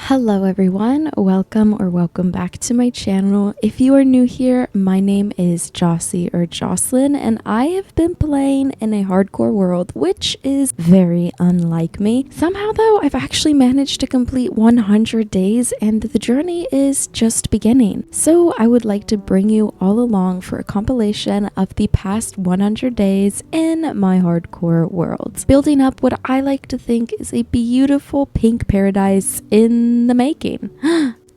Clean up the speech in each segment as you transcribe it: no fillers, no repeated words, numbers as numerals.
Hello everyone, welcome back to my channel. If you are new here, my name is Jossie or Jocelyn, and I have been playing in a hardcore world, which is very unlike me. Somehow though, I've actually managed to complete 100 days and the journey is just beginning. So I would like to bring you all along for a compilation of the past 100 days in my hardcore world, building up what I like to think is a beautiful pink paradise in the making.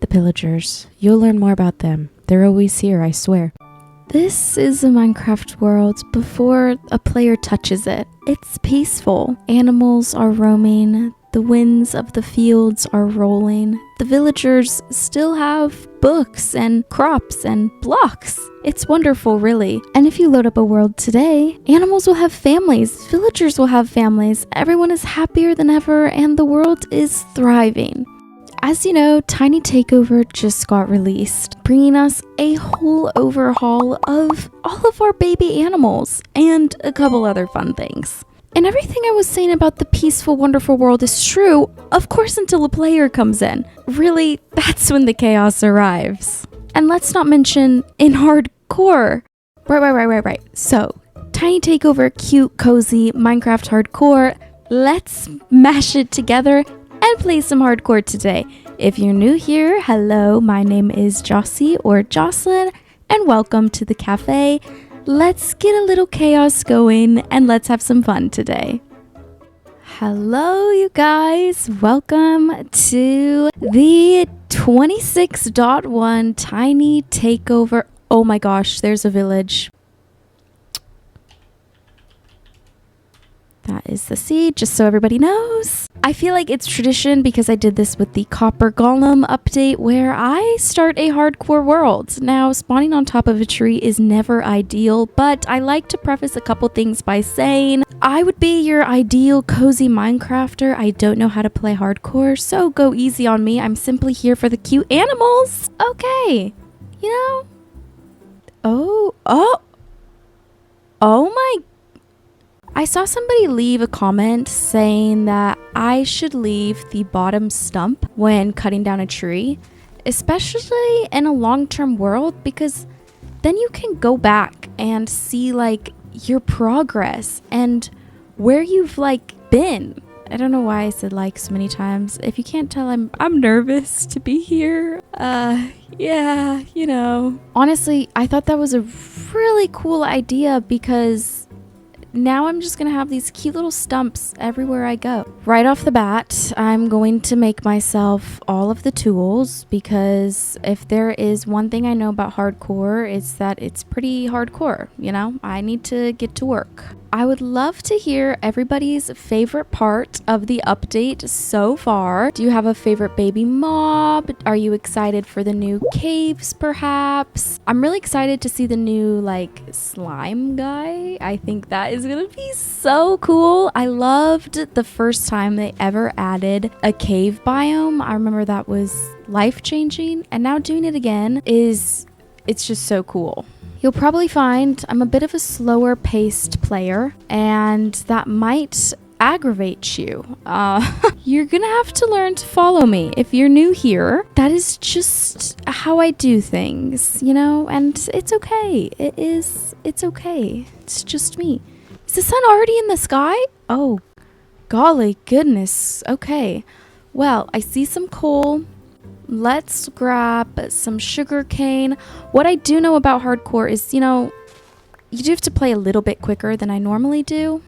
The pillagers. You'll learn more about them. They're always here, I swear. This is a Minecraft world before a player touches it. It's peaceful. Animals are roaming. The winds of the fields are rolling. The villagers still have books and crops and blocks. It's wonderful, really. And if you load up a world today, animals will have families. Villagers will have families. Everyone is happier than ever and the world is thriving. As you know, Tiny Takeover just got released, bringing us a whole overhaul of all of our baby animals and a couple other fun things. And everything I was saying about the peaceful, wonderful world is true, of course, until a player comes in. Really, that's when the chaos arrives. And let's not mention in hardcore. Right. So, Tiny Takeover, cute, cozy, Minecraft hardcore. Let's mash it together and play some hardcore today. If you're new here, hello, my name is Jossie or Jocelyn, and welcome to the cafe. Let's get a little chaos going and let's have some fun today. Hello, you guys. Welcome to the 26.1 Tiny Takeover. Oh my gosh, there's a village. That is the seed, just so everybody knows. I feel like it's tradition because I did this with the Copper Golem update where I start a hardcore world. Now, spawning on top of a tree is never ideal, but I like to preface a couple things by saying I would be your ideal cozy Minecrafter. I don't know how to play hardcore, so go easy on me. I'm simply here for the cute animals. Okay, you know? Oh my. I saw somebody leave a comment saying that I should leave the bottom stump when cutting down a tree, especially in a long-term world, because then you can go back and see like your progress and where you've like been. I don't know why I said like so many times. If you can't tell, I'm nervous to be here. Yeah, you know. Honestly, I thought that was a really cool idea because now I'm just gonna have these cute little stumps everywhere I go. Right off the bat, I'm going to make myself all of the tools because if there is one thing I know about hardcore, it's that it's pretty hardcore, you know? I need to get to work. I would love to hear everybody's favorite part of the update so far. Do you have a favorite baby mob? Are you excited for the new caves, perhaps? I'm really excited to see the new, like, slime guy. I think that is gonna be so cool. I loved the first time they ever added a cave biome. I remember that was life-changing, and now doing it again it's just so cool. You'll probably find I'm a bit of a slower paced player, and that might aggravate you. You're gonna have to learn to follow me. If you're new here, that is just how I do things, you know, and it's okay. It's okay. It's just me. Is the sun already in the sky? Oh, golly goodness. Okay. Well, I see some coal. Let's grab some sugar cane. What I do know about hardcore is, you know, you do have to play a little bit quicker than I normally do.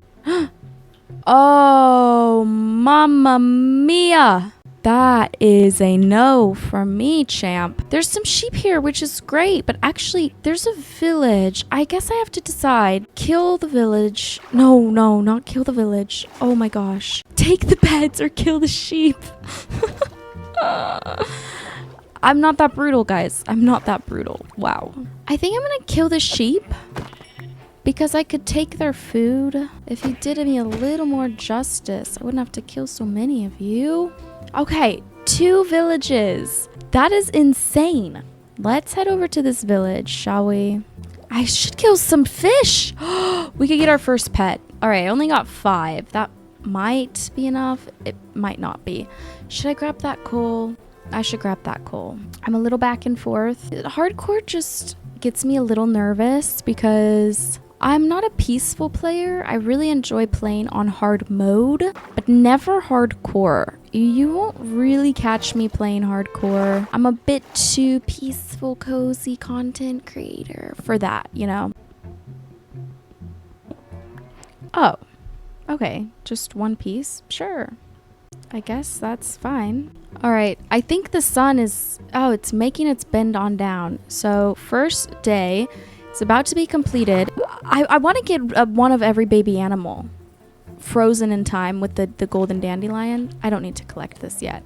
Oh, mamma mia. That is a no from me, champ. There's some sheep here, which is great, but actually, there's a village. I guess I have to decide. Kill the village. No, not kill the village. Oh my gosh. Take the beds or kill the sheep. I'm not that brutal, guys. I'm not that brutal. Wow. I think I'm gonna kill the sheep because I could take their food. If you did me a little more justice, I wouldn't have to kill so many of you. Okay, 2 villages. That is insane. Let's head over to this village, shall we? I should kill some fish. We could get our first pet. All right, I only got 5. That might be enough. It might not be. Should I grab that coal? I should grab that coal. I'm a little back and forth. Hardcore just gets me a little nervous because I'm not a peaceful player. I really enjoy playing on hard mode, but never hardcore. You won't really catch me playing hardcore. I'm a bit too peaceful, cozy content creator for that, you know? Oh, okay. Just one piece? Sure. I guess that's fine. All right. I think the sun is... Oh, it's making its bend on down. So first day, it's about to be completed. I want to get one of every baby animal frozen in time with the golden dandelion. I don't need to collect this yet.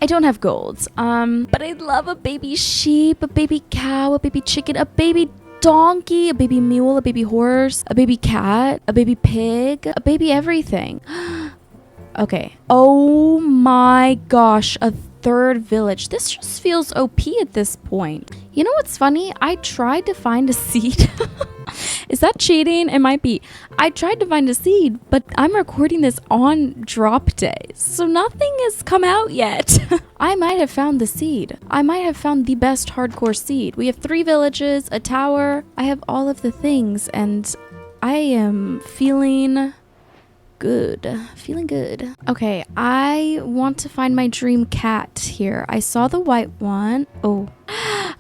I don't have golds. But I'd love a baby sheep, a baby cow, a baby chicken, a baby donkey, a baby mule, a baby horse, a baby cat, a baby pig, a baby everything. Okay. Oh my gosh, a third village. This just feels OP at this point. You know what's funny? I tried to find a seed. Is that cheating? It might be. I tried to find a seed, but I'm recording this on drop day, so nothing has come out yet. I might have found the seed. I might have found the best hardcore seed. We have 3 villages, a tower. I have all of the things, and I am feeling good. Feeling good. Okay, I want to find my dream cat here. I saw the white one. Oh.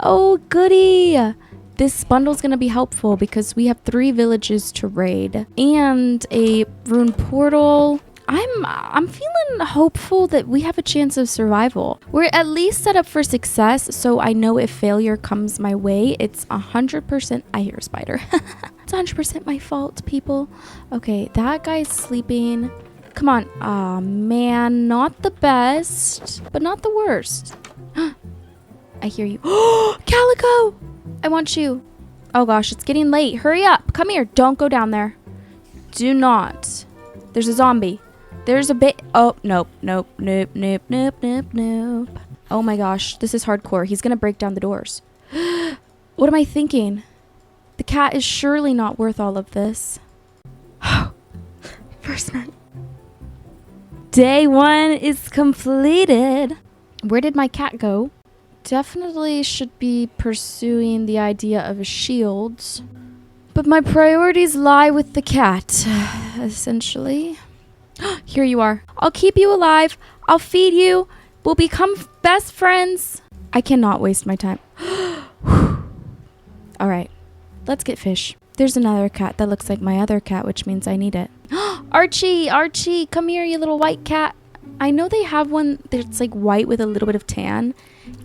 Oh, goody. This bundle's gonna be helpful because we have 3 villages to raid and a rune portal. I'm feeling hopeful that we have a chance of survival. We're at least set up for success, so I know if failure comes my way, it's 100%. I hear a spider. It's 100% my fault, people. Okay, that guy's sleeping. Come on. Aw, man, not the best, but not the worst. I hear you. Oh, Calico! I want you. Oh gosh, it's getting late. Hurry up. Come here. Don't go down there. Do not. There's a zombie. There's a bit. Oh, nope, nope, nope, nope, nope, nope, nope. Oh my gosh, this is hardcore. He's gonna break down the doors. What am I thinking? The cat is surely not worth all of this. First man. Day 1 is completed. Where did my cat go? Definitely should be pursuing the idea of shields, but my priorities lie with the cat, essentially. Here you are. I'll keep you alive. I'll feed you. We'll become best friends. I cannot waste my time. All right, let's get fish. There's another cat that looks like my other cat, which means I need it. Archie, Archie, come here, you little white cat. I know they have one that's like white with a little bit of tan,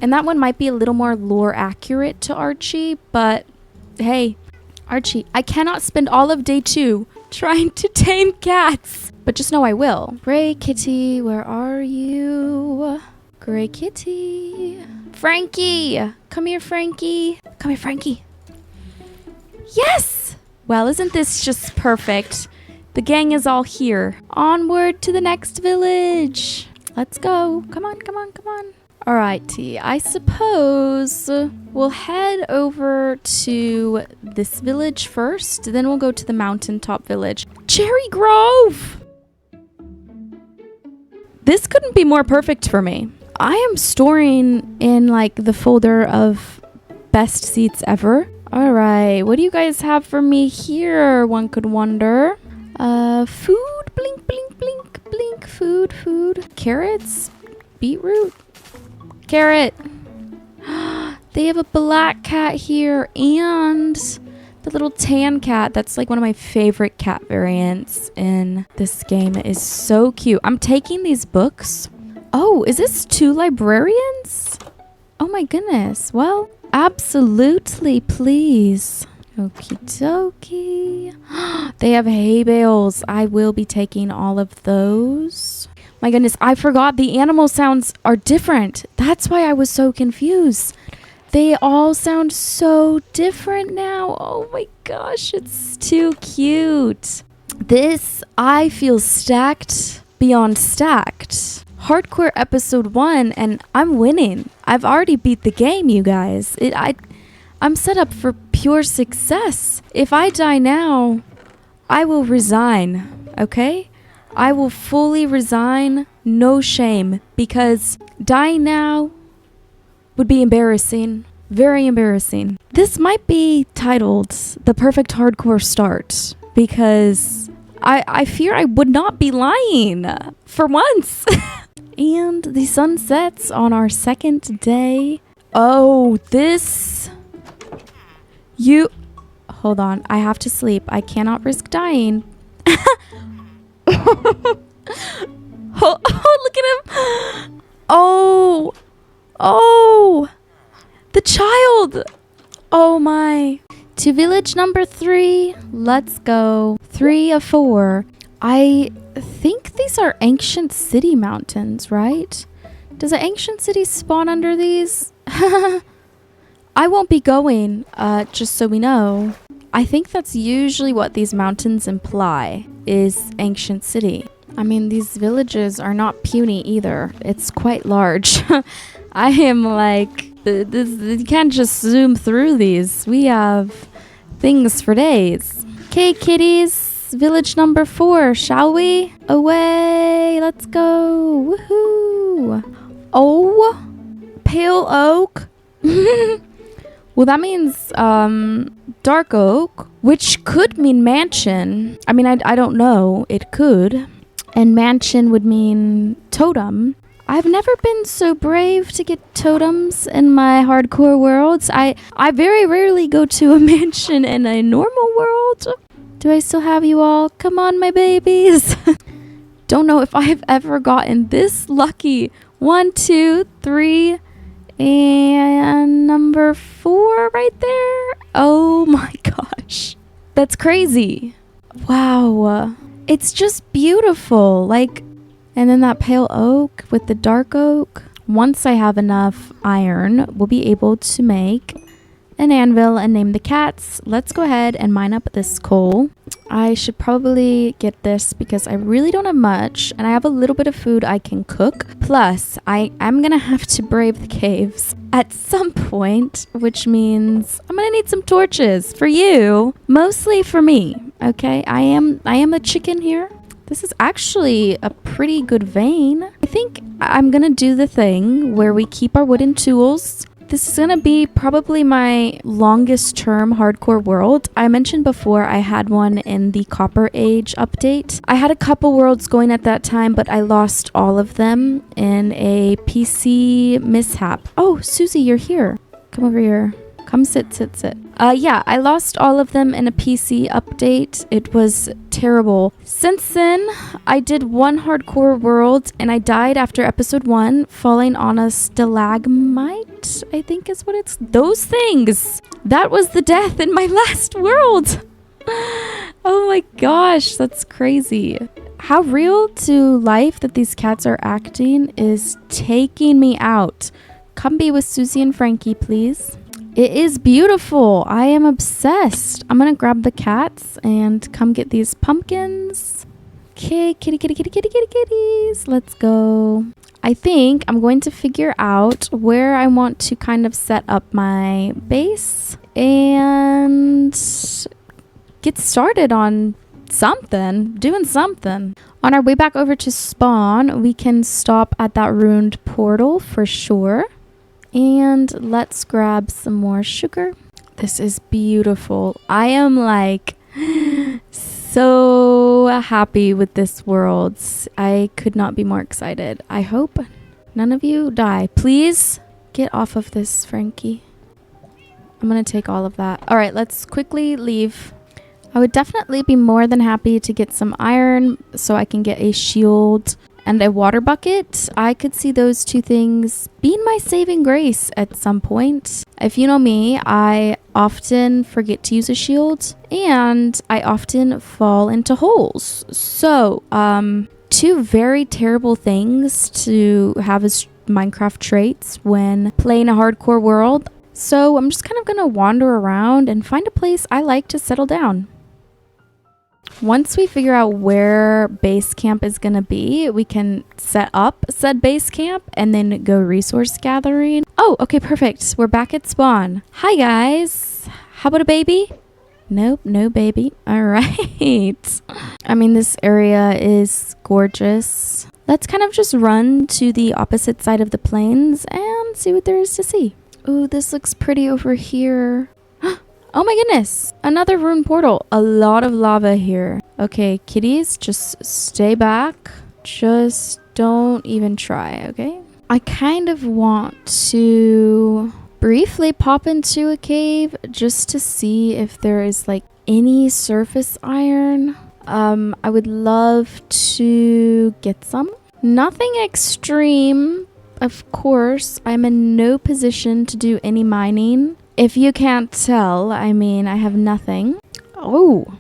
and that one might be a little more lore accurate to Archie, but hey, Archie, I cannot spend all of day 2 trying to tame cats, but just know I will. Gray kitty, where are you? Gray kitty. Frankie, come here, Frankie. Come here, Frankie. Yes! Well, isn't this just perfect? The gang is all here. Onward to the next village. Let's go. Come on, come on, come on. Alrighty, I suppose we'll head over to this village first, then we'll go to the mountaintop village. Cherry Grove! This couldn't be more perfect for me. I am storing in like the folder of best seats ever. Alright, what do you guys have for me here, one could wonder? Food, blink, blink, blink, blink, food, food. Carrots, beetroot, carrot. They have a black cat here and the little tan cat. That's like one of my favorite cat variants in this game. It is so cute. I'm taking these books. Oh, is this 2 librarians? Oh my goodness. Well, absolutely, please. Okie dokie. They have hay bales. I will be taking all of those. My goodness, I forgot the animal sounds are different. That's why I was so confused. They all sound so different now. Oh my gosh, it's too cute. This, I feel stacked beyond stacked. Hardcore episode 1 and I'm winning. I've already beat the game, you guys. I'm set up for pure success. If I die now, I will resign, okay? I will fully resign no shame, because dying now would be embarrassing. Very embarrassing. This might be titled The Perfect Hardcore Start, because I fear I would not be lying for once. And the sun sets on our second day. Oh, hold on. I have to sleep. I cannot risk dying. Oh, look at him. Oh, the child. Oh my. To village number 3. Let's go. 3 of 4. I think these are ancient city mountains, right? Does an ancient city spawn under these? I won't be going, just so we know. I think that's usually what these mountains imply, is ancient city. I mean, these villages are not puny either. It's quite large. I am like, you can't just zoom through these. We have things for days. Okay, kitties. Village number 4, shall we? Away. Let's go. Woohoo. Oh, pale oak. Well, that means dark oak, which could mean mansion. I mean, I don't know. It could. And mansion would mean totem. I've never been so brave to get totems in my hardcore worlds. I very rarely go to a mansion in a normal world. Do I still have you all? Come on, my babies. Don't know if I've ever gotten this lucky. 1, 2, 3, and number 4 right there. Oh my gosh. That's crazy. Wow. It's just beautiful. Like, and then that pale oak with the dark oak. Once I have enough iron, we'll be able to make an anvil and name the cats. Let's go ahead and mine up this coal. I should probably get this because I really don't have much, and I have a little bit of food I can cook. Plus, I'm gonna have to brave the caves at some point, which means I'm gonna need some torches for you, mostly for me. Okay, I am a chicken here. This is actually a pretty good vein. I think I'm gonna do the thing where we keep our wooden tools. This is gonna be probably my longest term hardcore world. I mentioned before I had one in the Copper Age update. I had a couple worlds going at that time, but I lost all of them in a PC mishap. Oh, Susie, you're here. Come over here. Come sit. Yeah, I lost all of them in a PC update. It was terrible. Since then, I did one hardcore world and I died after episode 1, falling on a stalagmite, I think is what it's. Those things! That was the death in my last world! Oh my gosh, that's crazy. How real to life that these cats are acting is taking me out. Come be with Susie and Frankie, please. It is beautiful. I am obsessed. I'm gonna grab the cats and come get these pumpkins. Okay, kitties. Let's go. I think I'm going to figure out where I want to kind of set up my base and get started on doing something. On our way back over to spawn, we can stop at that ruined portal for sure. And let's grab some more sugar. This is beautiful. I am like so happy with this world. I could not be more excited. I hope none of you die. Please get off of this, Frankie. I'm gonna take all of that. All right, let's quickly leave. I would definitely be more than happy to get some iron so I can get a shield and a water bucket. I could see those two things being my saving grace at some point. If you know me, I often forget to use a shield and I often fall into holes. So, 2 very terrible things to have as Minecraft traits when playing a hardcore world. So I'm just kind of gonna wander around and find a place I like to settle down. Once we figure out where base camp is going to be, we can set up said base camp and then go resource gathering. Oh, okay, perfect. We're back at spawn. Hi, guys. How about a baby? Nope, no baby. All right. I mean, this area is gorgeous. let's kind of just run to the opposite side of the plains and see what there is to see. Ooh, this looks pretty over here. Oh my goodness, another rune portal. A lot of lava here. Okay, kitties, just stay back. Just don't even try, okay? I kind of want to briefly pop into a cave just to see if there is like any surface iron. I would love to get some. Nothing extreme, of course. I'm in no position to do any mining. If you can't tell, I mean, I have nothing. Oh,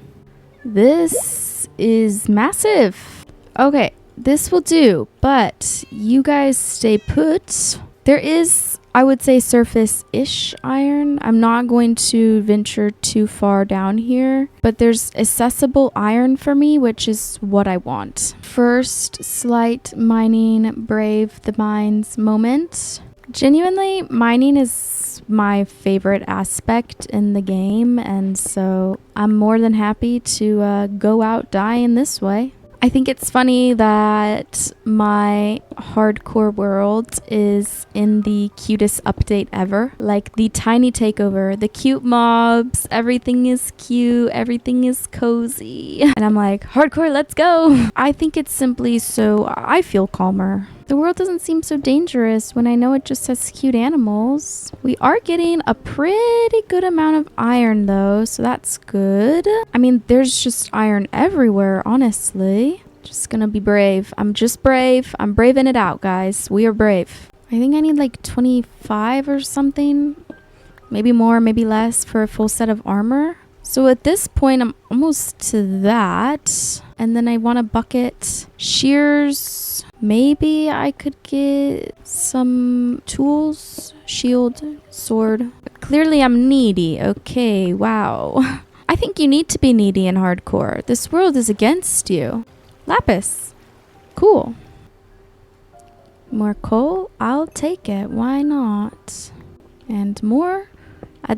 this is massive. Okay, this will do, but you guys stay put. There is, I would say, surface-ish iron. I'm not going to venture too far down here, but there's accessible iron for me, which is what I want. First, slight mining, brave the mines moment. Genuinely, mining is my favorite aspect in the game, and so I'm more than happy to go out dying this way. I think it's funny that my hardcore world is in the cutest update ever. Like the tiny takeover, the cute mobs, everything is cute, everything is cozy. And I'm like, hardcore, let's go. I think it's simply so I feel calmer. The world doesn't seem so dangerous when I know it just has cute animals. We are getting a pretty good amount of iron though, so that's good. I mean, there's just iron everywhere, honestly. Just gonna be brave. I'm just brave. I'm braving it out, guys. We are brave. I think I need like 25 or something. Maybe more, maybe less for a full set of armor. So at this point, I'm almost to that. And then I want a bucket. Shears. Maybe I could get some tools. Shield, sword. But clearly I'm needy. Okay, wow. I think you need to be needy in hardcore. This world is against you. Lapis. Cool. More coal? I'll take it. Why not? And more?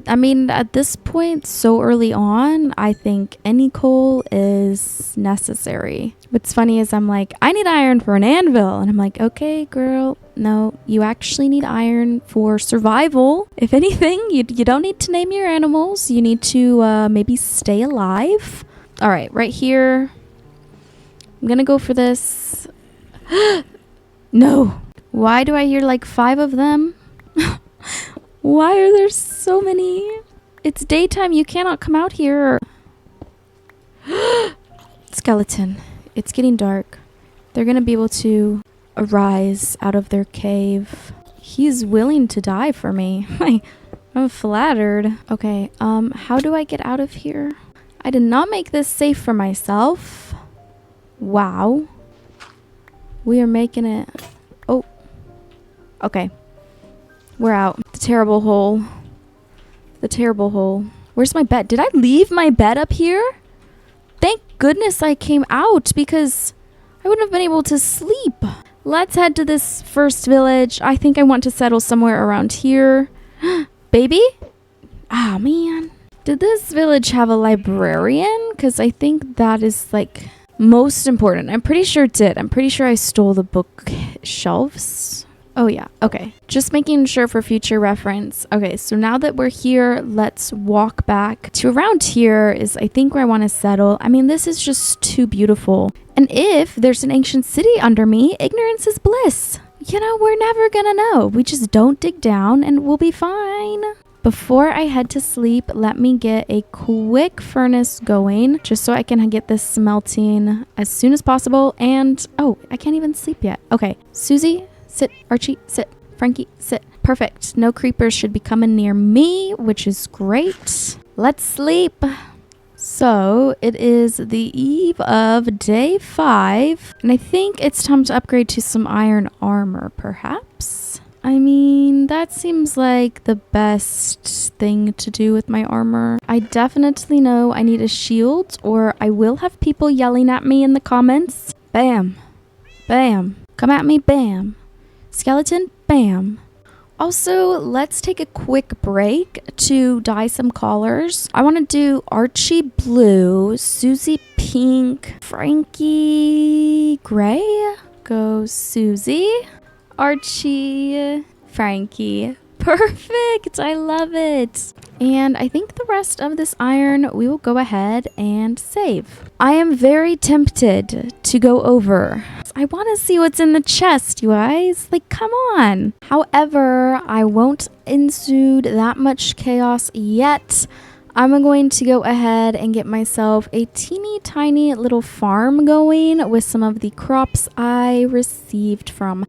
I mean, at this point, so early on, I think any coal is necessary. What's funny is I'm like, I need iron for an anvil. And I'm like, okay, girl, no, you actually need iron for survival. If anything, you don't need to name your animals. You need to maybe stay alive. All right, right here. I'm going to go for this. No. Why do I hear like 5 of them? Why are there so many? It's daytime. You cannot come out here. Skeleton. It's getting dark. They're going to be able to arise out of their cave. He's willing to die for me. I'm flattered. Okay, how do I get out of here? I did not make this safe for myself. Wow. We are making it. Oh. Okay. We're out. The terrible hole. The terrible hole. Where's my bed? Did I leave my bed up here? Thank goodness I came out because I wouldn't have been able to sleep. Let's head to this first village. I think I want to settle somewhere around here. Baby? Ah, man. Did this village have a librarian? Because I think that is like most important. I'm pretty sure it did. I'm pretty sure I stole the bookshelves. Oh yeah, okay. Just making sure for future reference. Okay, so now that we're here, let's walk back to around here is I think where I want to settle. I mean, this is just too beautiful. And if there's an ancient city under me, ignorance is bliss. You know, we're never gonna know. We just don't dig down and we'll be fine. Before I head to sleep, let me get a quick furnace going just so I can get this smelting as soon as possible. And, oh, I can't even sleep yet. Okay, Susie, sit. Archie, sit. Frankie, sit. Perfect. No creepers should be coming near me, which is great. Let's sleep. So it is the eve of day 5, and I think it's time to upgrade to some iron armor, perhaps. I mean, that seems like the best thing to do with my armor. I definitely know I need a shield, or I will have people yelling at me in the comments. Bam. Bam. Come at me, bam. Skeleton, bam. Also, let's take a quick break to dye some collars. I want to do Archie blue, Susie pink, Frankie gray. go Susie, Archie, Frankie. Perfect. I love it. And I think the rest of this iron we will go ahead and save. I am very tempted to go over. I want to see what's in the chest, you guys. Like, come on. However, I won't ensued that much chaos yet. I'm going to go ahead and get myself a teeny tiny little farm going with some of the crops I received from,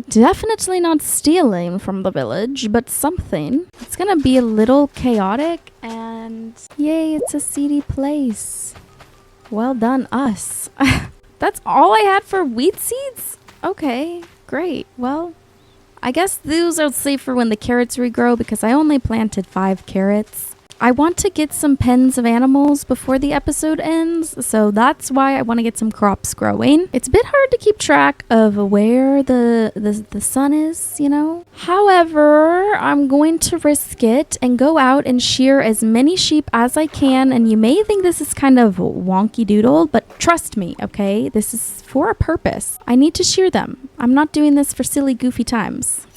definitely not stealing from the village, but something. It's gonna be a little chaotic, and yay, it's a seedy place. Well done, us. That's all I had for wheat seeds? Okay, great. Well, I guess those are safe for when the carrots regrow because I only planted 5 carrots. I want to get some pens of animals before the episode ends, so that's why I want to get some crops growing. It's a bit hard to keep track of where the sun is, you know? However, I'm going to risk it and go out and shear as many sheep as I can, and you may think this is kind of wonky doodle, but trust me, okay? This is for a purpose. I need to shear them. I'm not doing this for silly, goofy times.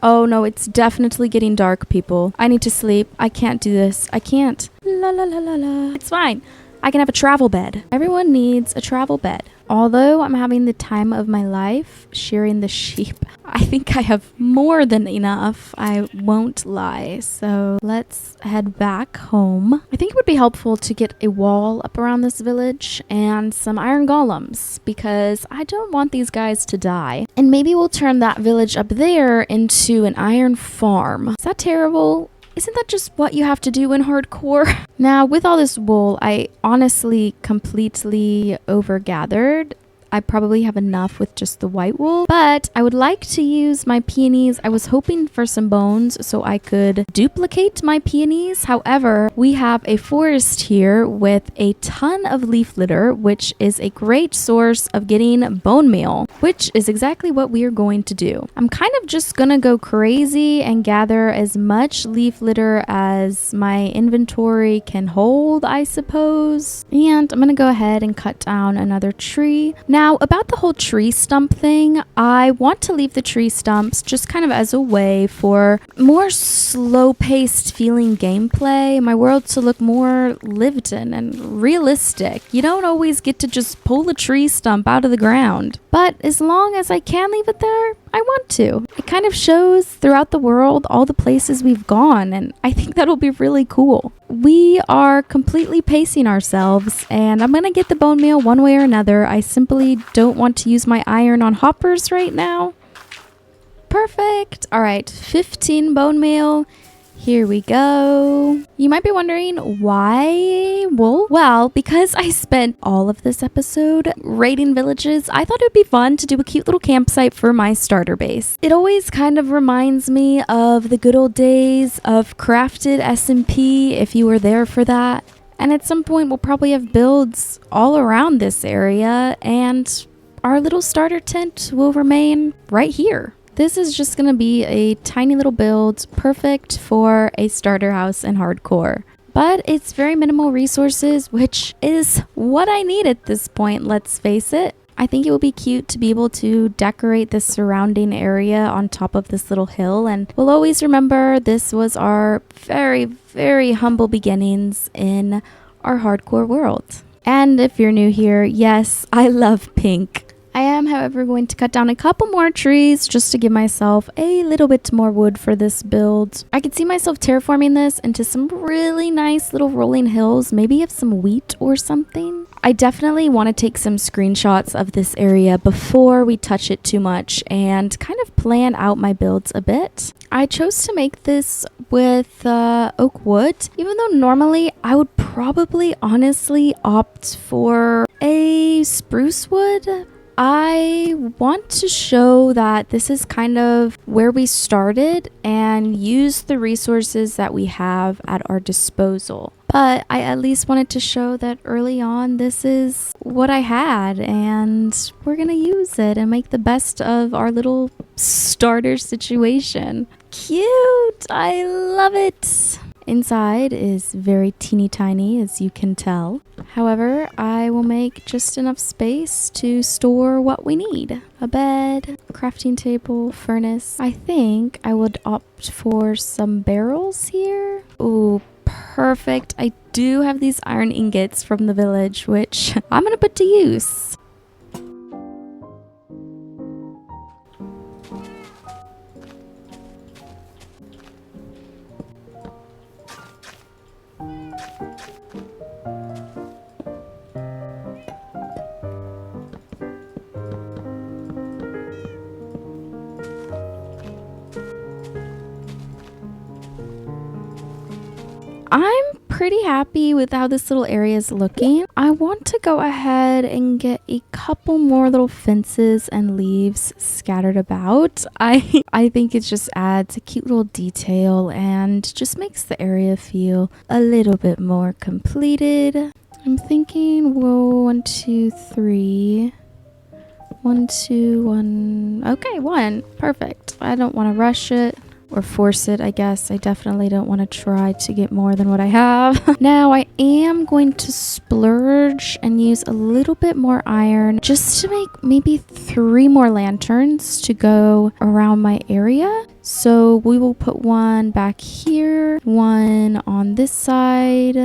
Oh no, it's definitely getting dark, people. I need to sleep. I can't do this. I can't. La la la la la. It's fine. I can have a travel bed. Everyone needs a travel bed. Although I'm having the time of my life shearing the sheep, I think I have more than enough. I won't lie. So let's head back home. I think it would be helpful to get a wall up around this village and some iron golems because I don't want these guys to die. And maybe we'll turn that village up there into an iron farm. Is that terrible? Isn't that just what you have to do in hardcore? Now, with all this wool, I honestly completely overgathered. I probably have enough with just the white wool, but I would like to use my peonies. I was hoping for some bones so I could duplicate my peonies. However, we have a forest here with a ton of leaf litter, which is a great source of getting bone meal, which is exactly what we are going to do. I'm kind of just gonna go crazy and gather as much leaf litter as my inventory can hold, I suppose. And I'm gonna go ahead and cut down another tree. Now, about the whole tree stump thing, I want to leave the tree stumps just kind of as a way for more slow-paced feeling gameplay, my world to look more lived in and realistic. You don't always get to just pull a tree stump out of the ground. But as long as I can leave it there, I want to. It kind of shows throughout the world all the places we've gone, and I think that'll be really cool. We are completely pacing ourselves, and I'm gonna get the bone meal one way or another. I simply don't want to use my iron on hoppers right now. Perfect. All right, 15 bone meal. Here we go. You might be wondering why wool? Well, because I spent all of this episode raiding villages, I thought it would be fun to do a cute little campsite for my starter base. It always kind of reminds me of the good old days of crafted SMP, if you were there for that. And at some point, we'll probably have builds all around this area, and our little starter tent will remain right here. This is just going to be a tiny little build, perfect for a starter house in hardcore. But it's very minimal resources, which is what I need at this point, let's face it. I think it will be cute to be able to decorate the surrounding area on top of this little hill, and we'll always remember this was our very, very humble beginnings in our hardcore world. And if you're new here, yes, I love pink. I am, however, going to cut down a couple more trees just to give myself a little bit more wood for this build. I could see myself terraforming this into some really nice little rolling hills, maybe of some wheat or something. I definitely want to take some screenshots of this area before we touch it too much and kind of plan out my builds a bit. I chose to make this with oak wood, even though normally I would probably honestly opt for a spruce wood. I want to show that this is kind of where we started and use the resources that we have at our disposal. But I at least wanted to show that early on this is what I had, and we're gonna use it and make the best of our little starter situation. Cute! I love it! Inside is very teeny tiny, as you can tell. However, I will make just enough space to store what we need. A bed, crafting table, furnace. I think I would opt for some barrels here. Ooh, perfect. I do have these iron ingots from the village, which I'm gonna put to use. I'm pretty happy with how this little area is looking. I want to go ahead and get a couple more little fences and leaves scattered about. I think it just adds a cute little detail and just makes the area feel a little bit more completed. I'm thinking, whoa, 1, 2, 3. 1, 2, 1. Okay, 1. Perfect. I don't want to rush it. Or force it, I guess. I definitely don't want to try to get more than what I have. Now, I am going to splurge and use a little bit more iron just to make maybe 3 more lanterns to go around my area. So we will put 1 back here, 1 on this side,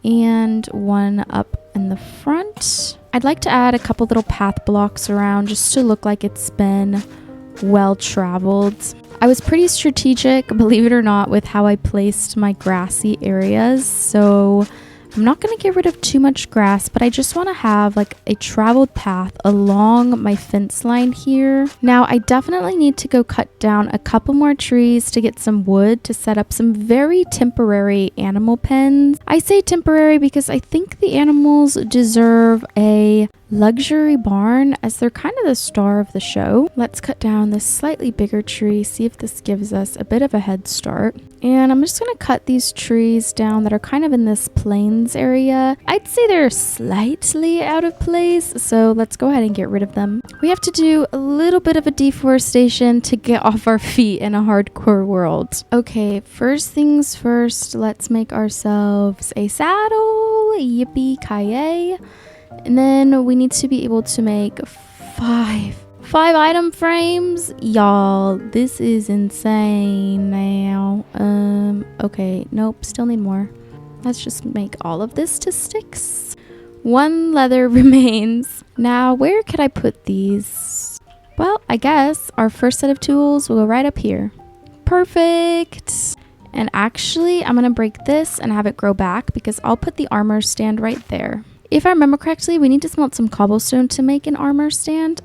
and 1 up in the front. I'd like to add a couple little path blocks around just to look like it's been well traveled. I was pretty strategic, believe it or not, with how I placed my grassy areas. So I'm not going to get rid of too much grass, but I just want to have like a traveled path along my fence line here. Now, I definitely need to go cut down a couple more trees to get some wood to set up some very temporary animal pens. I say temporary because I think the animals deserve a luxury barn, as they're kind of the star of the show. Let's cut down this slightly bigger tree, see if this gives us a bit of a head start. And I'm just going to cut these trees down that are kind of in this plains area. I'd say they're slightly out of place, so let's go ahead and get rid of them. We have to do a little bit of a deforestation to get off our feet in a hardcore world. Okay, first things first, let's make ourselves a saddle. Yippee-ki-yay. And then we need to be able to make 5 item frames. Y'all, this is insane now. Okay, nope, still need more. Let's just make all of this to sticks. 1 leather remains. Now, where could I put these? Well, I guess our first set of tools will go right up here. Perfect. And actually, I'm gonna break this and have it grow back because I'll put the armor stand right there. If I remember correctly, we need to smelt some cobblestone to make an armor stand.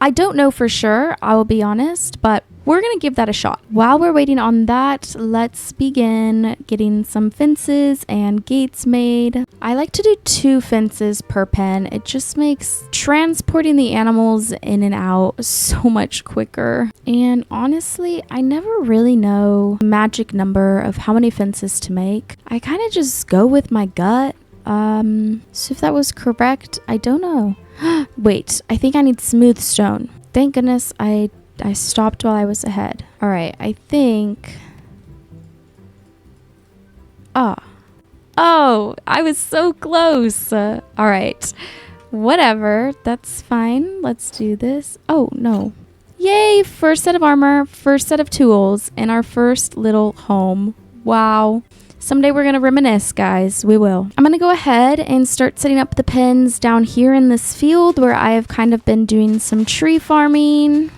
I don't know for sure, I will be honest, but we're going to give that a shot. While we're waiting on that, let's begin getting some fences and gates made. I like to do 2 fences per pen. It just makes transporting the animals in and out so much quicker. And honestly, I never really know the magic number of how many fences to make. I kind of just go with my gut. So if that was correct, I don't know. Wait, I think I need smooth stone. Thank goodness I stopped while I was ahead. All right, I think... Oh, I was so close. All right, whatever, that's fine. Let's do this. Oh, no. Yay, first set of armor, first set of tools, and our first little home. Wow. Someday we're going to reminisce, guys. We will. I'm going to go ahead and start setting up the pens down here in this field where I have kind of been doing some tree farming.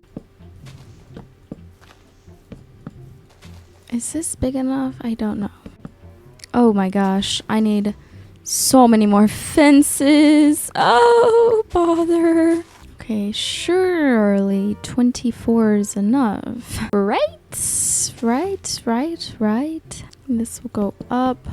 Is this big enough? I don't know. Oh my gosh. I need so many more fences. Oh, bother. Okay, surely 24 is enough. Right? This will go up.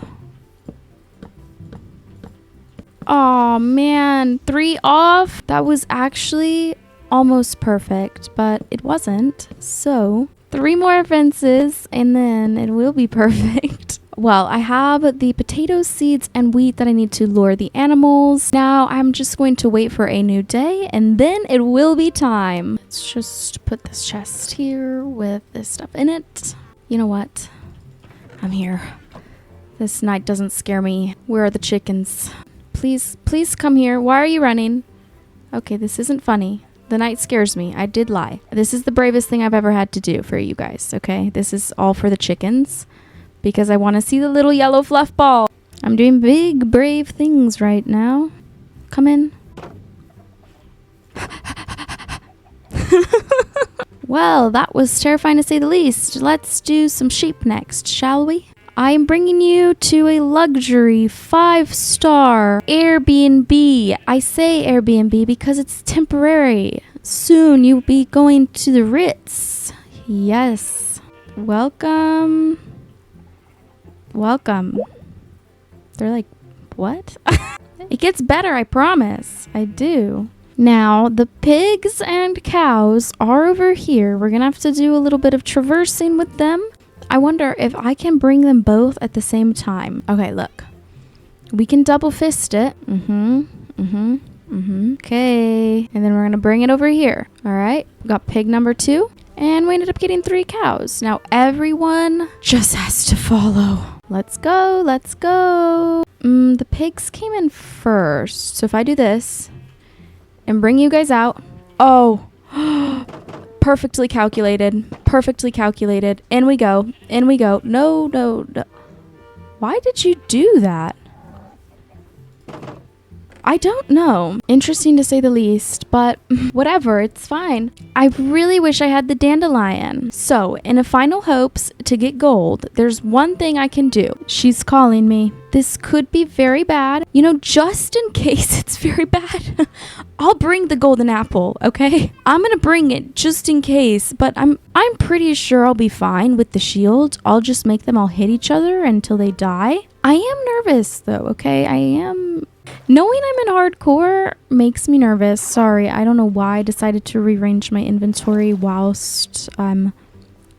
Oh man, 3 off. That was actually almost perfect, but it wasn't. So 3 more fences and then it will be perfect. Well, I have the potato seeds and wheat that I need to lure the animals. Now I'm just going to wait for a new day and then it will be time. Let's just put this chest here with this stuff in it. You know what? I'm here. This night doesn't scare me. Where are the chickens? Please, please come here. Why are you running? Okay, this isn't funny. The night scares me. I did lie. This is the bravest thing I've ever had to do for you guys, okay? This is all for the chickens because I want to see the little yellow fluff ball. I'm doing big, brave things right now. Come in. Well, that was terrifying to say the least. Let's do some sheep next, shall we? I am bringing you to a luxury 5-star Airbnb. I say Airbnb because it's temporary. Soon you'll be going to the Ritz. Yes. Welcome. Welcome. They're like, what? It gets better, I promise. I do. Now, the pigs and cows are over here. We're going to have to do a little bit of traversing with them. I wonder if I can bring them both at the same time. Okay, look. We can double fist it. Okay. And then we're going to bring it over here. All right. We got pig number 2. And we ended up getting 3 cows. Now, everyone just has to follow. Let's go. Let's go. The pigs came in first. So if I do this and bring you guys out. Oh, perfectly calculated. Perfectly calculated. In we go. In we go. No, no, no. Why did you do that? I don't know. Interesting to say the least, but whatever, it's fine. I really wish I had the dandelion. So, in a final hopes to get gold, there's one thing I can do. She's calling me. This could be very bad. You know, just in case it's very bad, I'll bring the golden apple, okay? I'm gonna bring it just in case, but I'm pretty sure I'll be fine with the shield. I'll just make them all hit each other until they die. I am nervous though, okay? I am. Knowing I'm in hardcore makes me nervous. Sorry, I don't know why I decided to rearrange my inventory whilst I'm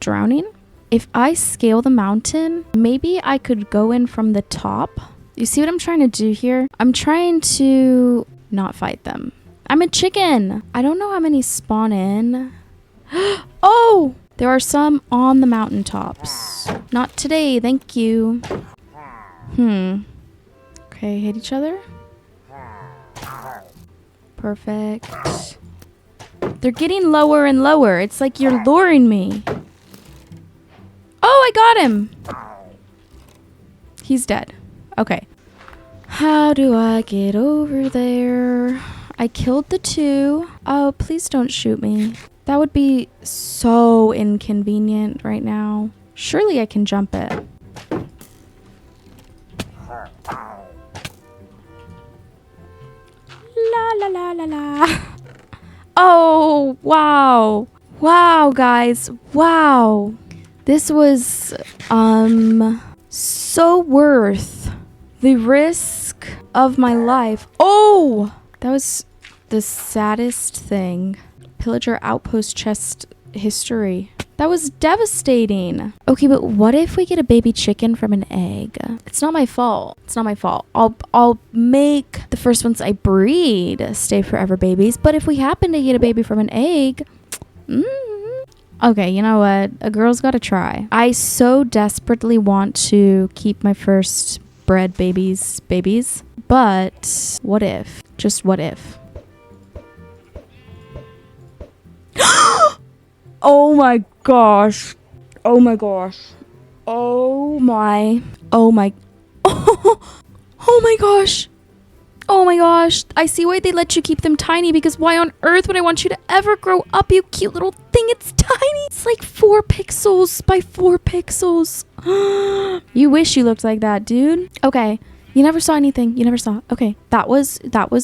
drowning. If I scale the mountain, maybe I could go in from the top. You see what I'm trying to do here? I'm trying to not fight them. I'm a chicken. I don't know how many spawn in. Oh, there are some on the mountaintops. Not today, thank you. Okay, hit each other. Perfect. They're getting lower and lower. It's like you're luring me. Oh, I got him. He's dead. Okay. How do I get over there? I killed the 2. Oh, please don't shoot me. That would be so inconvenient right now. Surely I can jump it. La la la la la. Oh, wow. Wow, guys. Wow. This was so worth the risk of my life. Oh, that was the saddest thing. Pillager outpost chest history. That was devastating. Okay, but what if we get a baby chicken from an egg? It's not my fault. It's not my fault. I'll make the first ones I breed stay forever babies. But if we happen to get a baby from an egg, okay, you know what? A girl's got to try. I so desperately want to keep my first bred babies. But what if? Just what if? Oh my gosh. Oh my gosh. Oh my. Oh my. Oh my gosh. Oh my gosh. I see why they let you keep them tiny, because why on earth would I want you to ever grow up, you cute little thing? It's tiny. It's like 4 pixels by 4 pixels. You wish you looked like that, dude. Okay. You never saw anything. You never saw. Okay. That was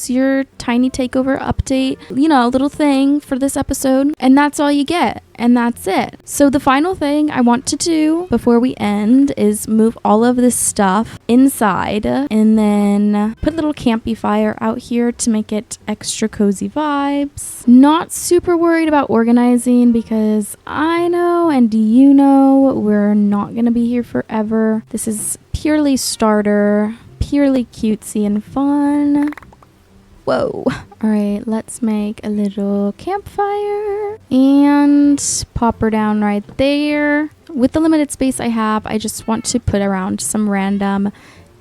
your tiny takeover update, you know, little thing for this episode. And that's all you get. And that's it. So the final thing I want to do before we end is move all of this stuff inside and then put a little campy fire out here to make it extra cozy vibes. Not super worried about organizing because I know and you know we're not going to be here forever. This is purely starter. Purely cutesy and fun. Whoa. All right, let's make a little campfire and pop her down right there. with the limited space I have, I just want to put around some random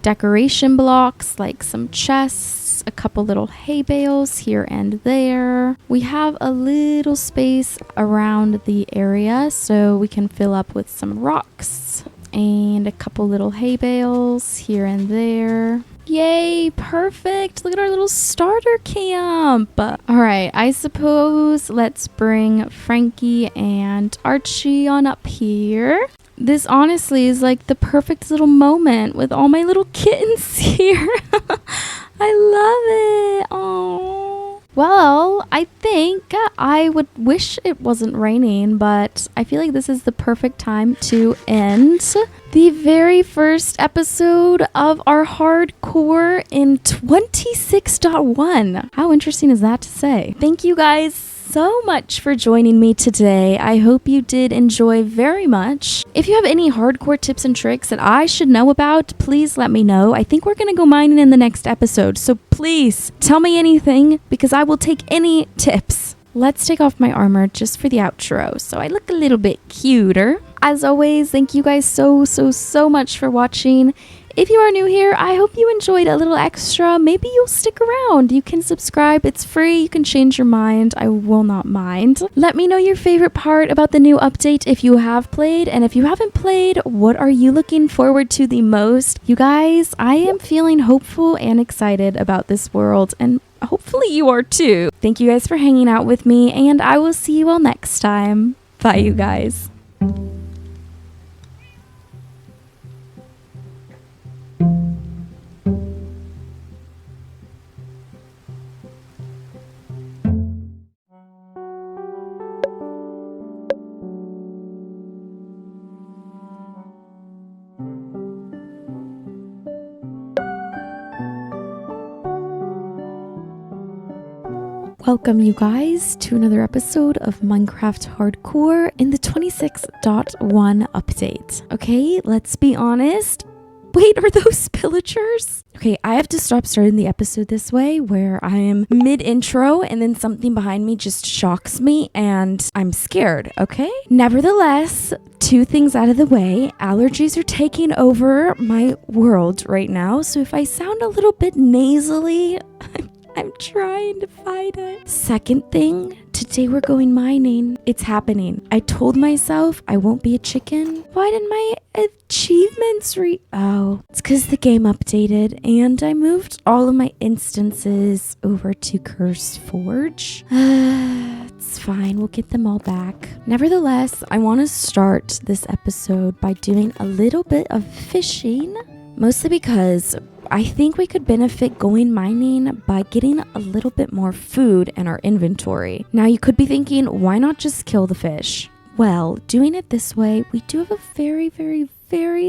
decoration blocks, like some chests, a couple little hay bales here and there. We have a little space around the area so we can fill up with some rocks and a couple little hay bales here and there. Yay, perfect. Look at our little starter camp. All right, I suppose let's bring Frankie and Archie on up here. This honestly is like the perfect little moment with all my little kittens here. I love it. Oh. Well, I think I would wish it wasn't raining, but I feel like this is the perfect time to end the very first episode of our hardcore in 26.1. How interesting is that to say? Thank you guys so much for joining me today. I hope you did enjoy very much. If you have any hardcore tips and tricks that I should know about, please let me know. I think we're gonna go mining in the next episode, so please tell me anything because I will take any tips. Let's take off my armor just for the outro so I look a little bit cuter. As always, thank you guys so much for watching. If you are new here, I hope you enjoyed a little extra. Maybe you'll stick around. You can subscribe. It's free. You can change your mind. I will not mind. Let me know your favorite part about the new update if you have played. And if you haven't played, what are you looking forward to the most? You guys, I am feeling hopeful and excited about this world. And hopefully you are too. Thank you guys for hanging out with me. And I will see you all next time. Bye, you guys. Welcome you guys to another episode of Minecraft Hardcore in the 26.1 update. Okay, let's be honest. Wait, are those pillagers? Okay, I have to stop starting the episode this way where I am mid-intro and then something behind me just shocks me and I'm scared, okay? Nevertheless, 2 things out of the way. Allergies are taking over my world right now, so if I sound a little bit nasally, I'm trying to fight it. Second thing, today we're going mining. It's happening. I told myself I won't be a chicken. Why didn't my achievements Oh, it's because the game updated and I moved all of my instances over to Curse Forge. It's fine. We'll get them all back. Nevertheless, I want to start this episode by doing a little bit of fishing, mostly because I think we could benefit going mining by getting a little bit more food in our inventory. Now you could be thinking, why not just kill the fish? Well, doing it this way, we do have a very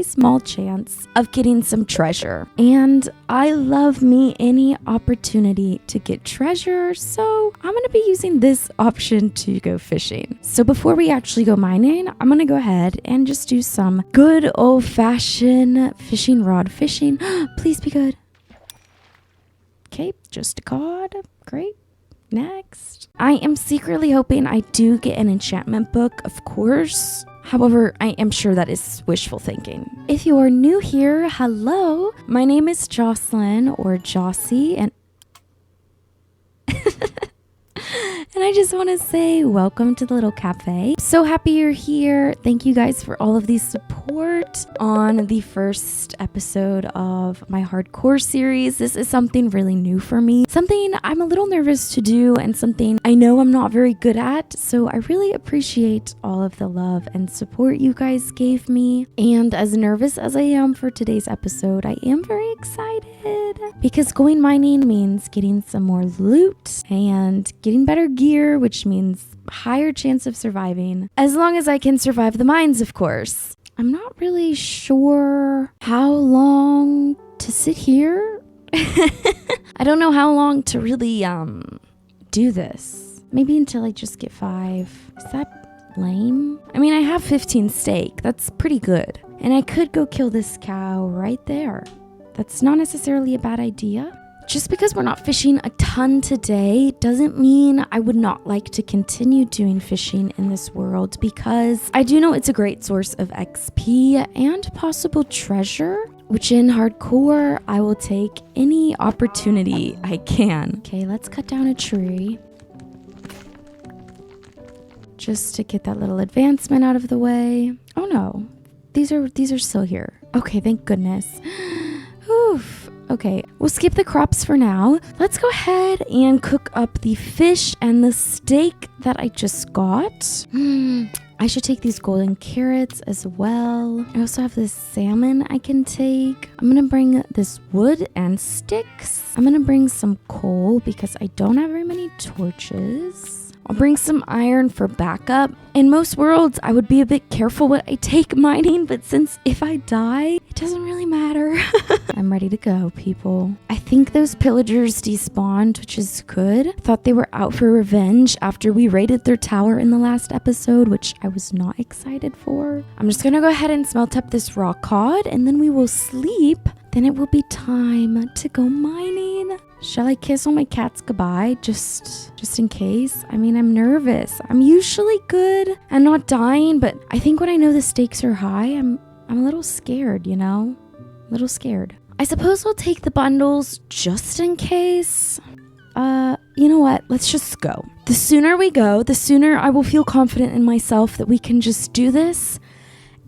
small chance of getting some treasure. And I love me any opportunity to get treasure, so I'm gonna be using this option to go fishing. So before we actually go mining, I'm gonna go ahead and just do some good old-fashioned fishing rod fishing. Please be good. Okay, just a cod. Great. Next. I am secretly hoping I do get an enchantment book, of course. However, I am sure that is wishful thinking. If you are new here, hello. My name is Jocelyn or Jossie, and and I just want to say welcome to the little cafe. So happy you're here. Thank you guys for all of the support on the first episode of my hardcore series. This is something really new for me, something I'm a little nervous to do and something I know I'm not very good at. So I really appreciate all of the love and support you guys gave me. And as nervous as I am for today's episode, I am very excited because going mining means getting some more loot and getting better gear, which means higher chance of surviving, as long as I can survive the mines, of course. I'm not really sure how long to sit here. I don't know how long to really do this. Maybe until I just get 5. Is that lame? I mean, I have 15 steak. That's pretty good. And I could go kill this cow right there. That's not necessarily a bad idea. Just because we're not fishing a ton today doesn't mean I would not like to continue doing fishing in this world, because I do know it's a great source of XP and possible treasure, which in hardcore, I will take any opportunity I can. Okay, let's cut down a tree. Just to get that little advancement out of the way. Oh no, these are still here. Okay, thank goodness. Oof. Okay, we'll skip the crops for now. Let's go ahead and cook up the fish and the steak that I just got. I should take these golden carrots as well. I also have this salmon I can take. I'm gonna bring this wood and sticks. I'm gonna bring some coal because I don't have very many torches. I'll bring some iron for backup. In most worlds, I would be a bit careful what I take mining, but since if I die, it doesn't really matter. I'm ready to go, people. I think those pillagers despawned, which is good. Thought they were out for revenge after we raided their tower in the last episode, which I was not excited for. I'm just gonna go ahead and smelt up this raw cod, and then we will sleep. Then it will be time to go mining. Shall I kiss all my cats goodbye just in case? I mean, I'm nervous. I'm usually good and not dying, but I think when I know the stakes are high, I'm a little scared, you know? A little scared. I suppose I'll take the bundles just in case. You know what? Let's just go. The sooner we go, the sooner I will feel confident in myself that we can just do this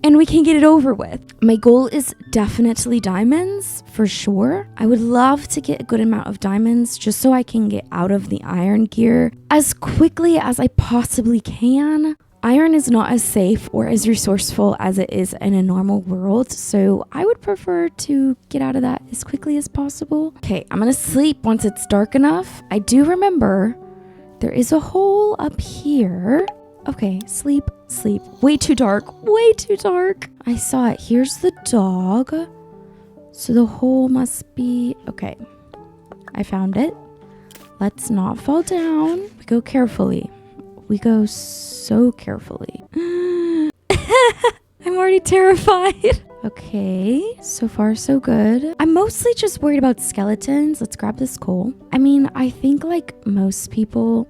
and we can get it over with. My goal is definitely diamonds, for sure. I would love to get a good amount of diamonds just so I can get out of the iron gear as quickly as I possibly can. Iron is not as safe or as resourceful as it is in a normal world, so I would prefer to get out of that as quickly as possible. Okay, I'm gonna sleep once it's dark enough. I do remember there is a hole up here. Okay, sleep. Way too dark. I saw it. Here's the dog. So the hole must be... Okay, I found it. Let's not fall down. We go carefully. We go so carefully. I'm already terrified. Okay, so far so good. I'm mostly just worried about skeletons. Let's grab this coal. I mean, I think like most people,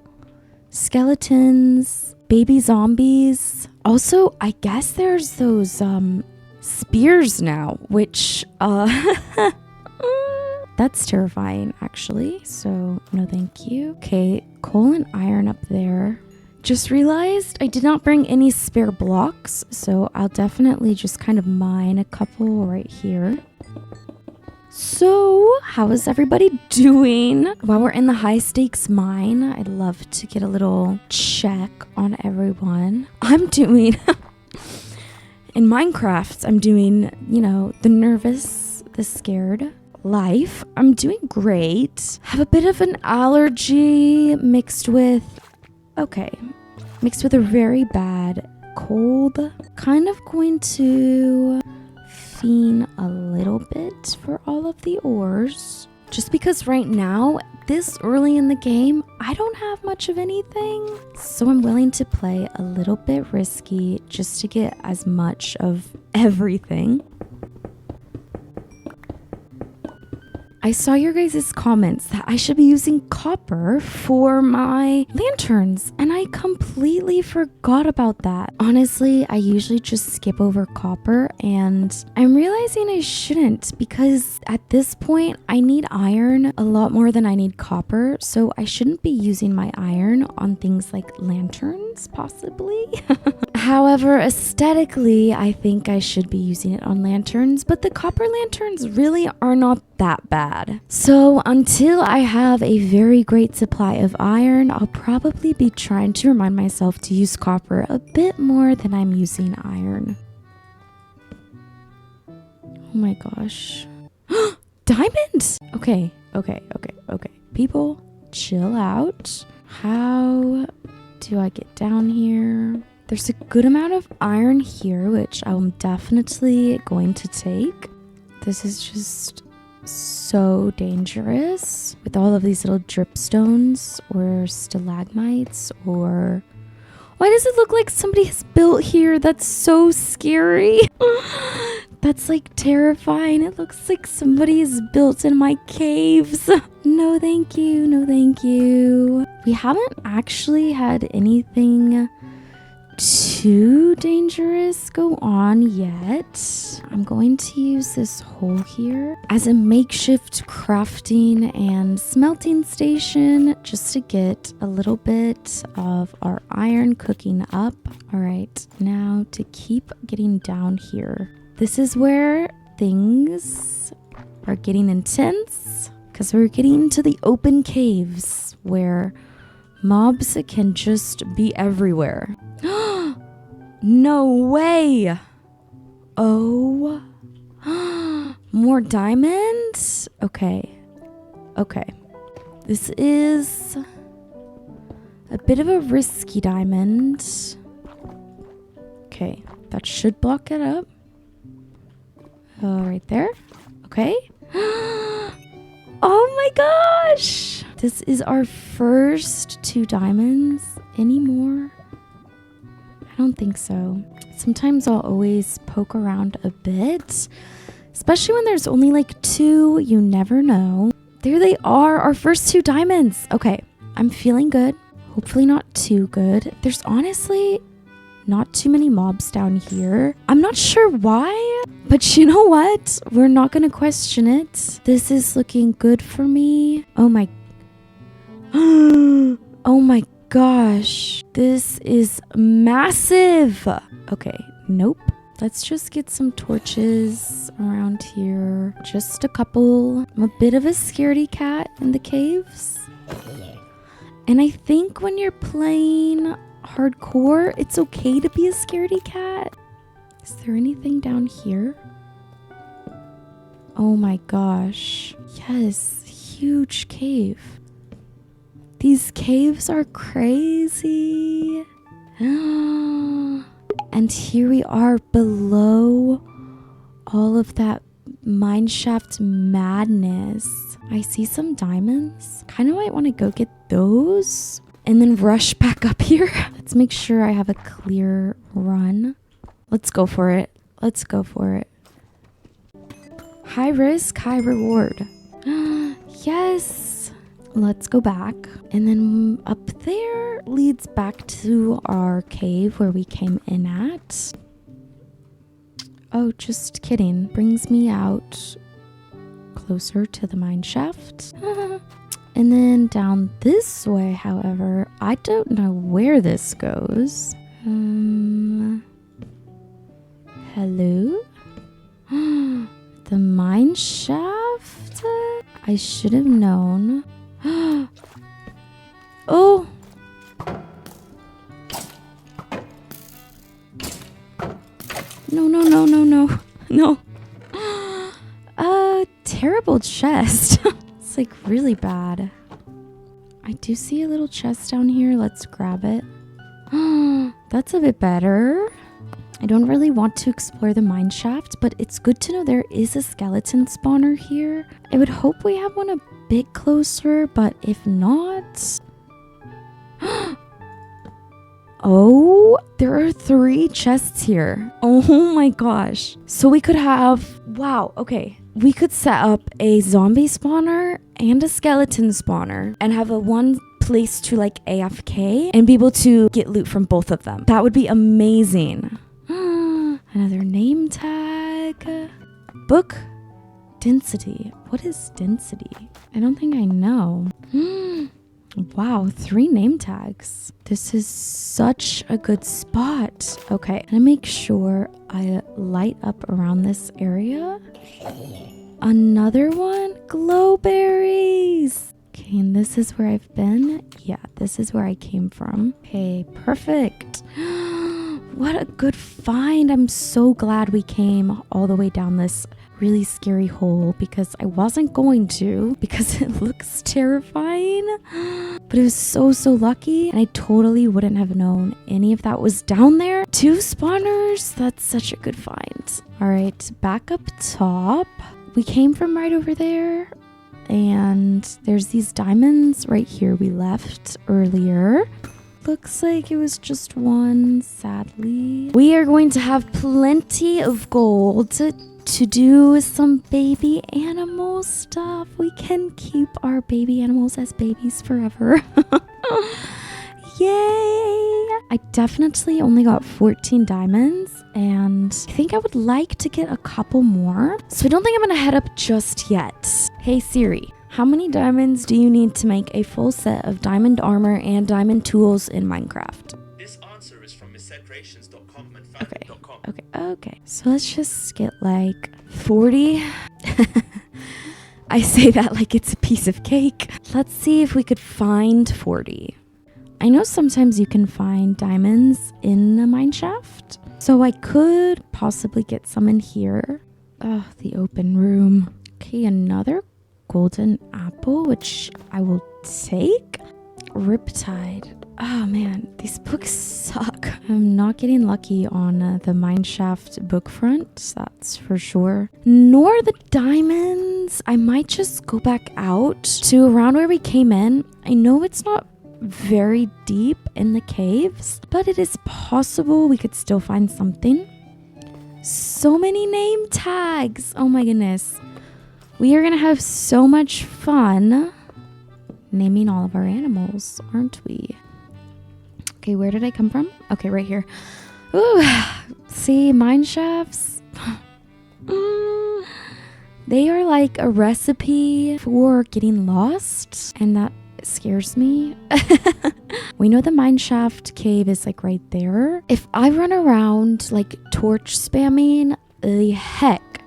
skeletons, baby zombies. Also, I guess there's those spears now, which that's terrifying actually. So no thank you. Okay, coal and iron up there. Just realized I did not bring any spare blocks, so I'll definitely just kind of mine a couple right here. So, how is everybody doing? While we're in the high stakes mine, I'd love to get a little check on everyone. I'm doing, in Minecraft, I'm doing, you know, the nervous, the scared life. I'm doing great. Have a bit of an allergy mixed with a very bad cold. Kind of going to fiend a little bit for all of the ores. Just because right now, this early in the game, I don't have much of anything. So I'm willing to play a little bit risky just to get as much of everything. I saw your guys' comments that I should be using copper for my lanterns, and I completely forgot about that. Honestly, I usually just skip over copper, and I'm realizing I shouldn't, because at this point, I need iron a lot more than I need copper, so I shouldn't be using my iron on things like lanterns, possibly. However, aesthetically, I think I should be using it on lanterns, but the copper lanterns really are not that bad. So until I have a very great supply of iron, I'll probably be trying to remind myself to use copper a bit more than I'm using iron. Oh my gosh. Diamond! Okay. People, chill out. How do I get down here? There's a good amount of iron here, which I'm definitely going to take. This is just so dangerous with all of these little dripstones or stalagmites. Or why does it look like somebody has built here? That's so scary. That's like terrifying. It looks like somebody's built in my caves. No, thank you. No, thank you. We haven't actually had anything too dangerous go on yet. I'm going to use this hole here as a makeshift crafting and smelting station just to get a little bit of our iron cooking up. All right, now to keep getting down here. This is where things are getting intense because we're getting to the open caves where mobs can just be everywhere. No way! Oh. More diamonds? Okay. Okay. This is a bit of a risky diamond. Okay. That should block it up. Right there. Okay. Oh my gosh! This is our first 2 diamonds. Any more? I don't think so. Sometimes I'll always poke around a bit, especially when there's only like 2. You never know. There they are, our first 2 diamonds. Okay, I'm feeling good. Hopefully not too good. There's honestly not too many mobs down here. I'm not sure why, but you know what? We're not gonna question it. This is looking good for me. Oh my. Oh my gosh, this is massive. Okay, nope. Let's just get some torches around here. Just a couple. I'm a bit of a scaredy cat in the caves. And I think when you're playing hardcore, it's okay to be a scaredy cat. Is there anything down here? Oh my gosh. Yes, huge cave. These caves are crazy. And here we are below all of that mineshaft madness. I see some diamonds. Kind of might want to go get those and then rush back up here. Let's make sure I have a clear run. Let's go for it. Let's go for it. High risk, high reward. Yes. Let's go back. And then up there leads back to our cave where we came in at. Oh, just kidding. Brings me out closer to the mine shaft. And then down this way, however, I don't know where this goes. Hello? The mine shaft? I should have known. Oh! No, no, no, no, no. No. Terrible chest. It's like really bad. I do see a little chest down here. Let's grab it. That's a bit better. I don't really want to explore the mine shaft, but it's good to know there is a skeleton spawner here. I would hope we have one a bit closer, but if not... Oh, there are 3 chests here. Oh my gosh. So we could have... Wow, okay. We could set up a zombie spawner and a skeleton spawner and have a one place to like AFK and be able to get loot from both of them. That would be amazing. Another name tag. Book density. What is density? I don't think I know. Wow, 3 name tags. This is such a good spot. Okay, I'm gonna make sure I light up around this area. Another one, glowberries. Okay, and this is where I've been. Yeah, this is where I came from. Okay, perfect. What a good find. I'm so glad we came all the way down this really scary hole because I wasn't going to because it looks terrifying. But it was so lucky and I totally wouldn't have known any of that was down there. 2 spawners. That's such a good find. All right, back up top. We came from right over there and there's these diamonds right here we left earlier. Looks like it was just one, sadly. We are going to have plenty of gold to do some baby animal stuff. We can keep our baby animals as babies forever. Yay! I definitely only got 14 diamonds, and I think I would like to get a couple more. So I don't think I'm gonna head up just yet. Hey Siri, how many diamonds do you need to make a full set of diamond armor and diamond tools in Minecraft? This answer is from missaidcreations.com and Okay, fandom.com. okay. So let's just get like 40. I say that like it's a piece of cake. Let's see if we could find 40. I know sometimes you can find diamonds in a mine shaft, so I could possibly get some in here. Oh, the open room. Okay, another golden apple, which I will take. Riptide. Oh man, these books suck. I'm not getting lucky on the mineshaft book front, that's for sure. Nor the diamonds. I might just go back out to around where we came in. I know it's not very deep in the caves, but it is possible we could still find something. So many name tags. Oh my goodness. We are gonna have so much fun naming all of our animals, aren't we? Okay, where did I come from? Okay, right here. Ooh, see, mine shafts. They are like a recipe for getting lost, and that scares me. We know the mineshaft cave is like right there. If I run around like torch spamming the heck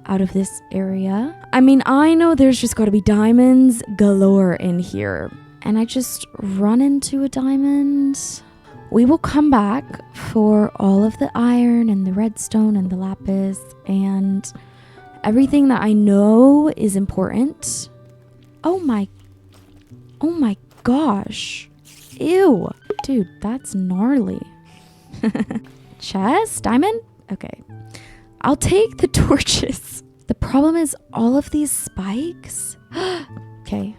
out of this area, I mean, I know there's just got to be diamonds galore in here, and I just run into a diamond, we will come back for all of the iron and the redstone and the lapis and everything that I know is important. Oh my gosh. Ew. Dude, that's gnarly. Chest? Diamond? Okay. I'll take the torches. The problem is all of these spikes. Okay.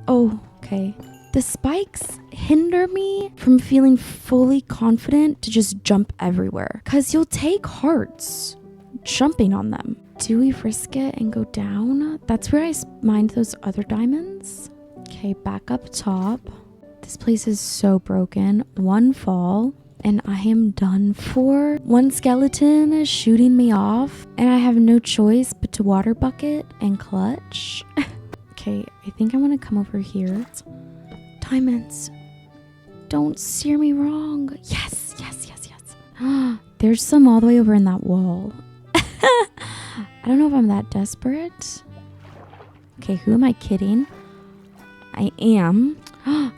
Oh, okay. The spikes hinder me from feeling fully confident to just jump everywhere, because you'll take hearts jumping on them. Do we risk it and go down? That's where I mined those other diamonds. Okay, back up top. This place is so broken. One fall and I am done for. One skeleton is shooting me off and I have no choice but to water bucket and clutch. Okay, I think I'm gonna come over here. Diamonds. Don't steer me wrong. Yes. There's some all the way over in that wall. I don't know if I'm that desperate. Okay, who am I kidding? I am.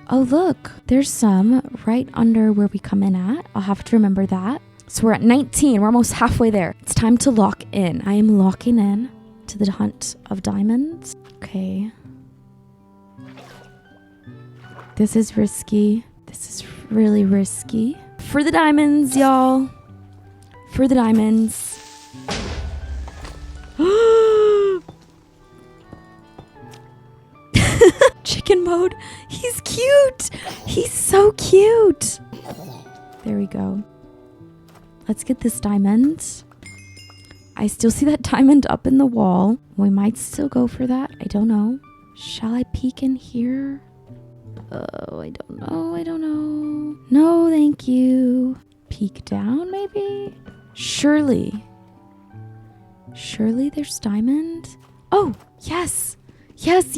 Oh, look. There's some right under where we come in at. I'll have to remember that. So we're at 19. We're almost halfway there. It's time to lock in. I am locking in to the hunt of diamonds. Okay. This is risky. This is really risky. For the diamonds, y'all. For the diamonds. Chicken mode. He's cute. He's so cute. There we go. Let's get this diamond. I still see that diamond up in the wall. We might still go for that. I don't know. Shall I peek in here? Oh, I don't know. No, thank you. Peek down, maybe? Surely there's diamond. Oh, yes. Yes.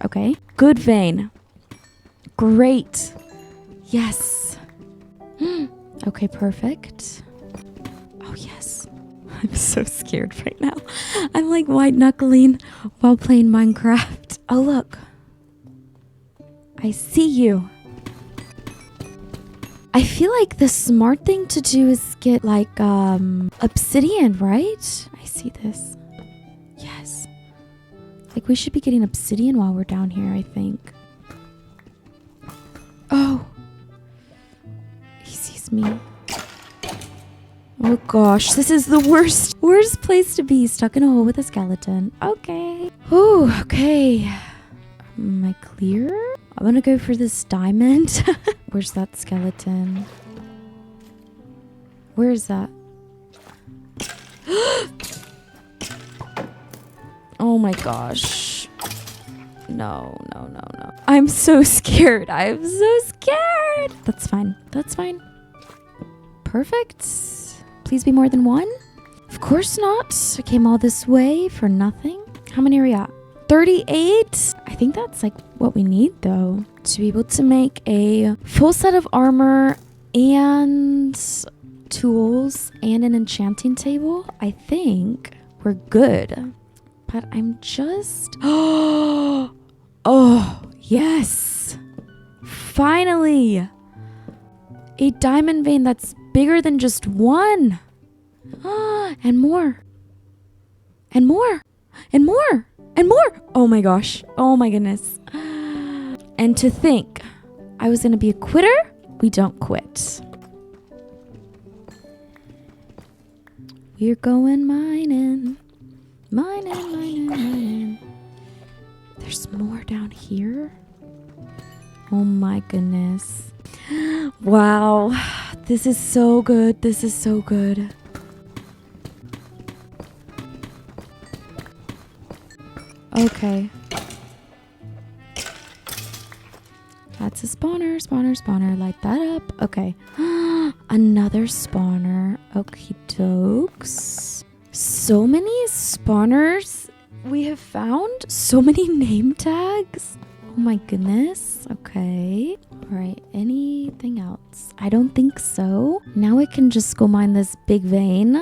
Okay. Good vein. Great. Yes. Okay, perfect. Oh, yes. I'm so scared right now. I'm like white knuckling while playing Minecraft. Oh, look. I see you. I feel like the smart thing to do is get like obsidian, right? I see this. Yes. Like we should be getting obsidian while we're down here, I think. Oh. He sees me. Oh gosh, this is the worst place to be, stuck in a hole with a skeleton. Okay. Ooh, okay. Am I clear? I'm gonna go for this diamond. Where's that skeleton? Where is that? Oh my gosh. No. I'm so scared. I'm so scared. That's fine. That's fine. Perfect. Please be more than one. Of course not. I came all this way for nothing. How many are we at? 38. I think that's like what we need though. To be able to make a full set of armor and tools and an enchanting table. I think we're good. But I'm just... Oh, yes. Finally. A diamond vein that's bigger than just one. And more. And more. And more. And more. Oh my gosh. Oh my goodness. And to think I was going to be a quitter. We don't quit. We're going mining. Mining. There's more down here. Oh my goodness. Wow. This is so good. This is so good. Okay. That's a spawner. Light that up. Okay. Another spawner. Okie dokes. So many spawners we have found. So many name tags. Oh my goodness. Okay. All right. Anything else? I don't think so. Now I can just go mine this big vein.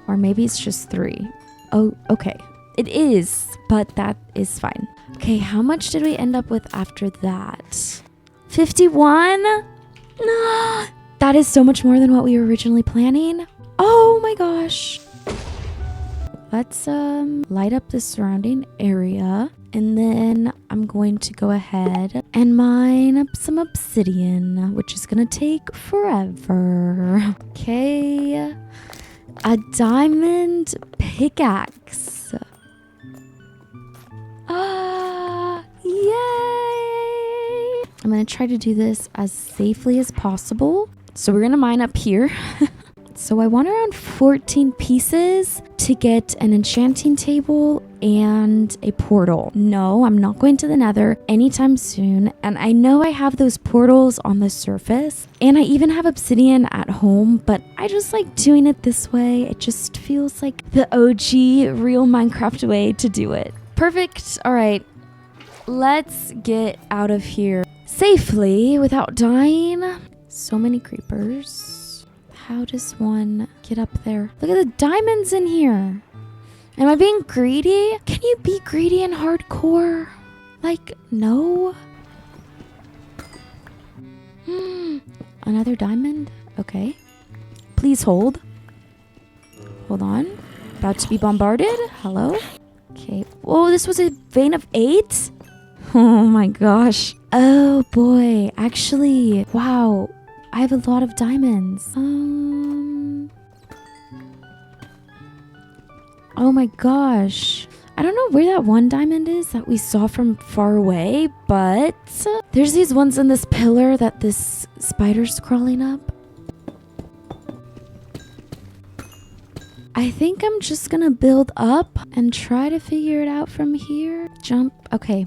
Or maybe it's just 3. Oh, okay. It is, but that is fine. Okay, how much did we end up with after that? 51? No, that is so much more than what we were originally planning. Oh my gosh. Let's light up the surrounding area. And then I'm going to go ahead and mine up some obsidian, which is going to take forever. Okay. A diamond pickaxe. Yay! I'm going to try to do this as safely as possible. So we're going to mine up here. So I want around 14 pieces to get an enchanting table and a portal. No, I'm not going to the Nether anytime soon. And I know I have those portals on the surface. And I even have obsidian at home. But I just like doing it this way. It just feels like the OG real Minecraft way to do it. Perfect. All right. Let's get out of here safely without dying. So many creepers. How does one get up there? Look at the diamonds in here. Am I being greedy? Can you be greedy in hardcore? Like, no. Another diamond? Okay. Please hold. Hold on. About to be bombarded. Hello? Okay. Oh, this was a vein of 8? Oh my gosh. Oh boy. Actually, wow. I have a lot of diamonds. Oh my gosh. I don't know where that one diamond is that we saw from far away, but there's these ones in this pillar that this spider's crawling up. I think I'm just gonna build up and try to figure it out from here. Jump. Okay.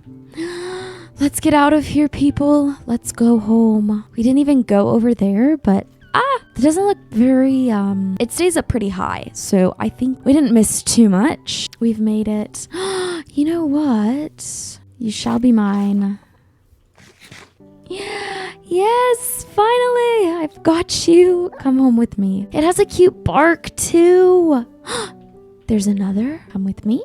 Let's get out of here, people. Let's go home. We didn't even go over there, but it doesn't look very, it stays up pretty high. So I think we didn't miss too much. We've made it. You know what? You shall be mine. Yeah. Yes, finally. I've got you. Come home with me. It has a cute bark too. There's another. Come with me.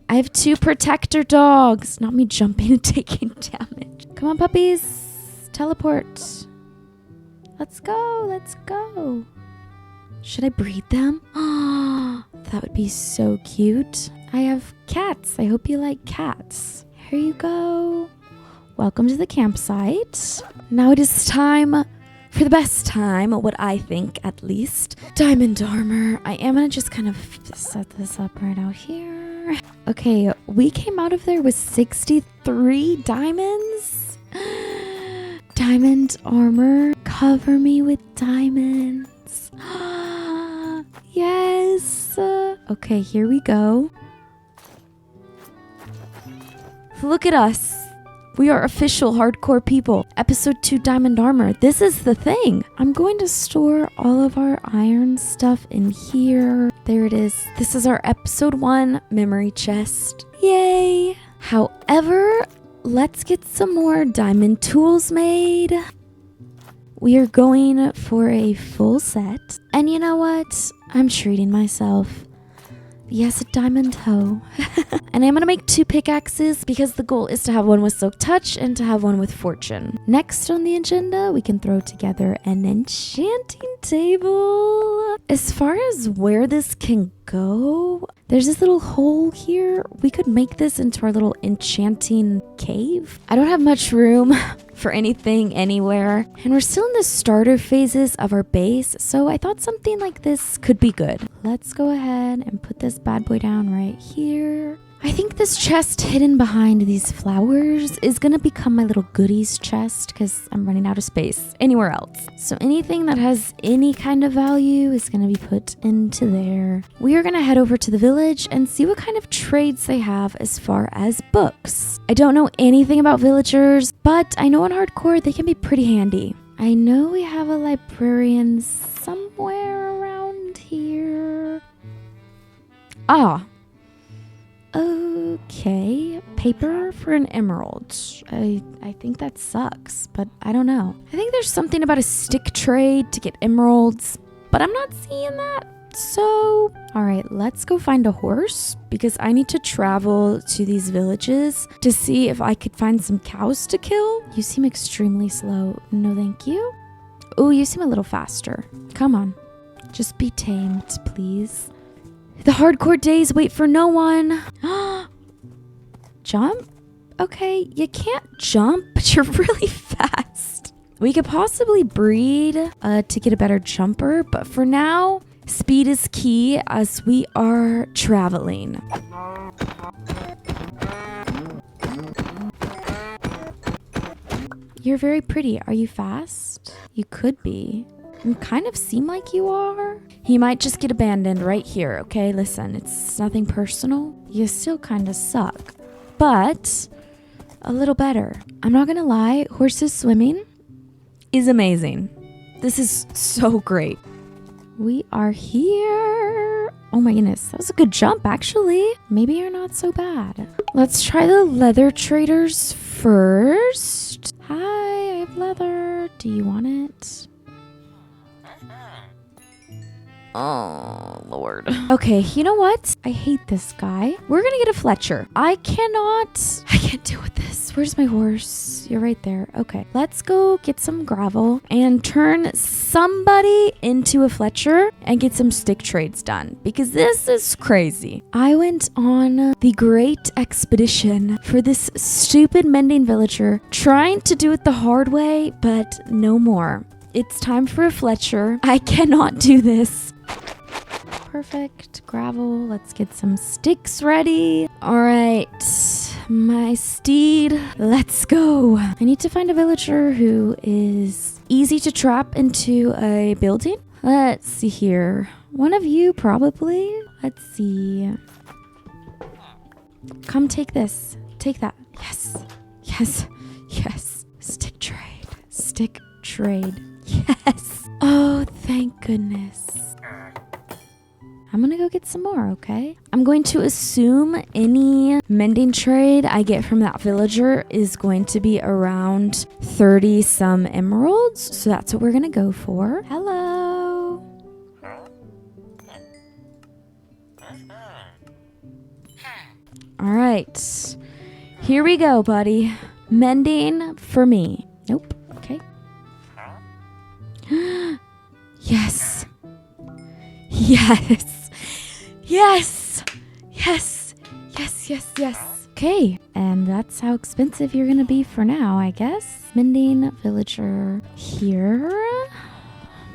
I have 2 protector dogs. Not me jumping and taking damage. Come on, puppies. Teleport. Let's go. Let's go. Should I breed them? That would be so cute. I have cats. I hope you like cats. Here you go. Welcome to the campsite. Now it is time for the best time, what I think at least. Diamond armor. I am gonna just kind of set this up right out here. Okay, we came out of there with 63 diamonds. Diamond armor. Cover me with diamonds. Yes. Okay, here we go. Look at us. We are official hardcore people. Episode 2 diamond armor. This is the thing. I'm going to store all of our iron stuff in here. There it is. This is our episode 1 memory chest. Yay. However, let's get some more diamond tools made. We are going for a full set. And you know what? I'm treating myself. Yes, a diamond hoe. And I'm going to make 2 pickaxes because the goal is to have one with silk touch and to have one with fortune. Next on the agenda, we can throw together an enchanting table. As far as where this can go, there's this little hole here. We could make this into our little enchanting cave. I don't have much room for anything anywhere. And we're still in the starter phases of our base, so I thought something like this could be good. Let's go ahead and put this bad boy down right here. I think this chest hidden behind these flowers is gonna become my little goodies chest because I'm running out of space anywhere else. So anything that has any kind of value is gonna be put into there. We are gonna head over to the village and see what kind of trades they have as far as books. I don't know anything about villagers, but I know in hardcore they can be pretty handy. I know we have a librarian somewhere around here. Ah. Okay, paper for an emerald. I think that sucks, but I don't know. I think there's something about a stick trade to get emeralds, but I'm not seeing that. So, all right, let's go find a horse because I need to travel to these villages to see if I could find some cows to kill. You seem extremely slow. No, thank you. Oh, you seem a little faster. Come on, just be tamed, please. The hardcore days wait for no one. Jump? Okay, you can't jump, but you're really fast. We could possibly breed to get a better jumper, but for now, speed is key as we are traveling. You're very pretty. Are you fast? You could be. You kind of seem like you are. He might just get abandoned right here, okay? Listen, it's nothing personal. You still kind of suck, but a little better. I'm not gonna lie, horses swimming is amazing. This is so great. We are here. Oh my goodness, that was a good jump, actually. Maybe you're not so bad. Let's try the leather traders first. Hi, I have leather. Do you want it? Oh, Lord. Okay, you know what? I hate this guy. We're gonna get a Fletcher. I can't deal with this. Where's my horse? You're right there. Okay, let's go get some gravel and turn somebody into a Fletcher and get some stick trades done because this is crazy. I went on the great expedition for this stupid mending villager trying to do it the hard way, but no more. It's time for a Fletcher. I cannot do this. Perfect. Gravel. Let's get some sticks ready. All right. My steed. Let's go. I need to find a villager who is easy to trap into a building. Let's see here. One of you probably. Let's see. Come take this. Take that. Yes. Yes. Yes. Stick trade. Stick trade. Yes. Oh, thank goodness. I'm gonna go get some more, okay? I'm going to assume any mending trade I get from that villager is going to be around 30 some emeralds. So that's what we're gonna go for. Hello. All right. Here we go, buddy. Mending for me. Nope. Okay. Yes. Yes. Yes. Yes. Yes, yes, yes. Okay. And that's how expensive you're going to be for now, I guess. Mending villager here. Oh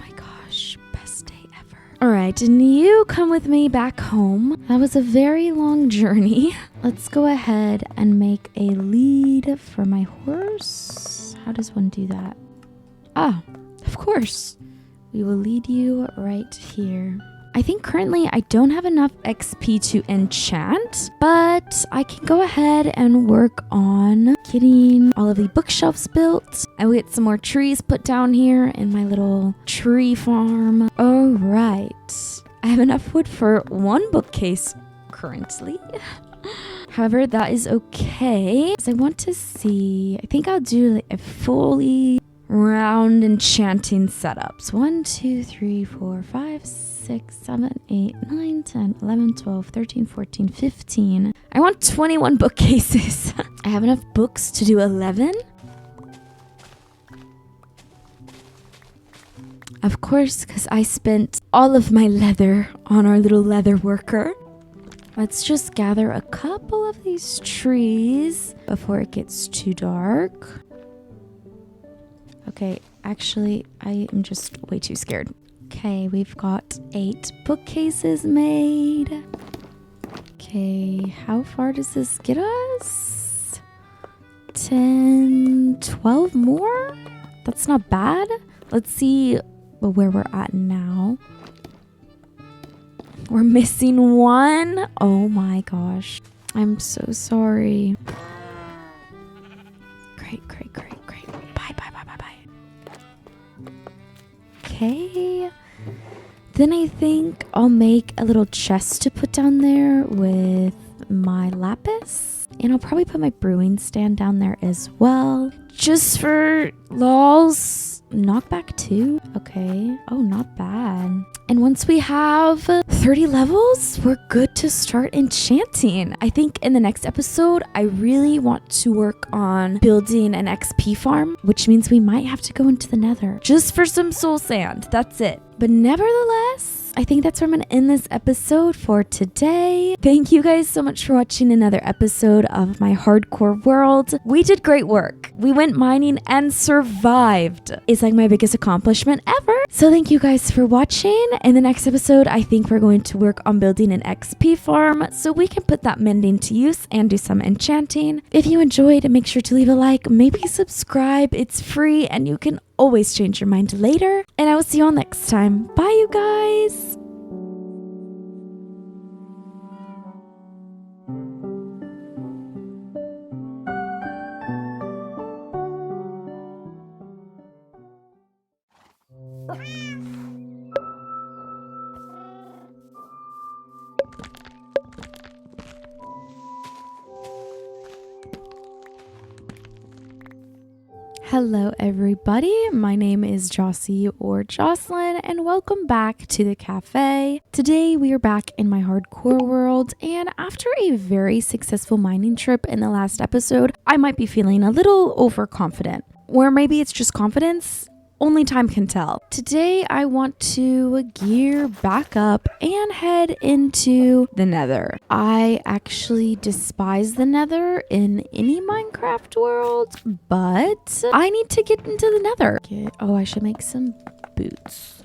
my gosh. Best day ever. All right. And you come with me back home. That was a very long journey. Let's go ahead and make a lead for my horse. How does one do that? Ah, of course. We will lead you right here. I think currently I don't have enough XP to enchant, but I can go ahead and work on getting all of the bookshelves built. I will get some more trees put down here in my little tree farm. All right. I have enough wood for one bookcase currently. However, that is okay. So I want to see, I think I'll do like a fully round enchanting setups. 1, 2, 3, 4, 5, 6, 7, 8, 9, 10, 11, 12, 13, 14, 15. I want 21 bookcases. I have enough books to do 11. Of course, because I spent all of my leather on our little leather worker. Let's just gather a couple of these trees before it gets too dark. Okay, actually, I am just way too scared. Okay, we've got 8 bookcases made. Okay, how far does this get us? 10, 12 more? That's not bad. Let's see where we're at now. We're missing 1. Oh my gosh. I'm so sorry. Great. Bye. Okay. Then I think I'll make a little chest to put down there with my lapis. And I'll probably put my brewing stand down there as well. Just for lols. Knockback 2. Okay. Oh, not bad. And once we have 30 levels, we're good to start enchanting. I think in the next episode, I really want to work on building an XP farm, which means we might have to go into the Nether just for some soul sand. That's it. But nevertheless, I think that's where I'm going to end this episode for today. Thank you guys so much for watching another episode of my hardcore world. We did great work. We went mining and survived. It's like my biggest accomplishment ever. So thank you guys for watching. In the next episode, I think we're going to work on building an XP farm so we can put that mending to use and do some enchanting. If you enjoyed, make sure to leave a like, maybe subscribe. It's free and you can always change your mind later. And I will see you all next time. Bye, you guys. Hello everybody, my name is Jossie or Jocelyn and welcome back to the cafe. Today we are back in my hardcore world and after a very successful mining trip in the last episode, I might be feeling a little overconfident. Or maybe it's just confidence. Only time can tell. Today I want to gear back up and head into the Nether. I actually despise the Nether in any Minecraft world, but I need to get into the Nether. I should make some boots.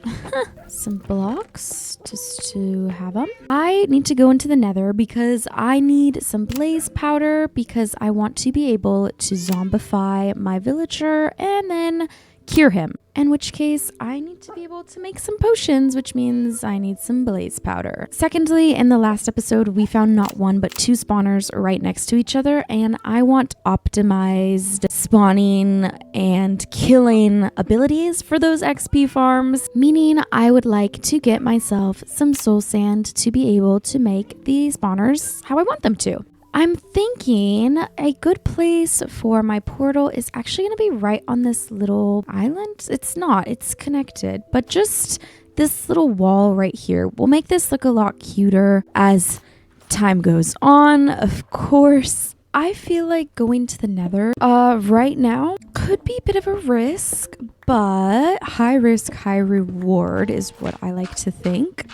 Some blocks just to have them. I need to go into the Nether because I need some blaze powder because I want to be able to zombify my villager and then cure him. In which case, I need to be able to make some potions, which means I need some blaze powder. Secondly, in the last episode, we found not 1 but 2 spawners right next to each other, and I want optimized spawning and killing abilities for those XP farms, meaning I would like to get myself some soul sand to be able to make the spawners how I want them to. I'm thinking a good place for my portal is actually going to be right on this little island. It's not, it's connected, but just this little wall right here will make this look a lot cuter as time goes on. Of course, I feel like going to the Nether right now could be a bit of a risk, but high risk, high reward is what I like to think.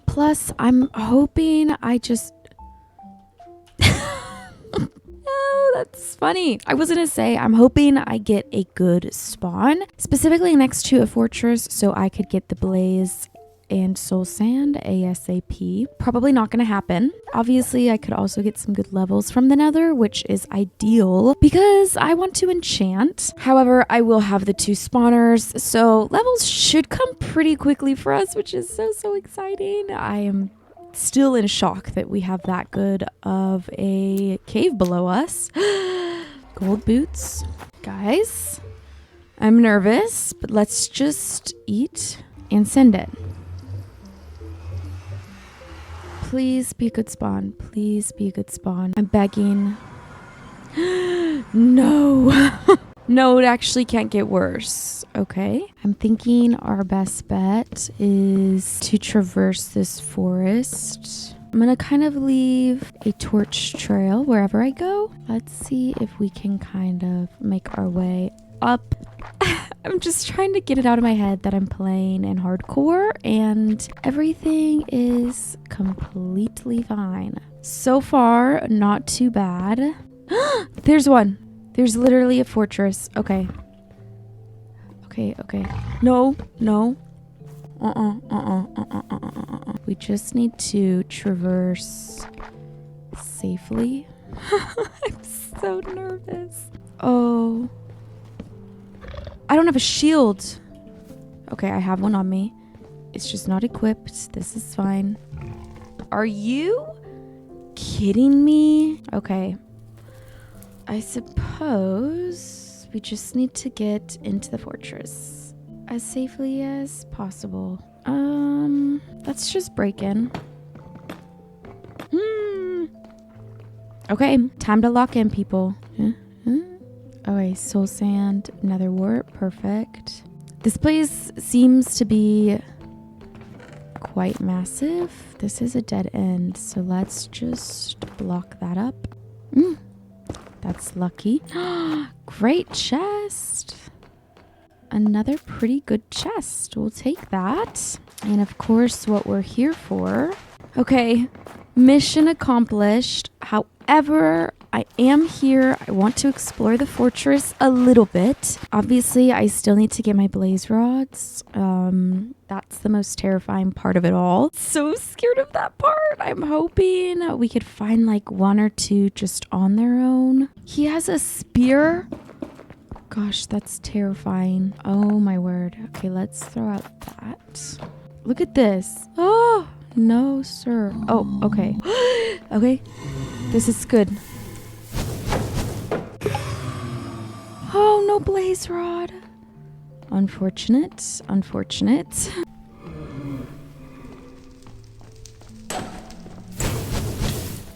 Plus, I'm hoping I just... Oh, that's funny. I was gonna say, I'm hoping I get a good spawn, specifically next to a fortress so I could get the blaze and soul sand ASAP. Probably not going to happen. Obviously, I could also get some good levels from the Nether, which is ideal because I want to enchant. However, I will have the 2 spawners, so levels should come pretty quickly for us, which is so exciting. I am still in shock that we have that good of a cave below us. Gold boots. Guys, I'm nervous, but let's just eat and send it. Please be a good spawn. Please be a good spawn. I'm begging. No. No, it actually can't get worse. Okay. I'm thinking our best bet is to traverse this forest. I'm gonna kind of leave a torch trail wherever I go. Let's see if we can kind of make our way up. I'm just trying to get it out of my head that I'm playing in hardcore and everything is completely fine. So far, not too bad. There's one. There's literally a fortress. Okay. Okay. No. We just need to traverse safely. I'm so nervous. Oh. I don't have a shield. Okay, I have one on me. It's just not equipped. This is fine. Are you kidding me? Okay. I suppose we just need to get into the fortress as safely as possible. Let's just break in. Okay, time to lock in, people. Okay, soul sand, nether wart, perfect. This place seems to be quite massive. This is a dead end, so let's just block that up. That's lucky. Great chest. Another pretty good chest. We'll take that. And of course, what we're here for. Okay, mission accomplished. However, I am here. I want to explore the fortress a little bit. Obviously, I still need to get my blaze rods. That's the most terrifying part of it all. So scared of that part. I'm hoping we could find like 1 or 2 just on their own. He has a spear. Gosh, that's terrifying. Oh my word. Okay, let's throw out that. Look at this. Oh, no, sir. Oh, okay. Okay, this is good. Oh, no blaze rod. Unfortunate.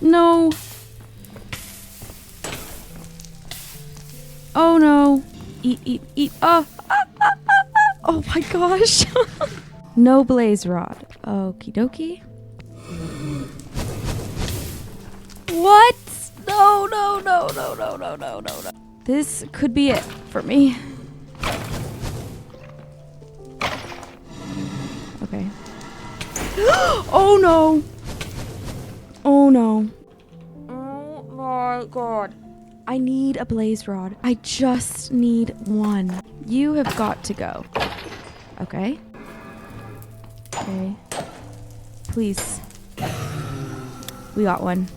No. Oh no. Eat. Oh my gosh. No blaze rod. Okie dokie. What? No. This could be it for me. Okay. Oh no. Oh my god. I need a blaze rod. I just need 1. You have got to go. Okay. Please. We got one.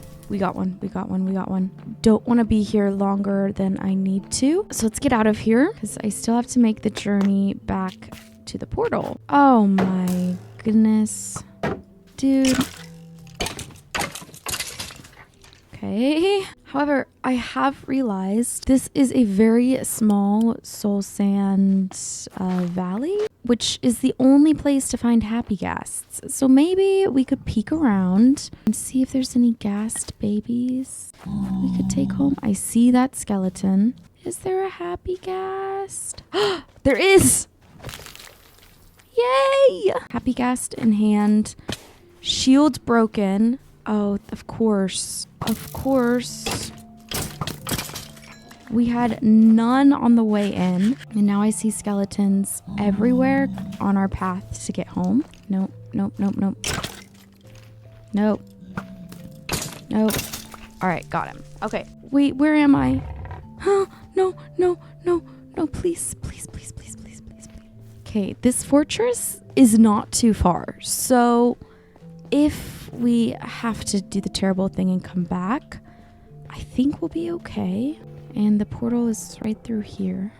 Don't want to be here longer than I need to. So let's get out of here because I still have to make the journey back to the portal. Oh my goodness. Dude. Okay. However, I have realized this is a very small soul sand valley, which is the only place to find happy ghasts. So maybe we could peek around and see if there's any ghast babies we could take home. I see that skeleton. Is there a happy ghast? There is! Yay! Happy ghast in hand. Shield broken. Oh, of course. We had none on the way in, and now I see skeletons everywhere on our path to get home. Nope. All right, got him. Okay, wait, where am I? No, please. Okay, this fortress is not too far. So if we have to do the terrible thing and come back, I think we'll be okay. And the portal is right through here.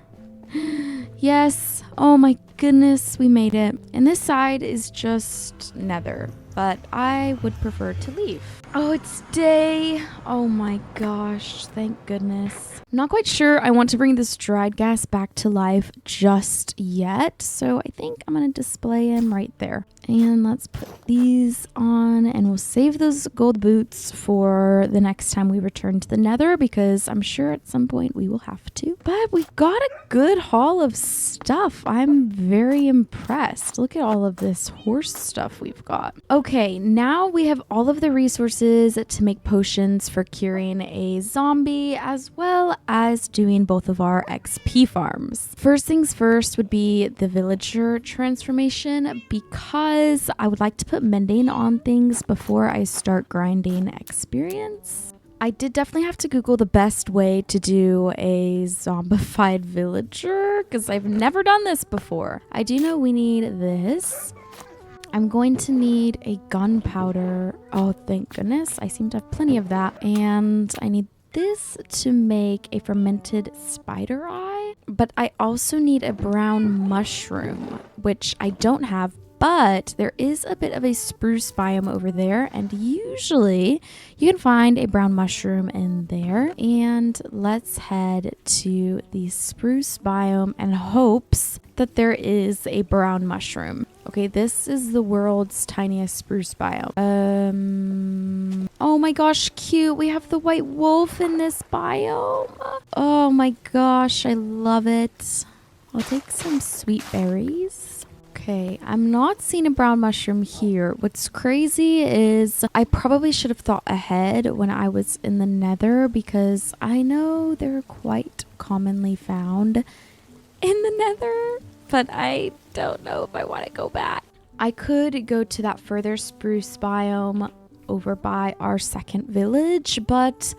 Yes. Oh my goodness, we made it. And this side is just Nether, but I would prefer to leave. Oh, it's day. Oh my gosh, thank goodness. I'm not quite sure I want to bring this dried gas back to life just yet, so I think I'm gonna display him right there. And let's put these on, and we'll save those gold boots for the next time we return to the Nether, because I'm sure at some point we will have to. But we got a good haul of stuff. I'm very impressed. Look at all of this horse stuff we've got. Okay, now we have all of the resources to make potions for curing a zombie, as well as doing both of our XP farms. First things first would be the villager transformation, because I would like to put mending on things before I start grinding experience. I did definitely have to Google the best way to do a zombified villager, because I've never done this before. I do know we need this. I'm going to need a gunpowder. Oh, thank goodness. I seem to have plenty of that. And I need this to make a fermented spider eye. But I also need a brown mushroom, which I don't have. But there is a bit of a spruce biome over there, and usually you can find a brown mushroom in there. And let's head to the spruce biome in hopes that there is a brown mushroom. Okay, this is the world's tiniest spruce biome. Oh my gosh, cute. We have the white wolf in this biome. Oh my gosh, I love it. I'll take some sweet berries. Okay, I'm not seeing a brown mushroom here. What's crazy is I probably should have thought ahead when I was in the Nether, because I know they're quite commonly found in the Nether, but I don't know if I want to go back. I could go to that further spruce biome over by our second village, but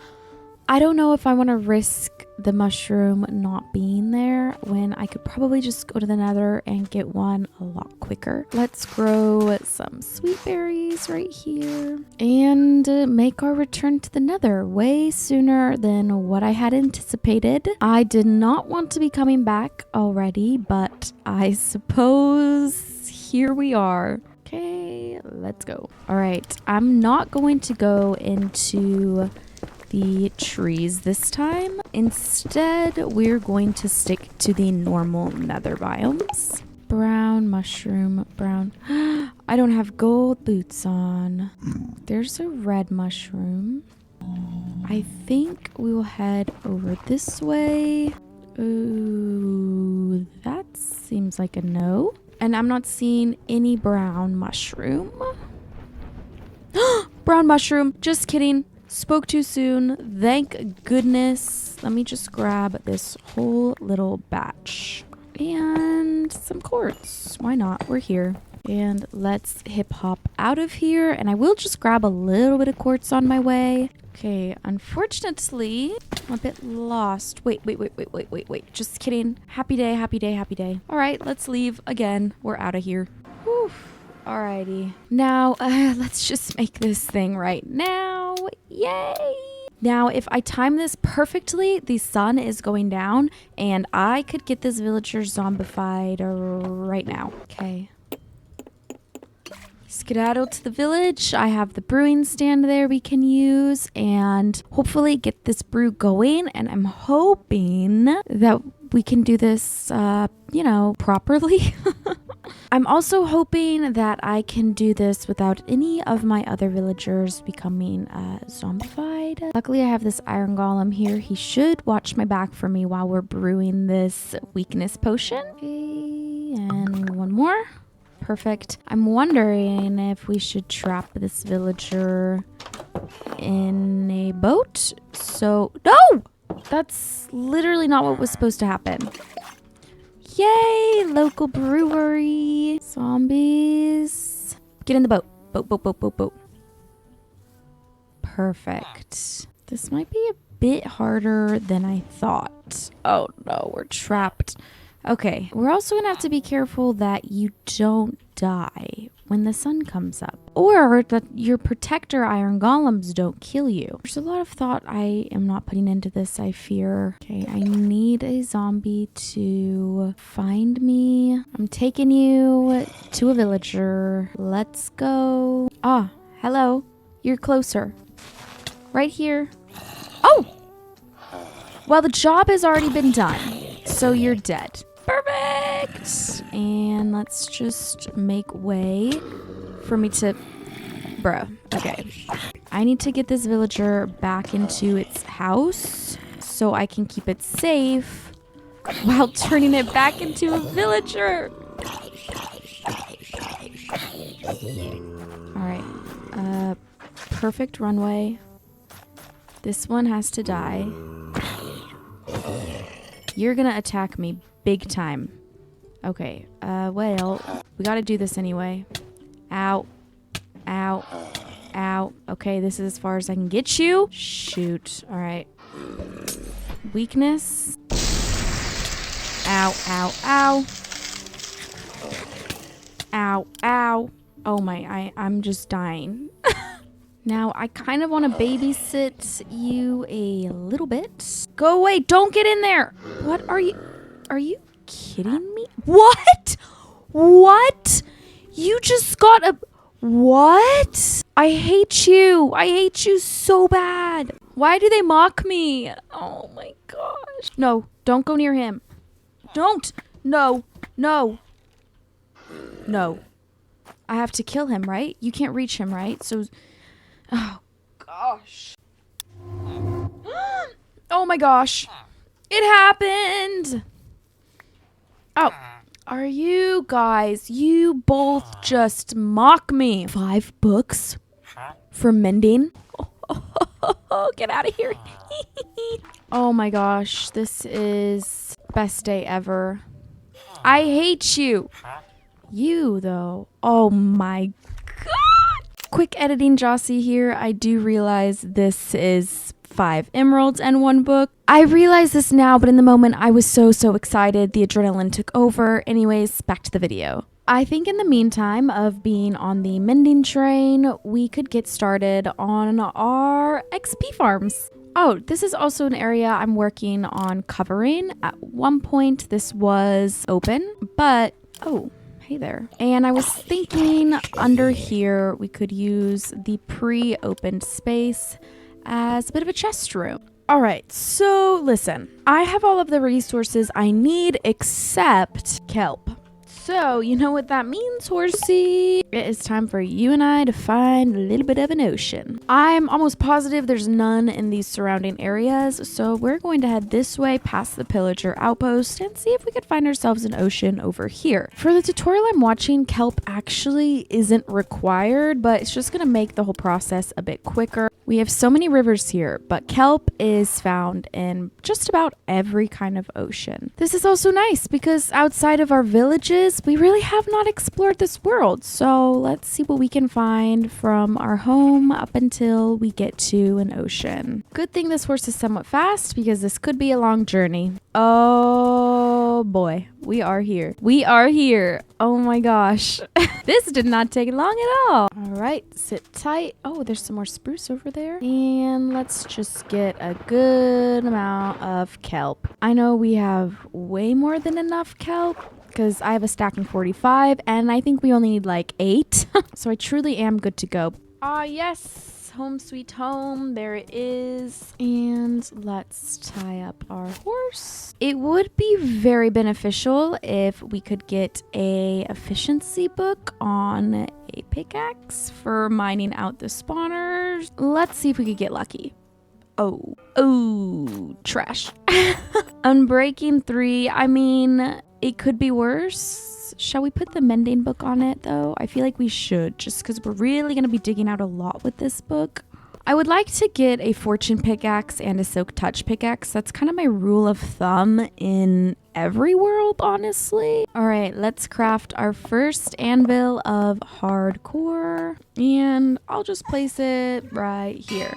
I don't know if I want to risk the mushroom not being there when I could probably just go to the Nether and get one a lot quicker. Let's grow some sweet berries right here and make our return to the Nether way sooner than what I had anticipated. I did not want to be coming back already, but I suppose here we are. Okay, let's go. All right, I'm not going to go into the trees this time. Instead, we're going to stick to the normal Nether biomes. Brown mushroom, brown. I don't have gold boots on. There's a red mushroom. I think we will head over this way. Ooh, that seems like a no. And I'm not seeing any brown mushroom. Brown mushroom. Just kidding. Spoke too soon. Thank goodness. Let me just grab this whole little batch. And some quartz. Why not? We're here. And let's hip hop out of here. And I will just grab a little bit of quartz on my way. Okay, unfortunately, I'm a bit lost. Wait. Just kidding. Happy day, happy day, happy day. All right, let's leave again. We're out of here. Whew. Alrighty. Now, let's just make this thing right now. Yay! Now, if I time this perfectly, the sun is going down, and I could get this villager zombified right now. Okay. Skedaddle to the village. I have the brewing stand there we can use, and hopefully get this brew going, and I'm hoping that we can do this, properly. I'm also hoping that I can do this without any of my other villagers becoming zombified. Luckily, I have this iron golem here. He should watch my back for me while we're brewing this weakness potion. Okay, and one more. Perfect. I'm wondering if we should trap this villager in a boat. So, no! That's literally not what was supposed to happen. Yay! Local brewery. Zombies. Get in the boat. Boat. Perfect. This might be a bit harder than I thought. Oh no, we're trapped. Okay, we're also gonna have to be careful that you don't die when the sun comes up, or that your protector iron golems don't kill you. There's a lot of thought I am not putting into this, I fear. Okay, I need a zombie to find me. I'm taking you to a villager. Let's go. Ah, hello. You're closer. Right here. Oh! Well, the job has already been done, so you're dead. Perfect! And let's just make way for me to... Bruh. Okay. I need to get this villager back into its house so I can keep it safe while turning it back into a villager. Alright. Perfect runway. This one has to die. You're gonna attack me big time. Okay, well, we gotta do this anyway. Ow. Ow. Ow. Okay, this is as far as I can get you. Shoot. Alright. Weakness. Ow, ow, ow. Ow, ow. Oh my, I'm just dying. Now, I kind of want to babysit you a little bit. Go away. Don't get in there. What are you... Are you kidding me? What? What? You just got a... What? I hate you. I hate you so bad. Why do they mock me? Oh my gosh. No, don't go near him. Don't. No. No. No. I have to kill him, right? You can't reach him, right? So... Oh, gosh. Oh my gosh. It happened. Oh, are you guys? You both just mock me. 5 books for mending. Oh, get out of here. Oh my gosh. This is best day ever. I hate you. You, though. Oh my god. Quick editing Jossie here. I do realize this is 5 emeralds and 1 book. I realize this now, but in the moment I was so excited. The adrenaline took over. Anyways, back to the video. I think in the meantime of being on the mending train, we could get started on our XP farms. Oh, this is also an area I'm working on covering. At one point this was open, but oh, hey there. And I was thinking under here we could use the pre-opened space as a bit of a chest room. All right, so listen, I have all of the resources I need except kelp. So you know what that means, horsey? It is time for you and I to find a little bit of an ocean. I'm almost positive there's none in these surrounding areas, so we're going to head this way past the pillager outpost and see if we could find ourselves an ocean over here. For the tutorial I'm watching, kelp actually isn't required, but it's just going to make the whole process a bit quicker. We have so many rivers here, but kelp is found in just about every kind of ocean. This is also nice because outside of our villages, we really have not explored this world. So let's see what we can find from our home up until we get to an ocean. Good thing this horse is somewhat fast because this could be a long journey. Oh boy, we are here. We are here. Oh my gosh. This did not take long at all. All right, sit tight. Oh, there's some more spruce over there. And let's just get a good amount of kelp. I know we have way more than enough kelp because I have a stack in 45 and I think we only need like 8. So I truly am good to go. Ah, yes. Home sweet home. There it is. And let's tie up our horse. It would be very beneficial if we could get a efficiency book on a pickaxe for mining out the spawners. Let's see if we could get lucky. Oh, trash. Unbreaking 3. I mean, it could be worse. Shall we put the mending book on it though? I feel like we should, just because we're really going to be digging out a lot with this book. I would like to get a fortune pickaxe and a silk touch pickaxe. That's kind of my rule of thumb in every world, honestly. All right, let's craft our first anvil of hardcore, and I'll just place it right here.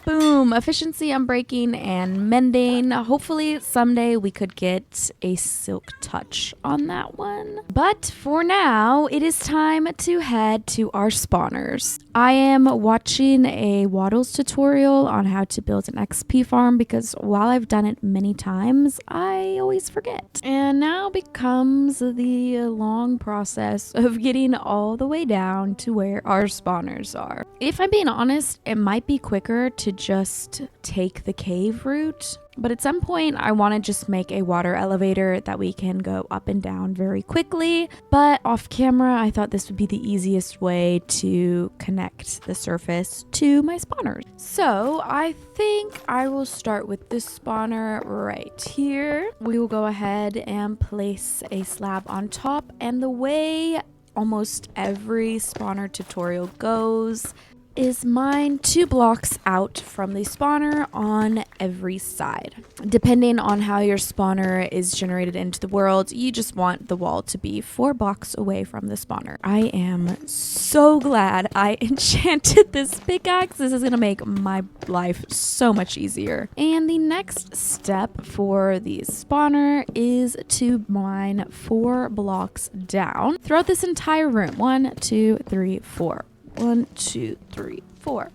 Boom. Efficiency, unbreaking, and mending. Hopefully someday we could get a silk touch on that one. But for now, it is time to head to our spawners. I am watching a Waddles tutorial on how to build an XP farm because while I've done it many times, I always forget. And now becomes the long process of getting all the way down to where our spawners are. If I'm being honest, it might be quicker to just take the cave route. But at some point, I want to just make a water elevator that we can go up and down very quickly. But off camera, I thought this would be the easiest way to connect the surface to my spawners. So I think I will start with this spawner right here. We will go ahead and place a slab on top. And the way almost every spawner tutorial goes is mine 2 blocks out from the spawner on every side. Depending on how your spawner is generated into the world, you just want the wall to be 4 blocks away from the spawner. I am so glad I enchanted this pickaxe. This is gonna make my life so much easier. And the next step for the spawner is to mine 4 blocks down throughout this entire room. 1, 2, 3, 4. 1, 2, 3, 4.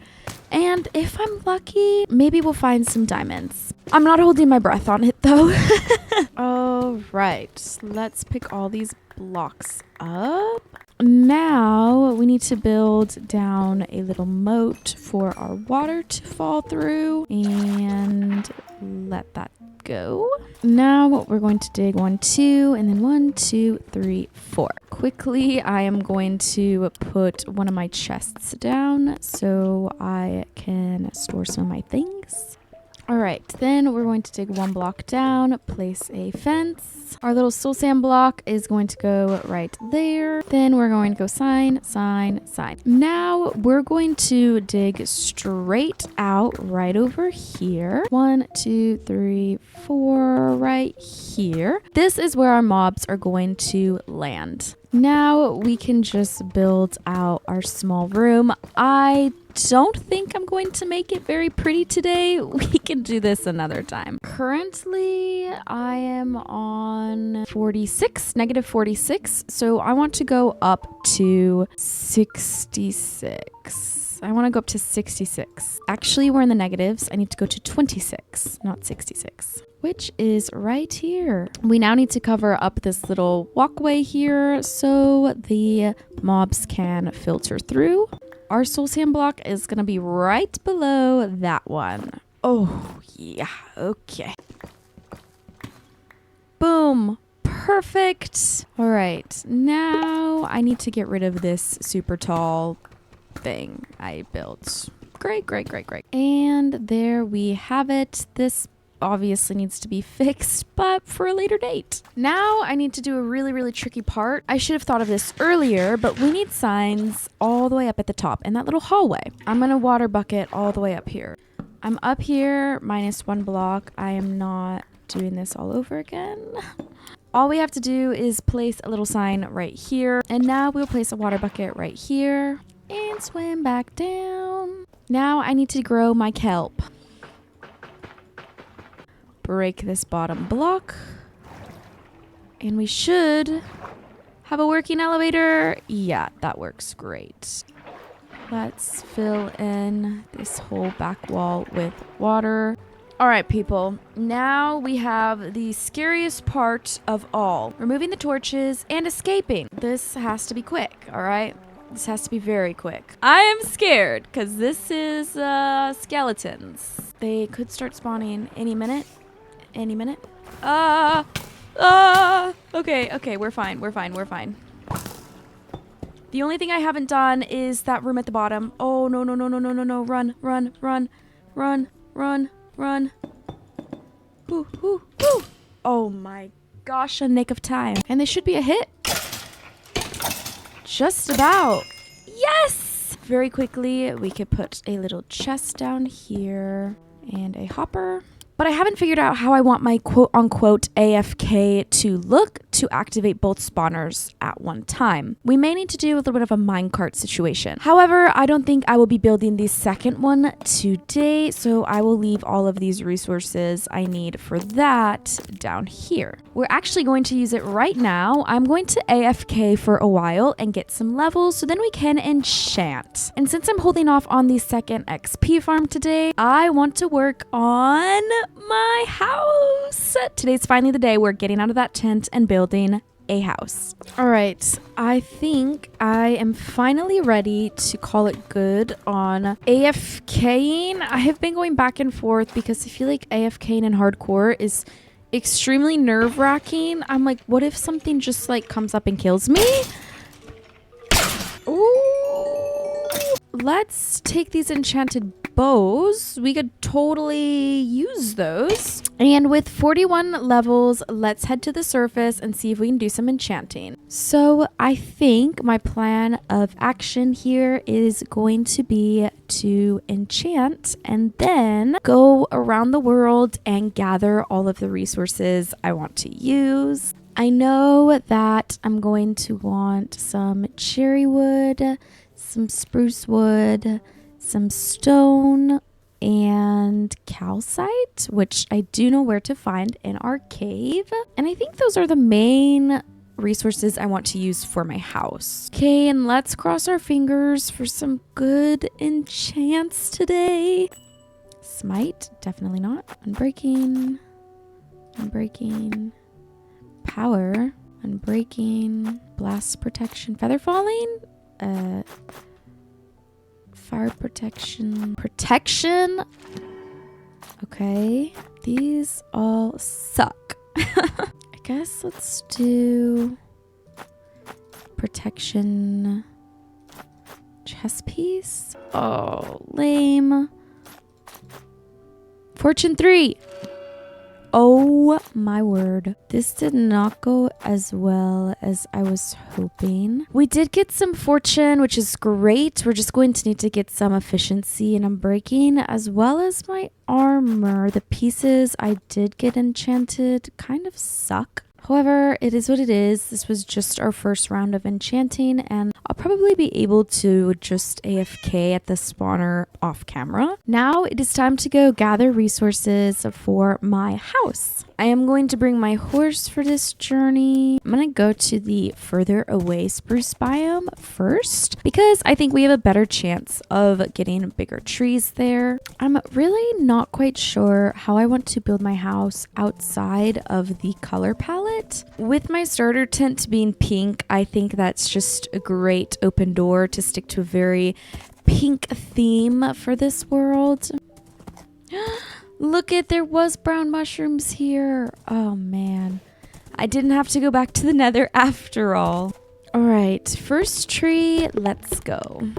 And if I'm lucky, maybe we'll find some diamonds. I'm not holding my breath on it though. All right, let's pick all these blocks up. Now we need to build down a little moat for our water to fall through and let that go. Now we're going to dig 1, 2, and then 1, 2, 3, 4. Quickly, I am going to put one of my chests down so I can store some of my things. All right, then we're going to dig 1 block down, place a fence. Our little soul sand block is going to go right there. Then we're going to go sign, sign, sign. Now we're going to dig straight out right over here. 1, 2, 3, 4, right here. This is where our mobs are going to land. Now we can just build out our small room. I don't think I'm going to make it very pretty today. We can do this another time. Currently, I am on 46, negative 46. So I want to go up to 66. I want to go up to 66. Actually, we're in the negatives. I need to go to 26, not 66. Which is right here. We now need to cover up this little walkway here so the mobs can filter through. Our soul sand block is gonna be right below that one. Oh, yeah, okay. Boom, perfect. All right, now I need to get rid of this super tall thing I built. Great, great, great, great. And there we have it. This obviously needs to be fixed, but for a later date. Now I need to do a really, really tricky part. I should have thought of this earlier, but we need signs all the way up at the top in that little hallway. I'm gonna water bucket all the way up here. I'm up here minus 1 block. I am not doing this all over again. All we have to do is place a little sign right here. And now we'll place a water bucket right here and swim back down. Now I need to grow my kelp. Break this bottom block. And we should have a working elevator. Yeah, that works great. Let's fill in this whole back wall with water. All right, people. Now we have the scariest part of all. Removing the torches and escaping. This has to be quick, all right? This has to be very quick. I am scared because this is skeletons. They could start spawning any minute. Any minute. Okay, we're fine. The only thing I haven't done is that room at the bottom. Oh, no. Run. Ooh. Oh my gosh, a nick of time. And they should be a hit. Just about. Yes! Very quickly, we could put a little chest down here and a hopper. But I haven't figured out how I want my quote-unquote AFK to look to activate both spawners at one time. We may need to do a little bit of a minecart situation. However, I don't think I will be building the second one today, so I will leave all of these resources I need for that down here. We're actually going to use it right now. I'm going to AFK for a while and get some levels so then we can enchant. And since I'm holding off on the second XP farm today, I want to work on my house. Today's finally the day we're getting out of that tent and building a house. All right, I think I am finally ready to call it good on AFKing. I have been going back and forth because I feel like AFKing in hardcore is extremely nerve-wracking. I'm like, what if something just like comes up and kills me? Ooh. Let's take these enchanted bows. We could totally use those. And with 41 levels, let's head to the surface and see if we can do some enchanting. So I think my plan of action here is going to be to enchant and then go around the world and gather all of the resources I want to use. I know that I'm going to want some cherry wood, some spruce wood, some stone, and calcite, which I do know where to find in our cave. And I think those are the main resources I want to use for my house. Okay, and let's cross our fingers for some good enchants today. Smite, definitely not. Unbreaking, unbreaking, power, unbreaking, blast protection, feather falling, fire protection. Protection? Okay. These all suck. I guess let's do protection chest piece. Oh, lame. Fortune 3. Oh my word. This did not go as well as I was hoping. We did get some fortune, which is great. We're just going to need to get some efficiency and unbreaking as well as my armor. The pieces I did get enchanted kind of suck. However, it is what it is. This was just our first round of enchanting, and I'll probably be able to just AFK at the spawner off camera. Now it is time to go gather resources for my house. I am going to bring my horse for this journey. I'm going to go to the further away spruce biome first because I think we have a better chance of getting bigger trees there. I'm really not quite sure how I want to build my house outside of the color palette. With my starter tent being pink, I think that's just a great open door to stick to a very pink theme for this world. Look at, there was brown mushrooms here. Oh man, I didn't have to go back to the Nether after all. All right, first tree, let's go.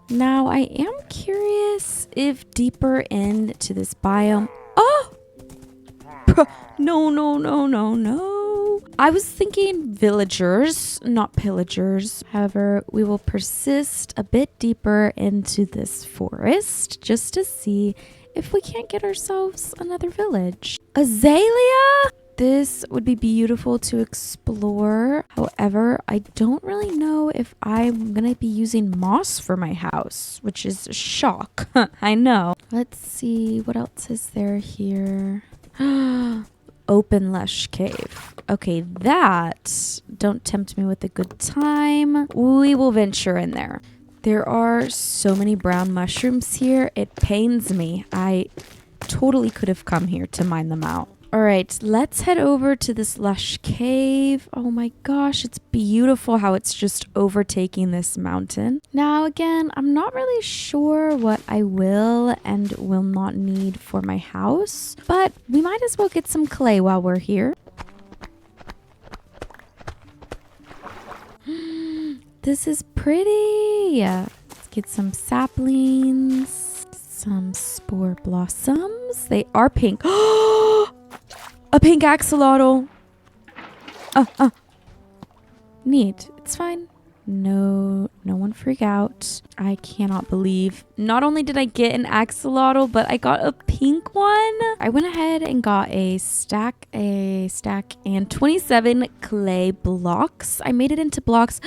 Now I am curious if deeper into this biome, oh, no. I was thinking villagers, not pillagers. However, we will persist a bit deeper into this forest just to see if we can't get ourselves another village. Azalea? This would be beautiful to explore. However, I don't really know if I'm gonna be using moss for my house, which is a shock. I know. Let's see, what else is there here? Open lush cave. Okay, that, don't tempt me with a good time. We will venture in there. There are so many brown mushrooms here. It pains me. I totally could have come here to mine them out. All right, let's head over to this lush cave. Oh my gosh, it's beautiful how it's just overtaking this mountain. Now again, I'm not really sure what I will and will not need for my house, but we might as well get some clay while we're here. This is pretty. Let's get some saplings, some spore blossoms. They are pink. A pink axolotl. Neat. It's fine. No one freak out. I cannot believe not only did I get an axolotl, but I got a pink one. I went ahead and got a stack, and 27 clay blocks. I made it into blocks.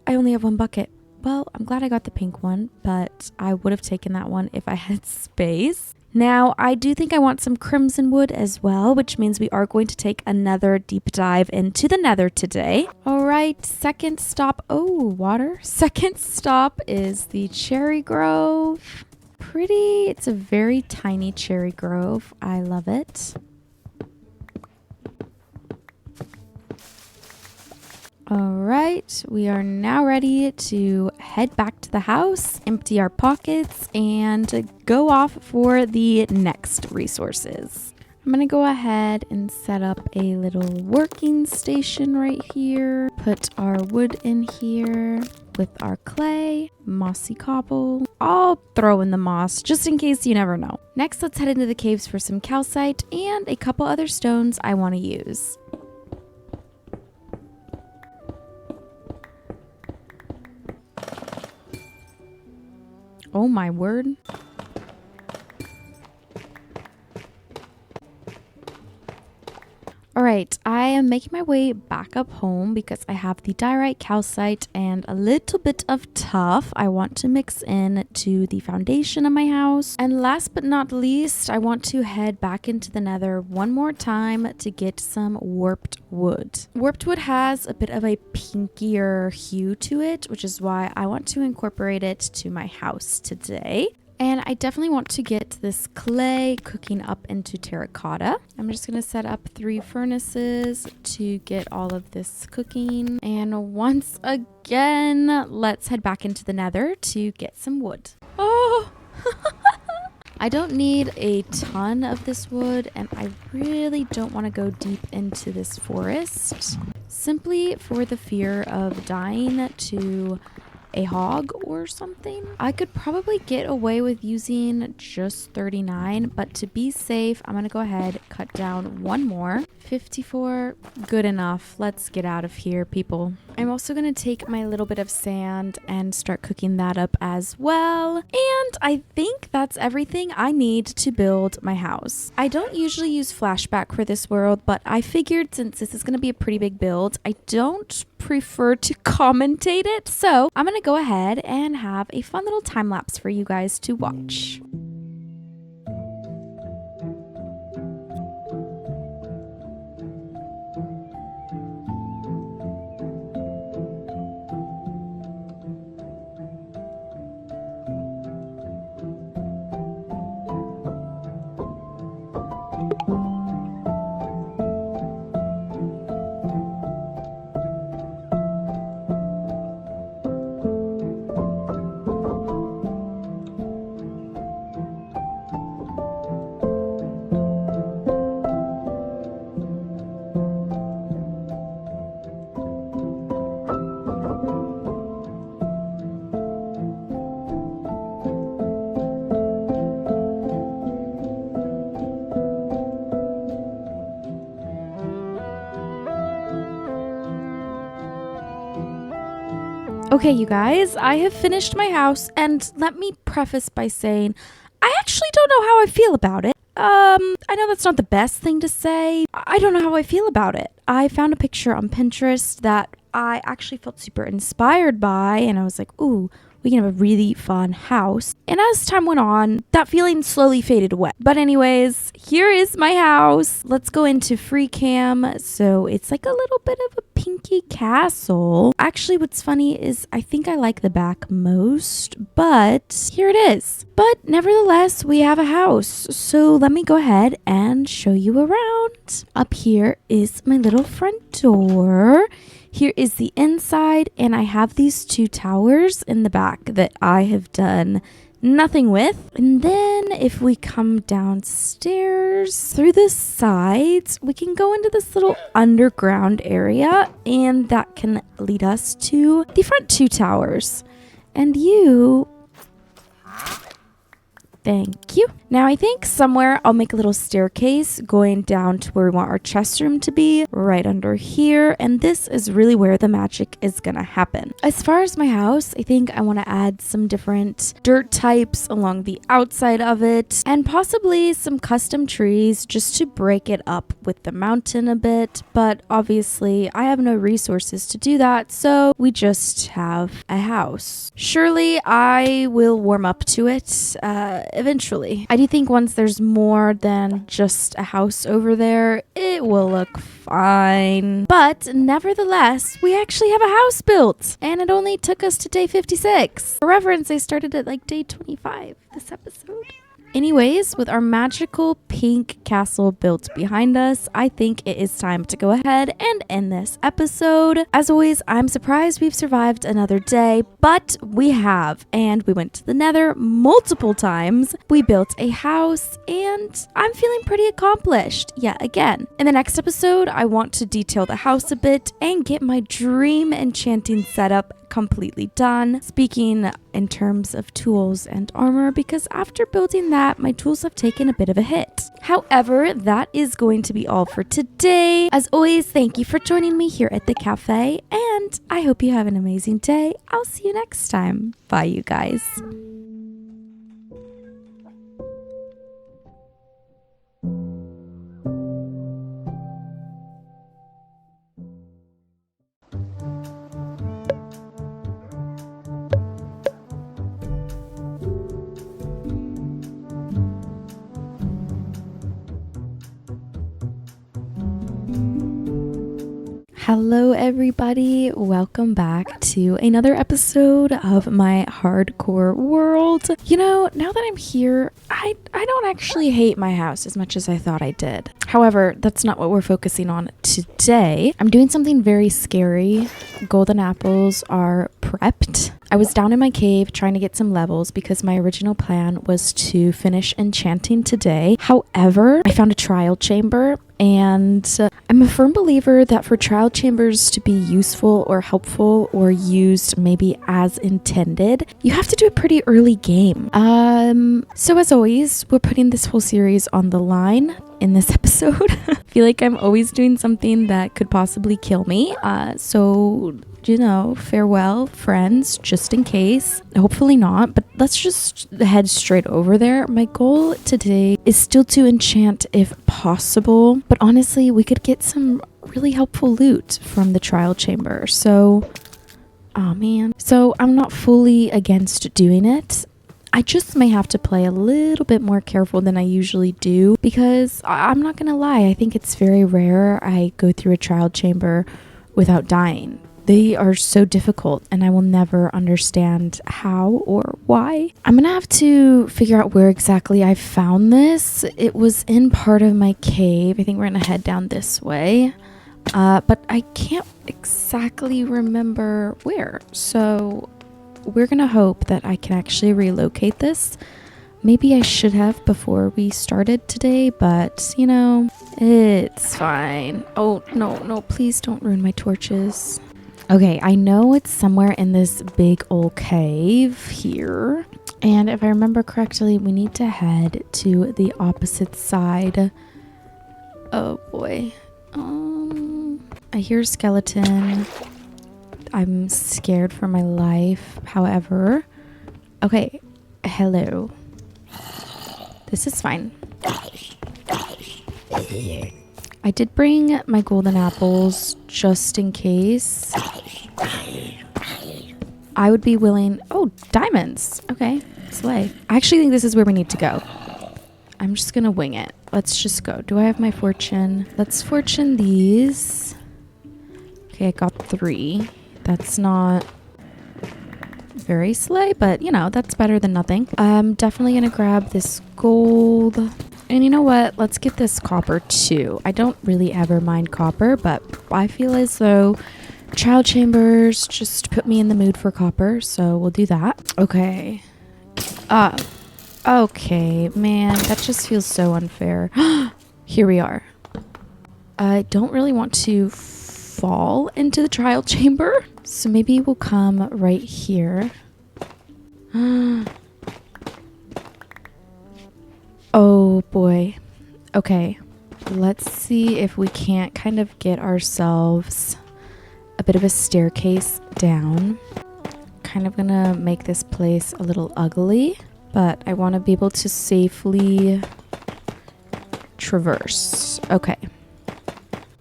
I only have one bucket. Well, I'm glad I got the pink one, but I would have taken that one if I had space. Now, I do think I want some crimson wood as well, which means we are going to take another deep dive into the nether today. All right, second stop. Oh, water. Second stop is the cherry grove. Pretty. It's a very tiny cherry grove. I love it. All right, we are now ready to head back to the house, empty our pockets, and go off for the next resources. I'm gonna go ahead and set up a little working station right here. Put our wood in here with our clay, mossy cobble. I'll throw in the moss just in case, you never know. Next, let's head into the caves for some calcite and a couple other stones I want to use. Oh my word. All right, I am making my way back up home because I have the diorite, calcite, and a little bit of tuff I want to mix in to the foundation of my house. And last but not least, I want to head back into the nether one more time to get some warped wood. Warped wood has a bit of a pinkier hue to it, which is why I want to incorporate it to my house today. And I definitely want to get this clay cooking up into terracotta. I'm just going to set up 3 furnaces to get all of this cooking. And once again, let's head back into the nether to get some wood. Oh! I don't need a ton of this wood, and I really don't want to go deep into this forest. Simply for the fear of dying to a hog or something. I could probably get away with using just 39, but to be safe, I'm gonna go ahead, cut down one more. 54, good enough. Let's get out of here, people. I'm also gonna take my little bit of sand and start cooking that up as well. And I think that's everything I need to build my house. I don't usually use flashback for this world, but I figured since this is gonna be a pretty big build, I don't prefer to commentate it. So I'm gonna go ahead and have a fun little time lapse for you guys to watch. Okay, you guys, I have finished my house, and let me preface by saying I actually don't know how I feel about it. I know that's not the best thing to say. I don't know how I feel about it. I found a picture on Pinterest that I actually felt super inspired by, and I was like, ooh, we can have a really fun house. And as time went on, that feeling slowly faded away. But anyways, here is my house. Let's go into free cam. So it's like a little bit of a pinky castle. Actually, what's funny is I think I like the back most, but here it is. But nevertheless, we have a house. So let me go ahead and show you around. Up here is my little front door. Here is the inside, and I have these 2 towers in the back that I have done nothing with. And then if we come downstairs through the sides, we can go into this little underground area, and that can lead us to the front 2 towers. And you Thank you. Now I think somewhere I'll make a little staircase going down to where we want our chest room to be, right under here. And this is really where the magic is gonna happen. As far as my house, I think I want to add some different dirt types along the outside of it and possibly some custom trees just to break it up with the mountain a bit. But obviously I have no resources to do that, so we just have a house. Surely I will warm up to it eventually. I do think once there's more than just a house over there, it will look fine. But nevertheless, we actually have a house built, and it only took us to day 56. For reference, I started at like day 25 this episode. Anyways, with our magical pink castle built behind us, I think it is time to go ahead and end this episode. As always, I'm surprised we've survived another day, but we have. And we went to the Nether multiple times. We built a house, and I'm feeling pretty accomplished yet again. In the next episode, I want to detail the house a bit and get my dream enchanting setup completely done. Speaking in terms of tools and armor, because after building that, my tools have taken a bit of a hit. However, that is going to be all for today. As always, thank you for joining me here at the cafe, and I hope you have an amazing day. I'll see you next time. Bye, you guys. Hello everybody, welcome back to another episode of my hardcore world. You know, now that I'm here, I don't actually hate my house as much as I thought I did. However, that's not what we're focusing on today. I'm doing something very scary. Golden apples are prepped. I was down in my cave trying to get some levels because my original plan was to finish enchanting today. However, I found a trial chamber, and I'm a firm believer that for trial chambers to be useful or helpful or used maybe as intended, you have to do a pretty early game. So as always, we're putting this whole series on the line in this episode. I feel like I'm always doing something that could possibly kill me. So, you know, farewell, friends, just in case. Hopefully not, but let's just head straight over there. My goal today is still to enchant if possible, but honestly, we could get some really helpful loot from the trial chamber. So, oh man. So I'm not fully against doing it. I just may have to play a little bit more careful than I usually do because I'm not gonna lie, I think it's very rare I go through a trial chamber without dying. They are so difficult and I will never understand how or why. I'm gonna have to figure out where exactly I found this. It was in part of my cave. I think we're gonna head down this way. But I can't exactly remember where. So we're gonna hope that I can actually relocate this. Maybe I should have before we started today, but you know, it's fine. Oh, no, please don't ruin my torches. Okay, I know it's somewhere in this big old cave here. And if I remember correctly, we need to head to the opposite side. Oh boy. I hear a skeleton. I'm scared for my life. However, okay, hello. This is fine. I did bring my golden apples just in case. I would be willing. Oh, diamonds. Okay, slay. I actually think this is where we need to go. I'm just gonna wing it. Let's just go. Do I have my fortune? Let's fortune these. Okay, I got 3. That's not very slay, but you know, that's better than nothing. I'm definitely gonna grab this gold. And you know what? Let's get this copper too. I don't really ever mind copper, but I feel as though child chambers just put me in the mood for copper, so we'll do that. Okay. Okay, man, that just feels so unfair. Here we are. I don't really want to fall into the trial chamber, so maybe we'll come right here. Oh boy. Okay. Let's see if we can't kind of get ourselves a bit of a staircase down. Kind of gonna make this place a little ugly, but I want to be able to safely traverse. Okay.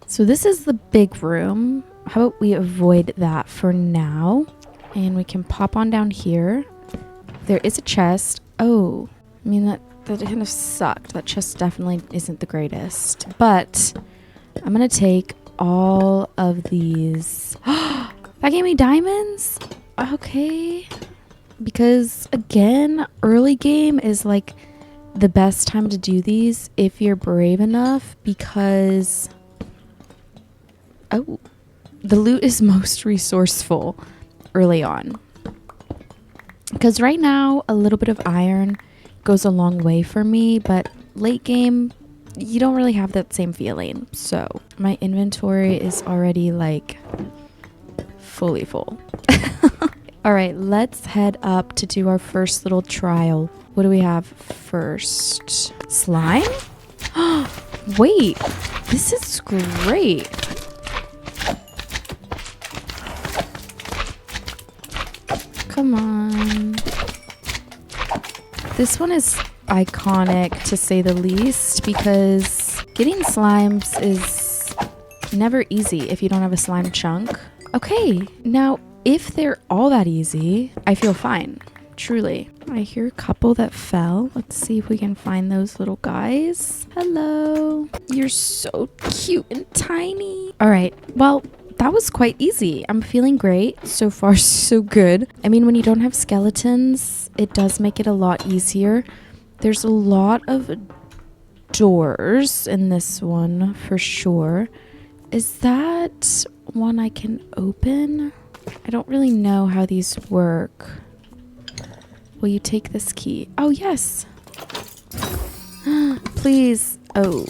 So this is the big room. How about we avoid that for now? And we can pop on down here. There is a chest. Oh, I mean, that kind of sucked. That chest definitely isn't the greatest. But I'm going to take all of these. That gave me diamonds? Okay. Because, again, early game is like the best time to do these if you're brave enough. Because, oh, the loot is most resourceful early on. Because right now, a little bit of iron goes a long way for me, but late game, you don't really have that same feeling. So my inventory is already like fully full. All right, let's head up to do our first little trial. What do we have first? Slime? Wait, this is great. Come on. This one is iconic to say the least because getting slimes is never easy if you don't have a slime chunk. Okay, now if they're all that easy, I feel fine. Truly. I hear a couple that fell. Let's see if we can find those little guys. Hello. You're so cute and tiny. All right, well, that was quite easy. I'm feeling great. So far, so good. I mean, when you don't have skeletons, it does make it a lot easier. There's a lot of doors in this one for sure. Is that one I can open? I don't really know how these work. Will you take this key? Oh, yes. Please. Oh.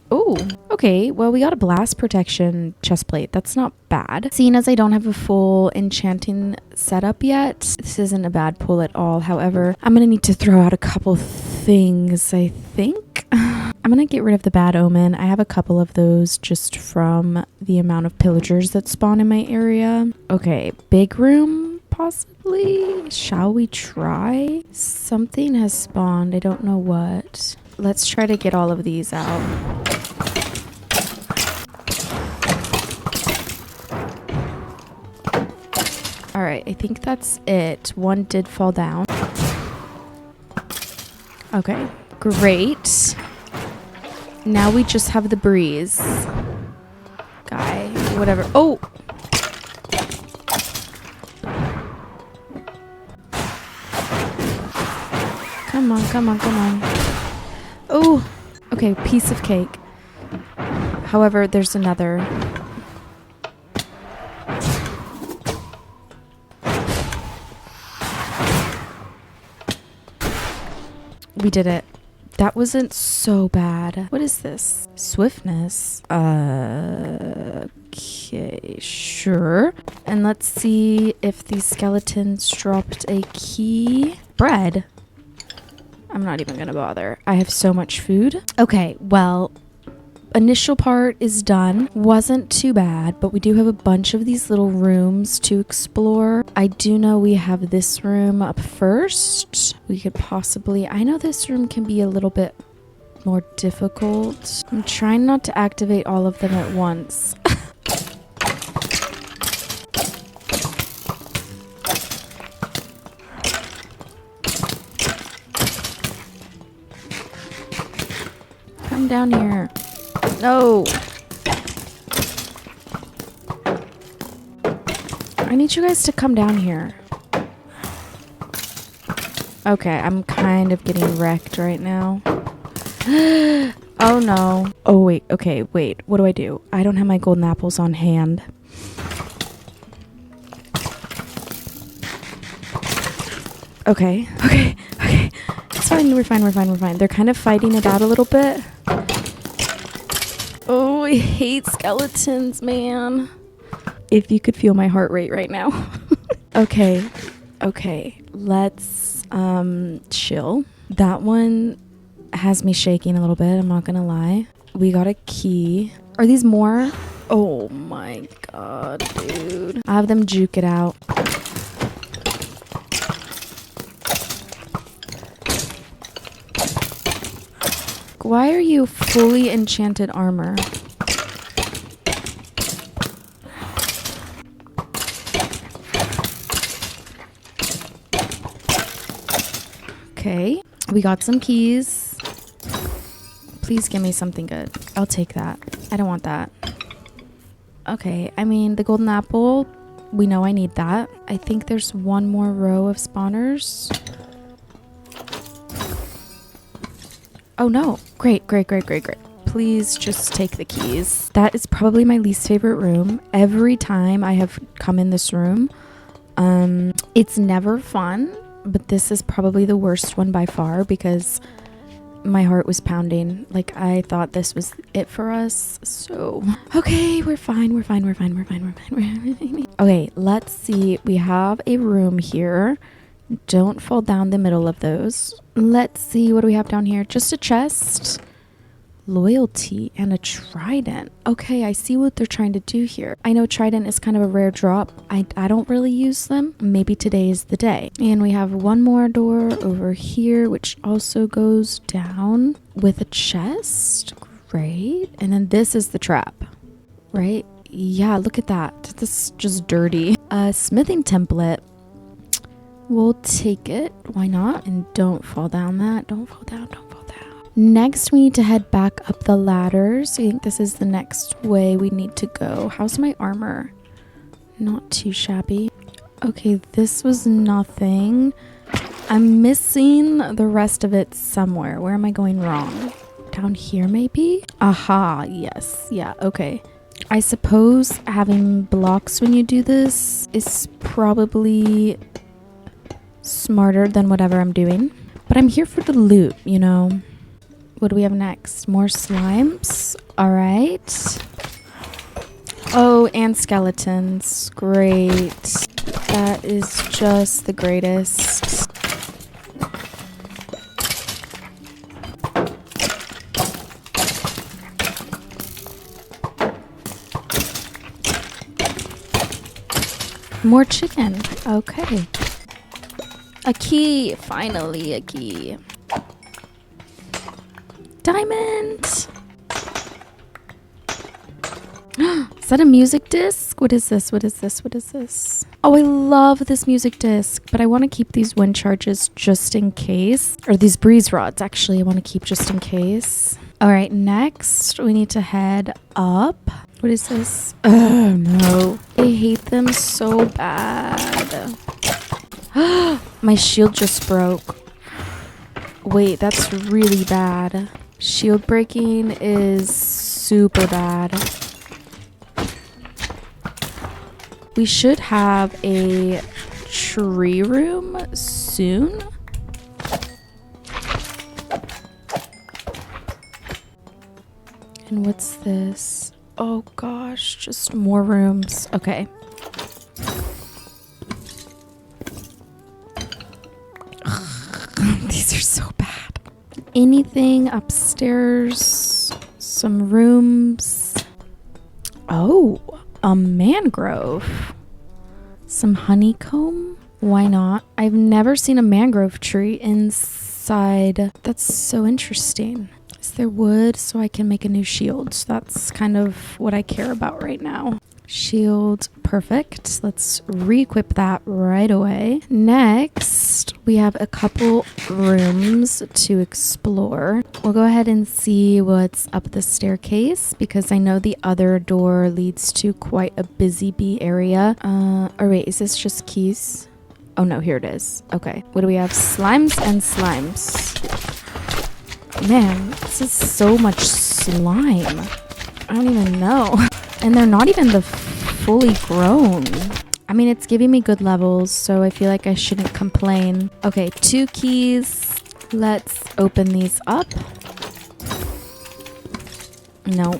Oh, okay. Well, we got a blast protection chest plate. That's not bad. Seeing as I don't have a full enchanting setup yet, this isn't a bad pull at all. However, I'm going to need to throw out a couple things, I think. I'm going to get rid of the bad omen. I have a couple of those just from the amount of pillagers that spawn in my area. Okay, big room, possibly. Shall we try? Something has spawned. I don't know what. Let's try to get all of these out. All right, I think that's it. One did fall down. Okay, great. Now we just have the breeze. Guy, whatever. Oh! Come on, come on, come on. Oh! Okay, piece of cake. However, there's another. We did it. That wasn't so bad. What is this? Swiftness. Okay, sure. And let's see if these skeletons dropped a key. Bread. I'm not even gonna bother. I have so much food. Okay, well, initial part is done. Wasn't too bad, but we do have a bunch of these little rooms to explore. I do know we have this room up first. We could possibly, I know this room can be a little bit more difficult. I'm trying not to activate all of them at once. Come down here. No. I need you guys to come down here. Okay, I'm kind of getting wrecked right now. Oh no. Oh wait, okay, wait. What do I do? I don't have my golden apples on hand. Okay, okay, okay. It's fine, we're fine, we're fine, we're fine. They're kind of fighting it out a little bit. Oh, I hate skeletons, man. If you could feel my heart rate right now. Okay, okay. Let's chill. That one has me shaking a little bit, I'm not gonna lie. We got a key. Are these more? Oh my god, dude. I have them juke it out. Why are you fully enchanted armor? Okay, we got some keys. Please give me something good. I'll take that. I don't want that. Okay, I mean, the golden apple, we know I need that. I think there's one more row of spawners. Oh no. Great. Please just take the keys. That is probably my least favorite room. Every time I have come in this room, it's never fun, but this is probably the worst one by far because my heart was pounding. Like, I thought this was it for us. So, okay, we're fine. Okay, let's see. We have a room here. Don't fall down the middle of those. Let's see, what do we have down here? Just a chest, loyalty, and a trident. Okay, I see what they're trying to do here. I know trident is kind of a rare drop. I don't really use them. Maybe today is the day. And we have one more door over here, which also goes down with a chest. Great. And then this is the trap, right? Yeah, look at that. This is just dirty. Smithing template. We'll take it. Why not? And don't fall down that. Don't fall down. Next, we need to head back up the ladders. I think this is the next way we need to go. How's my armor? Not too shabby. Okay, this was nothing. I'm missing the rest of it somewhere. Where am I going wrong? Down here, maybe? Aha, yes. Yeah, okay. I suppose having blocks when you do this is probably smarter than whatever I'm doing. But I'm here for the loot, you know. What do we have next? More slimes. All right. Oh, and skeletons. Great. That is just the greatest. More chicken. Okay. A key. Finally, a key. Diamond. Is that a music disc? What is this? Oh, I love this music disc, but I want to keep these wind charges just in case. Or these breeze rods, actually, I want to keep just in case. All right, next, we need to head up. What is this? Oh, no. I hate them so bad. My shield just broke. Wait, that's really bad. Shield breaking is super bad. We should have a tree room soon. And what's this? Oh gosh, just more rooms. Okay. These are so bad. Anything upstairs? Some rooms? Oh, a mangrove. Some honeycomb? Why not? I've never seen a mangrove tree inside. That's so interesting. Is there wood so I can make a new shield? That's kind of what I care about right now. Shield, perfect. Let's re-equip that right away. Next, we have a couple rooms to explore. We'll go ahead and see what's up the staircase because I know the other door leads to quite a busy bee area. Oh wait, is this just keys? Oh no, here it is. Okay, what do we have? Slimes and slimes. Man, this is so much slime. I don't even know. And they're not even the fully grown. I mean, it's giving me good levels, so I feel like I shouldn't complain. Okay, 2 keys. Let's open these up. No.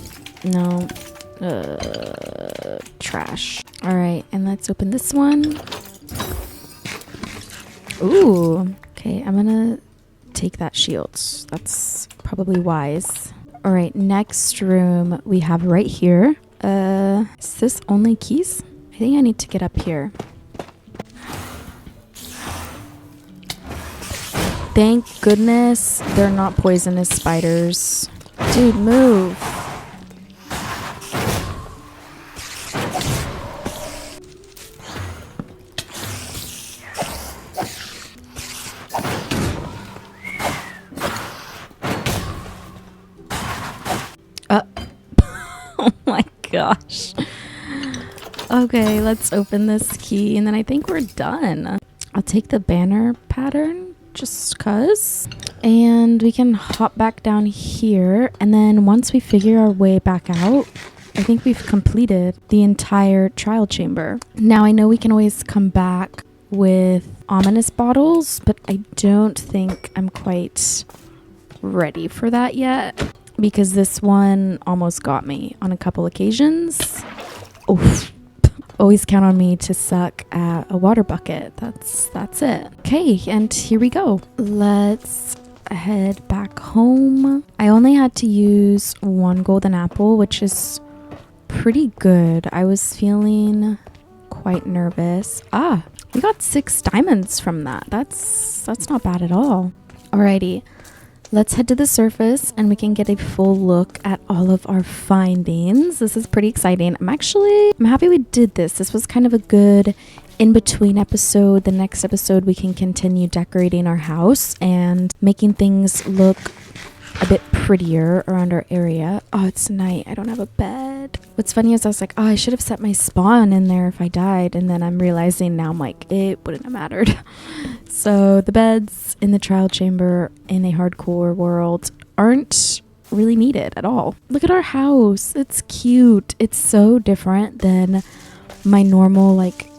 Trash. All right, and let's open this one. Ooh. Okay, I'm gonna take that shield. That's probably wise. All right, next room we have right here. Is this only keys? I think I need to get up here. Thank goodness they're not poisonous spiders. Dude, move. Oh my gosh. Okay, let's open this key and then I think we're done. I'll take the banner pattern just cuz. And we can hop back down here. And then once we figure our way back out, I think we've completed the entire trial chamber. Now I know we can always come back with ominous bottles, but I don't think I'm quite ready for that yet. Because this one almost got me on a couple occasions. Oof. Always count on me to suck at a water bucket. That's it. Okay, and here we go. Let's head back home. I only had to use one golden apple, which is pretty good. I was feeling quite nervous. We got 6 diamonds from that. That's not bad at all. Alrighty. Let's head to the surface and we can get a full look at all of our findings. This is pretty exciting. I'm happy we did this. This was kind of a good in-between episode. The next episode we can continue decorating our house and making things look a bit prettier around our area. Oh, it's night. I don't have a bed. What's funny is I was like, oh, I should have set my spawn in there if I died. And then I'm realizing now I'm like, it wouldn't have mattered. So the beds in the trial chamber in a hardcore world aren't really needed at all. Look at our house. It's cute. It's so different than my normal like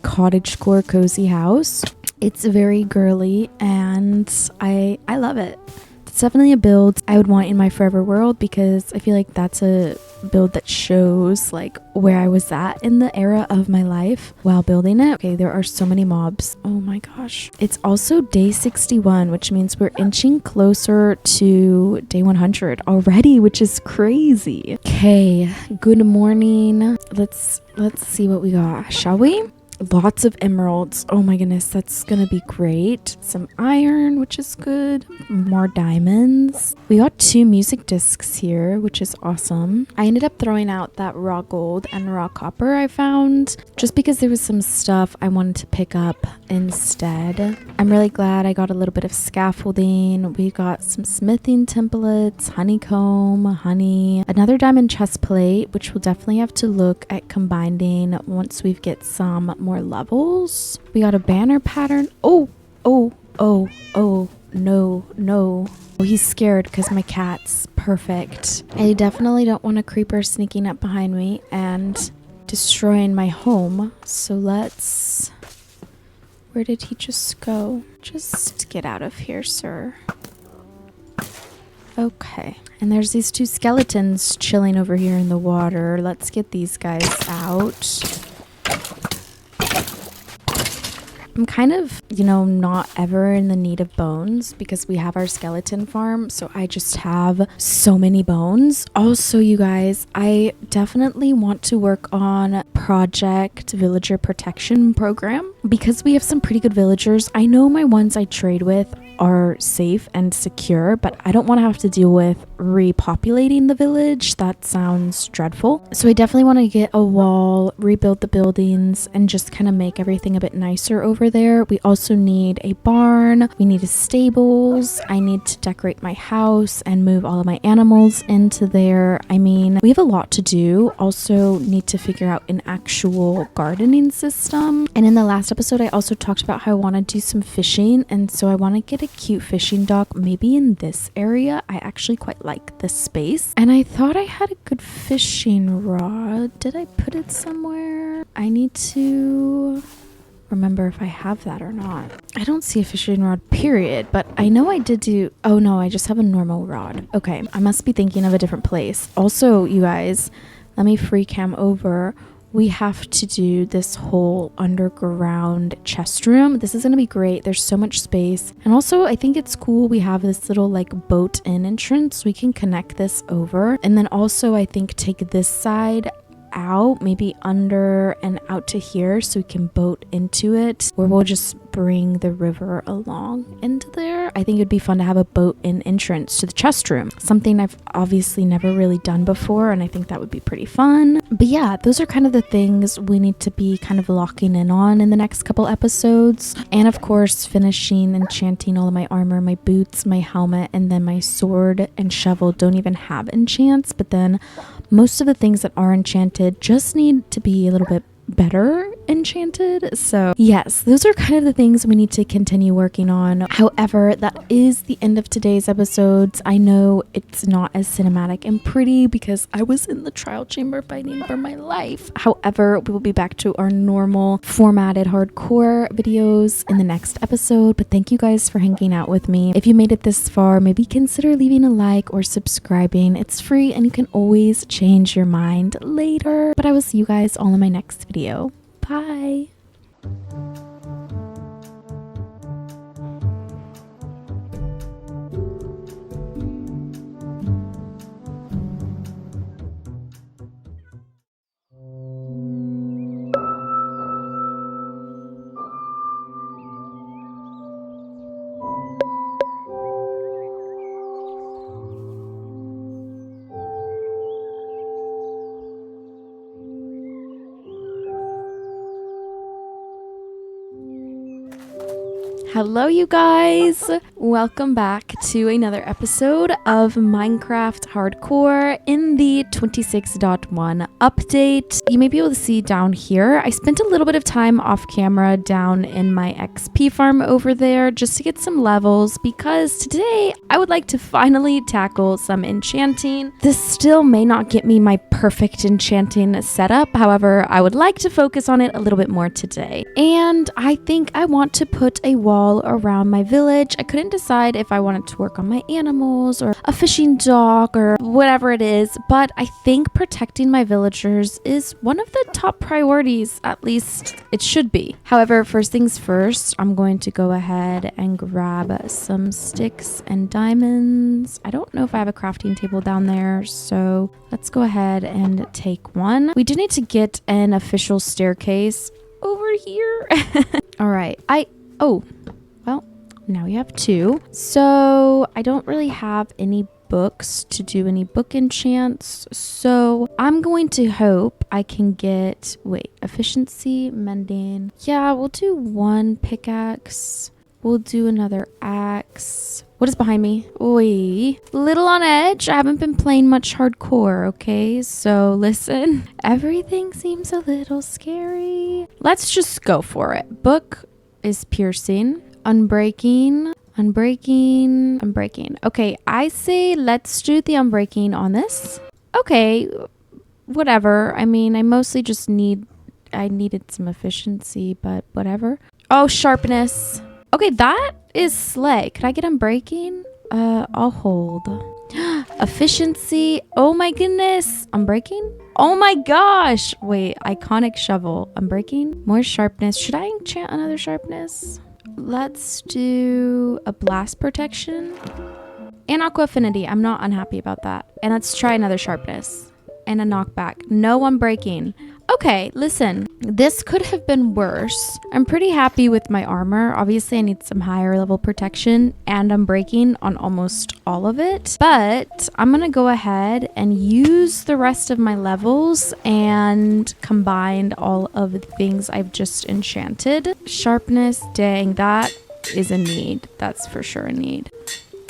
cottagecore cozy house. It's very girly and I love it. It's definitely a build I would want in my forever world because I feel like that's a build that shows like where I was at in the era of my life while building it. Okay, there are so many mobs. Oh my gosh. It's also day 61, which means we're inching closer to day 100 already, which is crazy. Okay, good morning. Let's see what we got, shall we? Lots of emeralds. Oh my goodness, that's gonna be great. Some iron, which is good. More diamonds. We got 2 music discs here, which is awesome. I ended up throwing out that raw gold and raw copper I found just because there was some stuff I wanted to pick up instead. I'm really glad I got a little bit of scaffolding. We got some smithing templates, honeycomb, honey, another diamond chest plate, which we'll definitely have to look at combining once we get some more levels. We got a banner pattern. Oh, no. Oh, he's scared because my cat's perfect. I definitely don't want a creeper sneaking up behind me and destroying my home. So let's... Where did he just go? Just get out of here, sir. Okay. And there's these 2 skeletons chilling over here in the water. Let's get these guys out. I'm kind of, not ever in the need of bones because we have our skeleton farm. So I just have so many bones. Also, you guys, I definitely want to work on Project Villager Protection Program because we have some pretty good villagers. I know my ones I trade with are safe and secure, but I don't want to have to deal with repopulating the village. That sounds dreadful. So I definitely want to get a wall, rebuild the buildings, and just kind of make everything a bit nicer over there. We also need a barn. We need a stables. I need to decorate my house and move all of my animals into there. I mean, we have a lot to do. Also need to figure out an actual gardening system. And in the last episode, I also talked about how I want to do some fishing. And so I want to get a cute fishing dock maybe in this area. I actually quite like this space. And I thought I had a good fishing rod. Did I put it somewhere? I need to remember if I have that or not. I don't see a fishing rod, period, but I know I did do... Oh no, I just have a normal rod. Okay, I must be thinking of a different place. Also, you guys, let me free cam over. we have to do this whole underground chest room. This is going to be great. There's so much space. And also, I think it's cool we have this little like boat in entrance. We can connect this over. And then also, I think take this side out, maybe under and out to here, so we can boat into it, or we'll just bring the river along into there. I think it'd be fun to have a boat in entrance to the chest room, something I've obviously never really done before, and I think that would be pretty fun. But yeah, those are kind of the things we need to be kind of locking in on in the next couple episodes. And of course, finishing enchanting all of my armor, my boots, my helmet, and then my sword and shovel don't even have enchants, but then most of the things that are enchanted just need to be a little bit better enchanted. So yes, those are kind of the things we need to continue working on. However, that is the end of today's episodes. I know it's not as cinematic and pretty because I was in the trial chamber fighting for my life. However, we will be back to our normal formatted hardcore videos in the next episode. But thank you guys for hanging out with me. If you made it this far, maybe consider leaving a like or subscribing. It's free and you can always change your mind later. But I will see you guys all in my next video. Bye. Hello you guys, welcome back to another episode of Minecraft Hardcore in the 26.1 update. You may be able to see down here, I spent a little bit of time off camera down in my XP farm over there just to get some levels because today I would like to finally tackle some enchanting. This still may not get me my perfect enchanting setup, however, I would like to focus on it a little bit more today. And I think I want to put a wall around my village. I couldn't decide if I wanted to work on my animals or a fishing dock or whatever it is, but I think protecting my villagers is one of the top priorities, at least it should be. However, first things first, I'm going to go ahead and grab some sticks and diamonds. I don't know if I have a crafting table down there, so let's go ahead and take one. We do need to get an official staircase over here. All right, well, now we have two. So I don't really have any books to do any book enchants. So I'm going to hope I can get, efficiency, mending. Yeah, we'll do one pickaxe. We'll do another axe. What is behind me? Oi, little on edge. I haven't been playing much hardcore, okay? So listen, everything seems a little scary. Let's just go for it. Book is piercing. Unbreaking. Okay, I say let's do the unbreaking on this. Okay, whatever. I mean, I mostly just I needed some efficiency, but whatever. Oh, sharpness. Okay, that is slay. Could I get unbreaking? I'll hold. Efficiency. Oh my goodness. Unbreaking? Oh my gosh. Wait, iconic shovel. Unbreaking? More sharpness. Should I enchant another sharpness? Let's do a blast protection and aqua affinity. I'm not unhappy about that. And let's try another sharpness and a knockback. No unbreaking. Okay, listen, this could have been worse. I'm pretty happy with my armor. Obviously, I need some higher level protection and unbreaking on almost all of it. But I'm going to go ahead and use the rest of my levels and combine all of the things I've just enchanted. Sharpness, dang, that is a need. That's for sure a need.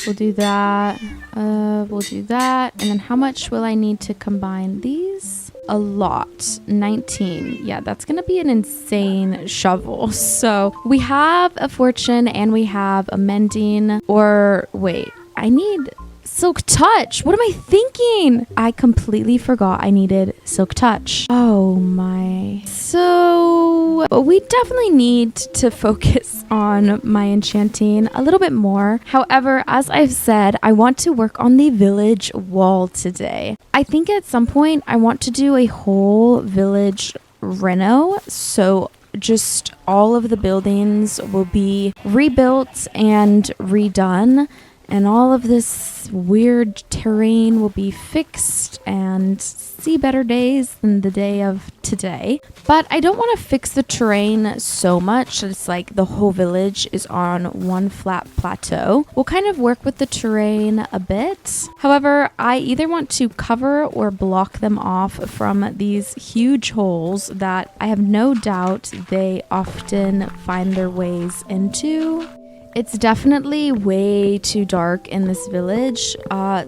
We'll do that. We'll do that. And then how much will I need to combine these? A lot. 19. Yeah, that's gonna be an insane shovel. So we have a fortune and we have a mending, or wait, I need silk touch. What am I thinking? I completely forgot I needed silk touch. Oh my. So we definitely need to focus on my enchanting a little bit more. However, as I've said, I want to work on the village wall today. I think at some point I want to do a whole village reno. So just all of the buildings will be rebuilt and redone, and all of this weird terrain will be fixed and see better days than the day of today. But I don't want to fix the terrain so much that it's like the whole village is on one flat plateau. We'll kind of work with the terrain a bit. However, I either want to cover or block them off from these huge holes that I have no doubt they often find their ways into. It's definitely way too dark in this village.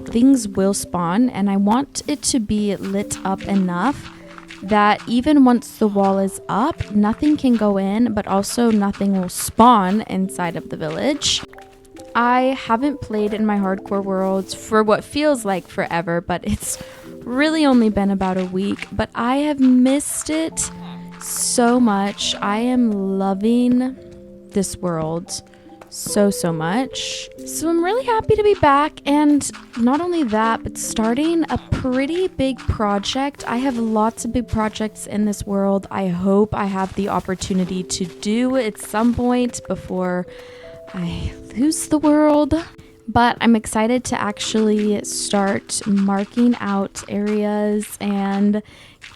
Things will spawn, and I want it to be lit up enough that even once the wall is up, nothing can go in, but also nothing will spawn inside of the village. I haven't played in my hardcore worlds for what feels like forever, but it's really only been about a week, but I have missed it so much. I am loving this world so much. So I'm really happy to be back, and not only that, but starting a pretty big project. I have lots of big projects in this world. I hope I have the opportunity to do at some point before I lose the world. But I'm excited to actually start marking out areas and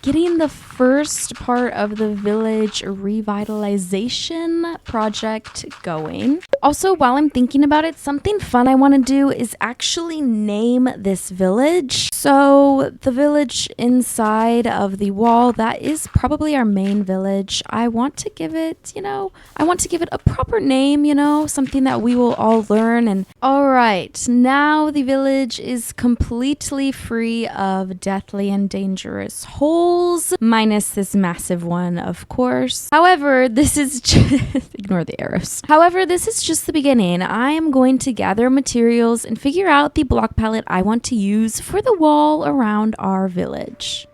getting the first part of the village revitalization project going. Also, while I'm thinking about it, something fun I want to do is actually name this village. So the village inside of the wall, that is probably our main village. I want to give it, a proper name, something that we will all learn. And all right, now the village is completely free of deathly and dangerous holes, minus this massive one, of course. However, this is just ignore the arrows. However, this is just the beginning. I am going to gather materials and figure out the block palette I want to use for the wall around our village.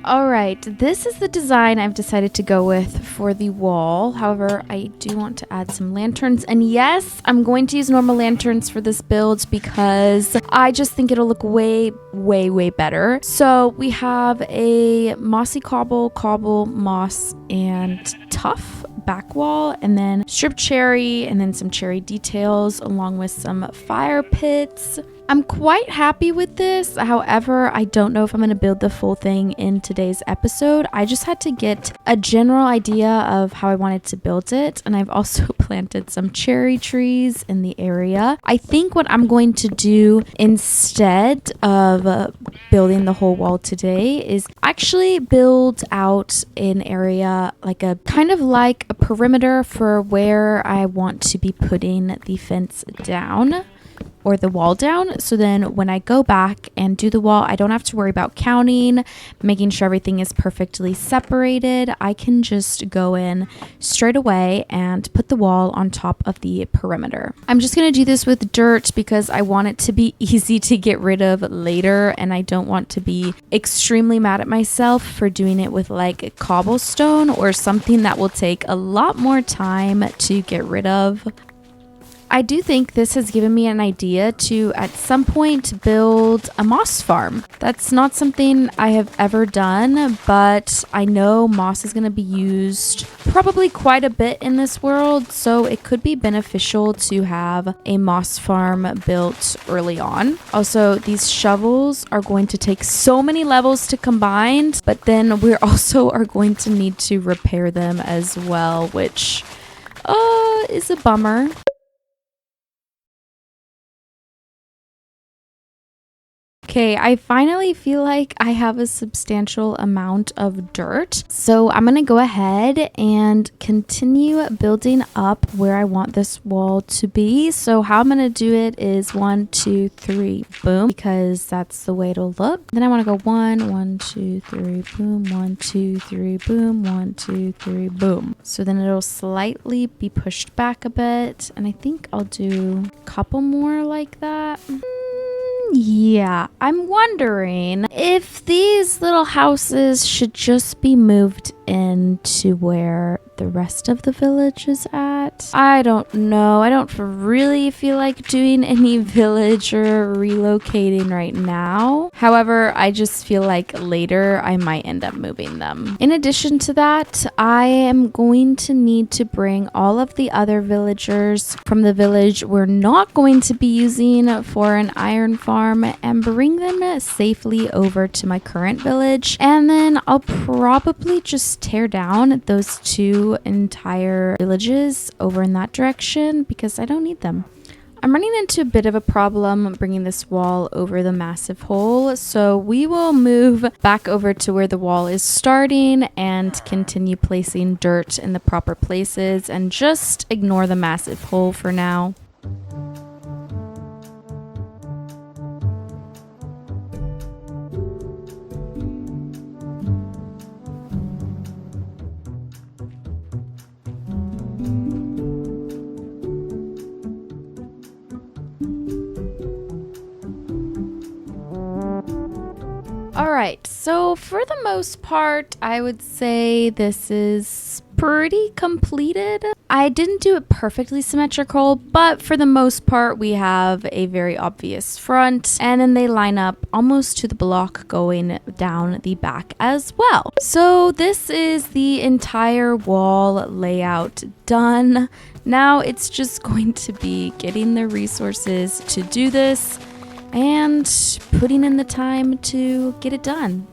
Alright, this is the design I've decided to go with for the wall. However, I do want to add some lanterns. And yes, I'm going to use normal lanterns for this build because I just think it'll look way better. So we have a mossy cobble, moss, and tough back wall, and then strip cherry, and then some cherry details along with some fire pits. I'm quite happy with this. However, I don't know if I'm going to build the full thing in today's episode. I just had to get a general idea of how I wanted to build it, and I've also planted some cherry trees in the area. I think what I'm going to do instead of building the whole wall today is actually build out an area like a perimeter for where I want to be putting the fence down, or the wall down. So then when I go back and do the wall, I don't have to worry about counting, making sure everything is perfectly separated. I can just go in straight away and put the wall on top of the perimeter. I'm just going to do this with dirt because I want it to be easy to get rid of later, and I don't want to be extremely mad at myself for doing it with like cobblestone or something that will take a lot more time to get rid of. I do think this has given me an idea to, at some point, build a moss farm. That's not something I have ever done, but I know moss is going to be used probably quite a bit in this world, so it could be beneficial to have a moss farm built early on. Also, these shovels are going to take so many levels to combine, but then we also are going to need to repair them as well, which is a bummer. Okay, I finally feel like I have a substantial amount of dirt. So I'm going to go ahead and continue building up where I want this wall to be. So how I'm going to do it is 1, 2, 3, boom, because that's the way it'll look. Then I want to go 1, 1, 2, 3, boom, 1, 2, 3, boom, 1, 2, 3, boom. So then it'll slightly be pushed back a bit. And I think I'll do a couple more like that. Yeah, I'm wondering if these little houses should just be moved into where the rest of the village is at. I don't know. I don't really feel like doing any villager relocating right now. However, I just feel like later I might end up moving them. In addition to that, I am going to need to bring all of the other villagers from the village we're not going to be using for an iron farm and bring them safely over to my current village. And then I'll probably just tear down those two entire villages over in that direction because I don't need them. I'm running into a bit of a problem bringing this wall over the massive hole, so we will move back over to where the wall is starting and continue placing dirt in the proper places and just ignore the massive hole for now. Alright, so for the most part, I would say this is pretty completed. I didn't do it perfectly symmetrical, but for the most part, we have a very obvious front, and then they line up almost to the block going down the back as well. So this is the entire wall layout done. Now it's just going to be getting the resources to do this and putting in the time to get it done.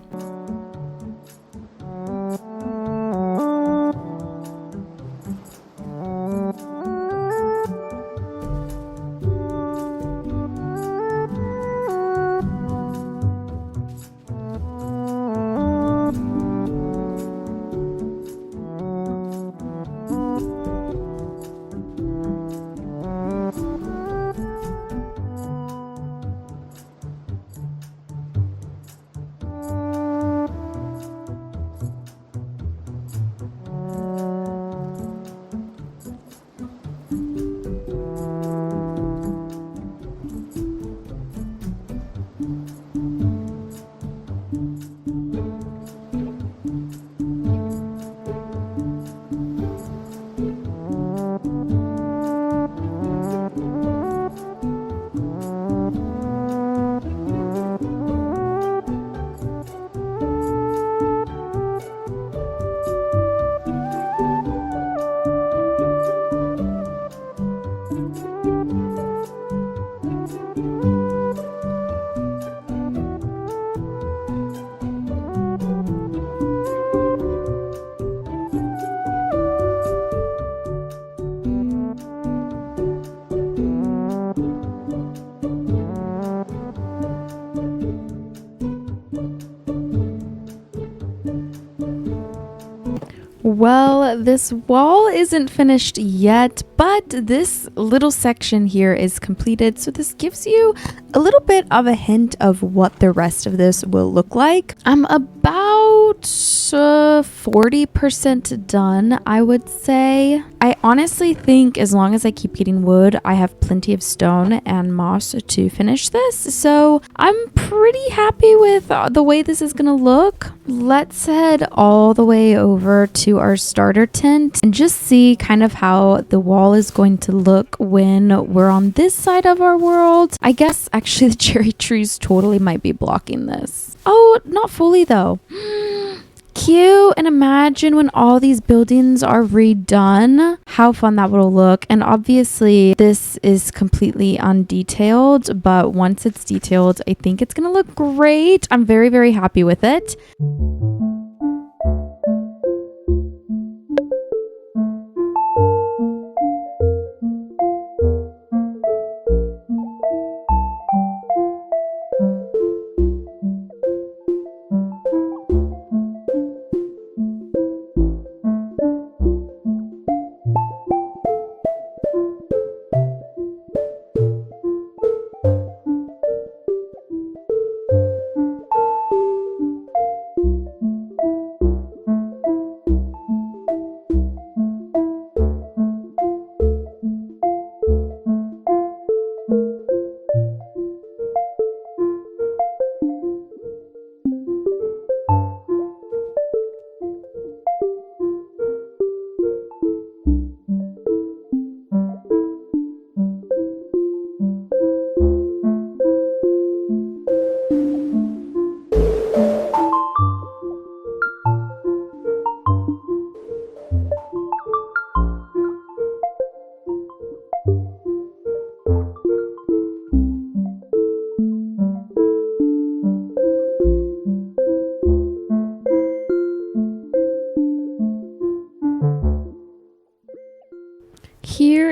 Well, this wall isn't finished yet, but this little section here is completed. So this gives you a little bit of a hint of what the rest of this will look like. I'm about 40% done, I would say. I honestly think as long as I keep getting wood, I have plenty of stone and moss to finish this. So I'm pretty happy with the way this is gonna look. Let's head all the way over to our starter tent and just see kind of how the wall is going to look when we're on this side of our world. I guess actually the cherry trees totally might be blocking this. Oh, not fully though. Cute. And imagine when all these buildings are redone, how fun that will look. And obviously this is completely undetailed, but once it's detailed, I think it's gonna look great. I'm very, very happy with it.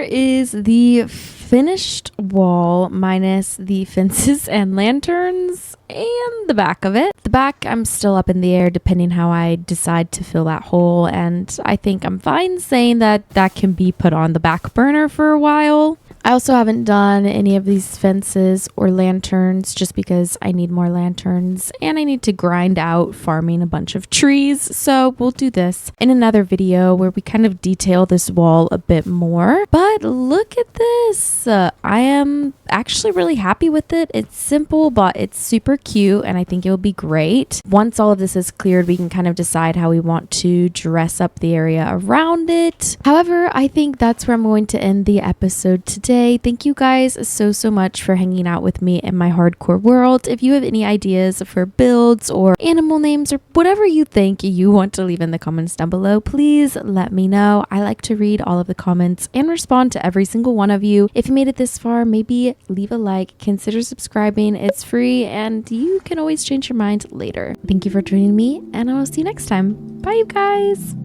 is the finished wall minus the fences and lanterns and the back of it. The back, I'm still up in the air depending how I decide to fill that hole, and I think I'm fine saying that that can be put on the back burner for a while. I also haven't done any of these fences or lanterns just because I need more lanterns and I need to grind out farming a bunch of trees. So we'll do this in another video where we kind of detail this wall a bit more. But look at this. I am actually really happy with it. It's simple, but it's super cute and I think it will be great. Once all of this is cleared, we can kind of decide how we want to dress up the area around it. However, I think that's where I'm going to end the episode today. Thank you guys so much for hanging out with me in my hardcore world. If you have any ideas for builds or animal names or whatever you think you want to leave in the comments down below, please let me know. I like to read all of the comments and respond to every single one of you. If you made it this far, maybe leave a like, consider subscribing. It's free and you can always change your mind later. Thank you for joining me and I will see you next time. Bye you guys.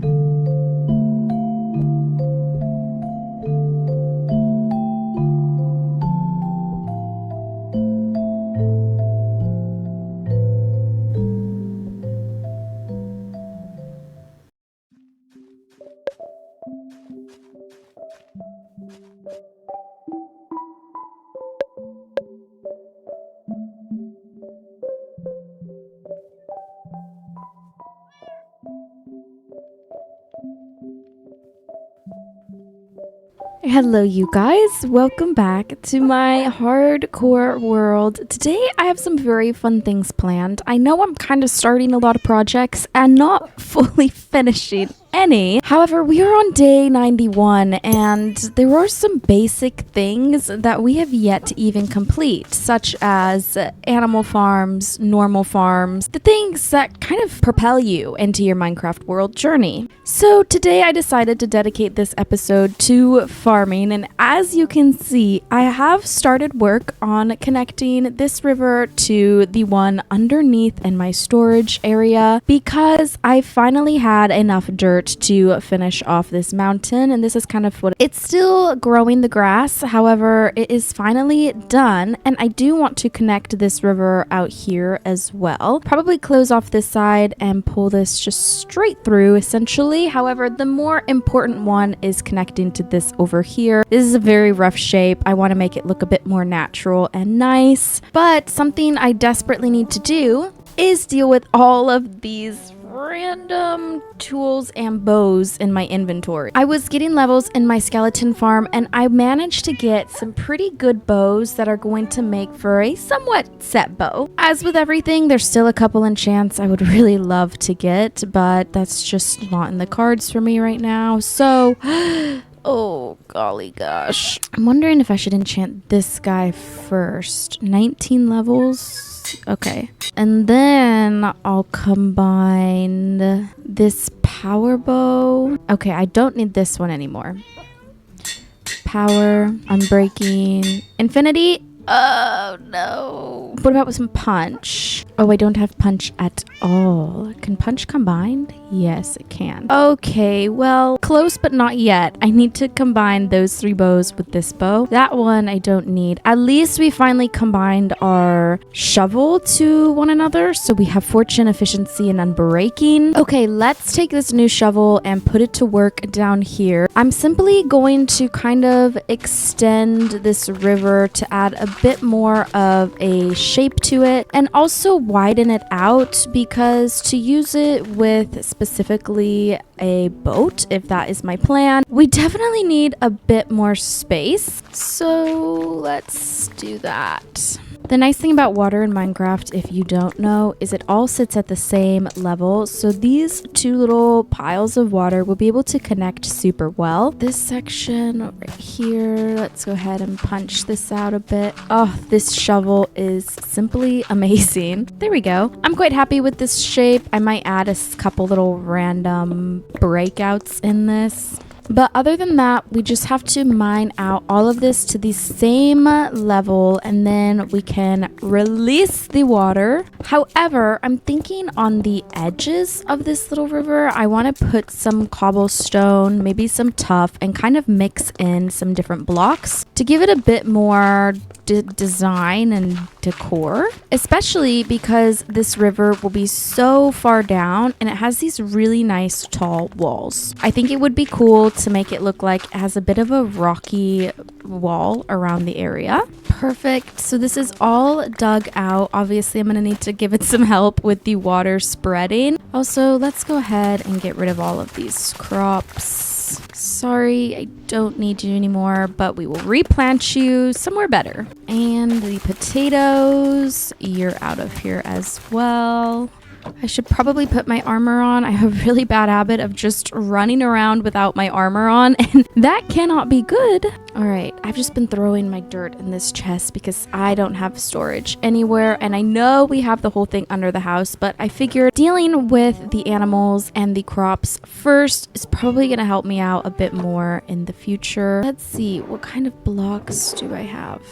Hello you guys, welcome back to my hardcore world. Today I have some very fun things planned. I know I'm kind of starting a lot of projects and not fully finishing any. However, we are on day 91 and there are some basic things that we have yet to even complete, such as animal farms, normal farms, the things that kind of propel you into your Minecraft world journey. So today I decided to dedicate this episode to farming, and as you can see, I have started work on connecting this river to the one underneath in my storage area because I finally had enough dirt to finish off this mountain, and this is kind of what it's still growing the grass. However, it is finally done, and I do want to connect this river out here as well. Probably close off this side and pull this just straight through essentially. However, the more important one is connecting to this over here. This is a very rough shape. I want to make it look a bit more natural and nice, but something I desperately need to do is deal with all of these random tools and bows in my inventory. I was getting levels in my skeleton farm and I managed to get some pretty good bows that are going to make for a somewhat set bow. As with everything, there's still a couple enchants I would really love to get, but that's just not in the cards for me right now. So oh golly gosh, I'm wondering if I should enchant this guy first. 19 levels. Okay, and then I'll combine this power bow. Okay, I don't need this one anymore. Power, unbreaking, infinity. Oh no. What about with some punch? Oh, I don't have punch at all. Can punch combined? Yes, it can. Okay, well, close but not yet. I need to combine those 3 bows with this bow. That one I don't need. At least we finally combined our shovel to one another, so we have fortune, efficiency, and unbreaking. Okay, let's take this new shovel and put it to work down here. I'm simply going to kind of extend this river to add a bit more of a shape to it and also widen it out, because to use it with specifically a boat, if that is my plan, we definitely need a bit more space. So let's do that. The nice thing about water in Minecraft, if you don't know, is it all sits at the same level. So these 2 little piles of water will be able to connect super well. This section right here, let's go ahead and punch this out a bit. Oh, this shovel is simply amazing. There we go. I'm quite happy with this shape. I might add a couple little random breakouts in this. But other than that, we just have to mine out all of this to the same level, and then we can release the water. However, I'm thinking on the edges of this little river, I want to put some cobblestone, maybe some tuff, and kind of mix in some different blocks to give it a bit more design and decor, especially because this river will be so far down and it has these really nice tall walls. I think it would be cool to make it look like it has a bit of a rocky wall around the area. Perfect. So this is all dug out. Obviously, I'm going to need to give it some help with the water spreading. Also, let's go ahead and get rid of all of these crops. Sorry, I don't need you anymore, but we will replant you somewhere better. And the potatoes, you're out of here as well. I should probably put my armor on. I have a really bad habit of just running around without my armor on, and that cannot be good. All right, I've just been throwing my dirt in this chest because I don't have storage anywhere, and I know we have the whole thing under the house, but I figured dealing with the animals and the crops first is probably going to help me out a bit more in the future. Let's see, what kind of blocks do I have?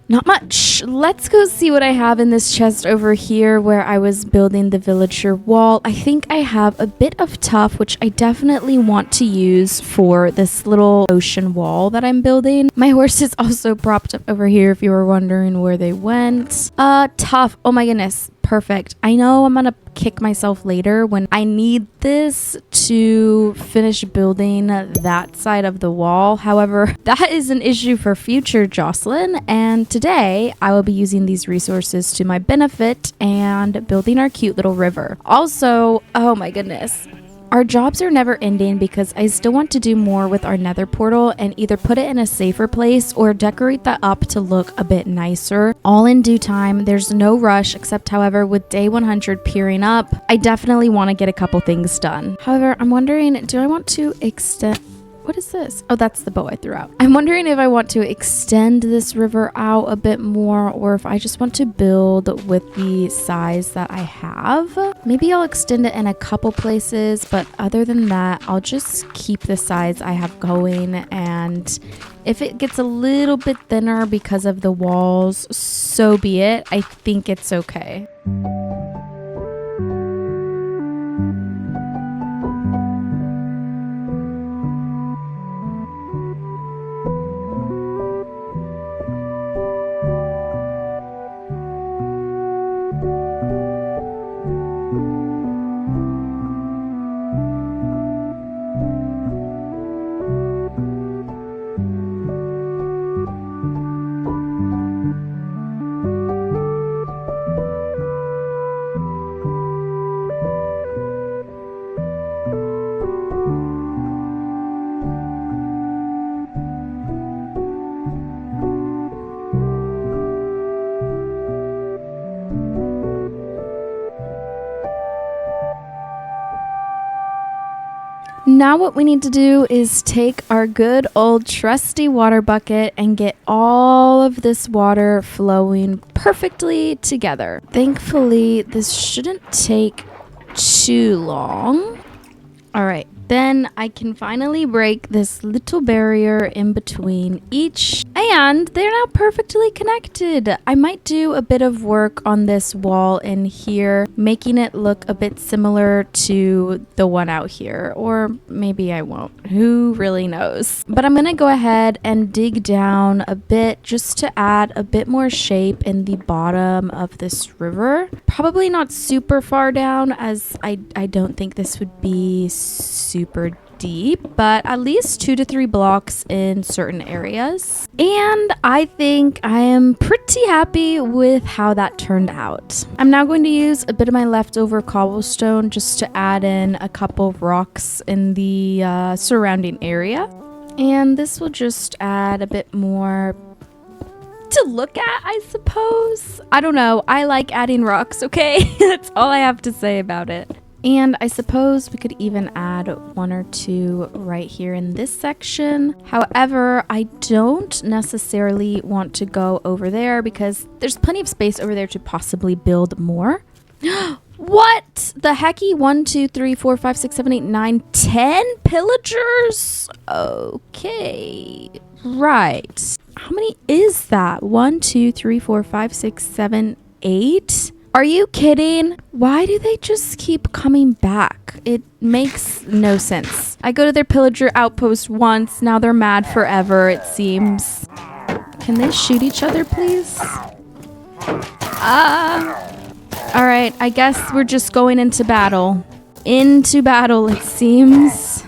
Not much. Let's go see what I have in this chest over here where I was building the villager wall. I think I have a bit of tuff, which I definitely want to use for this little ocean wall that I'm building. My horse is also propped up over here if you were wondering where they went. Tuff. Oh my goodness. Perfect. I know I'm gonna kick myself later when I need this to finish building that side of the wall. However, that is an issue for future Jocelyn, and today I will be using these resources to my benefit and building our cute little river. Also, oh my goodness, our jobs are never ending because I still want to do more with our nether portal and either put it in a safer place or decorate that up to look a bit nicer. All in due time. There's no rush, except however with day 100 peering up, I definitely want to get a couple things done. However, I'm wondering, do I want to extend... What is this? Oh, that's the bow I threw out. I'm wondering if I want to extend this river out a bit more or if I just want to build with the size that I have. Maybe I'll extend it in a couple places, but other than that, I'll just keep the size I have going, and if it gets a little bit thinner because of the walls, so be it. I think it's okay. Now what we need to do is take our good old trusty water bucket and get all of this water flowing perfectly together. Thankfully, this shouldn't take too long. All right, then I can finally break this little barrier in between each, and they're now perfectly connected. I might do a bit of work on this wall in here, making it look a bit similar to the one out here, or maybe I won't. Who really knows? But I'm gonna go ahead and dig down a bit just to add a bit more shape in the bottom of this river. Probably not super far down, as I don't think this would be super deep, but at least 2 to 3 blocks in certain areas. And I think I am pretty happy with how that turned out. I'm now going to use a bit of my leftover cobblestone just to add in a couple of rocks in the surrounding area. And this will just add a bit more to look at, I suppose. I don't know. I like adding rocks, okay? That's all I have to say about it. And I suppose we could even add 1 or 2 right here in this section. However, I don't necessarily want to go over there because there's plenty of space over there to possibly build more. What What the hecky? 1, 2, 3, 4, 5, 6, 7, 8, 9, 10 pillagers? Okay. Right. How many is that? 1, 2, 3, 4, 5, 6, 7, 8? Are you kidding? Why do they just keep coming back? It makes no sense. I go to their pillager outpost once. Now they're mad forever, it seems. Can they shoot each other, please? Alright, I guess we're just going into battle. Into battle, it seems.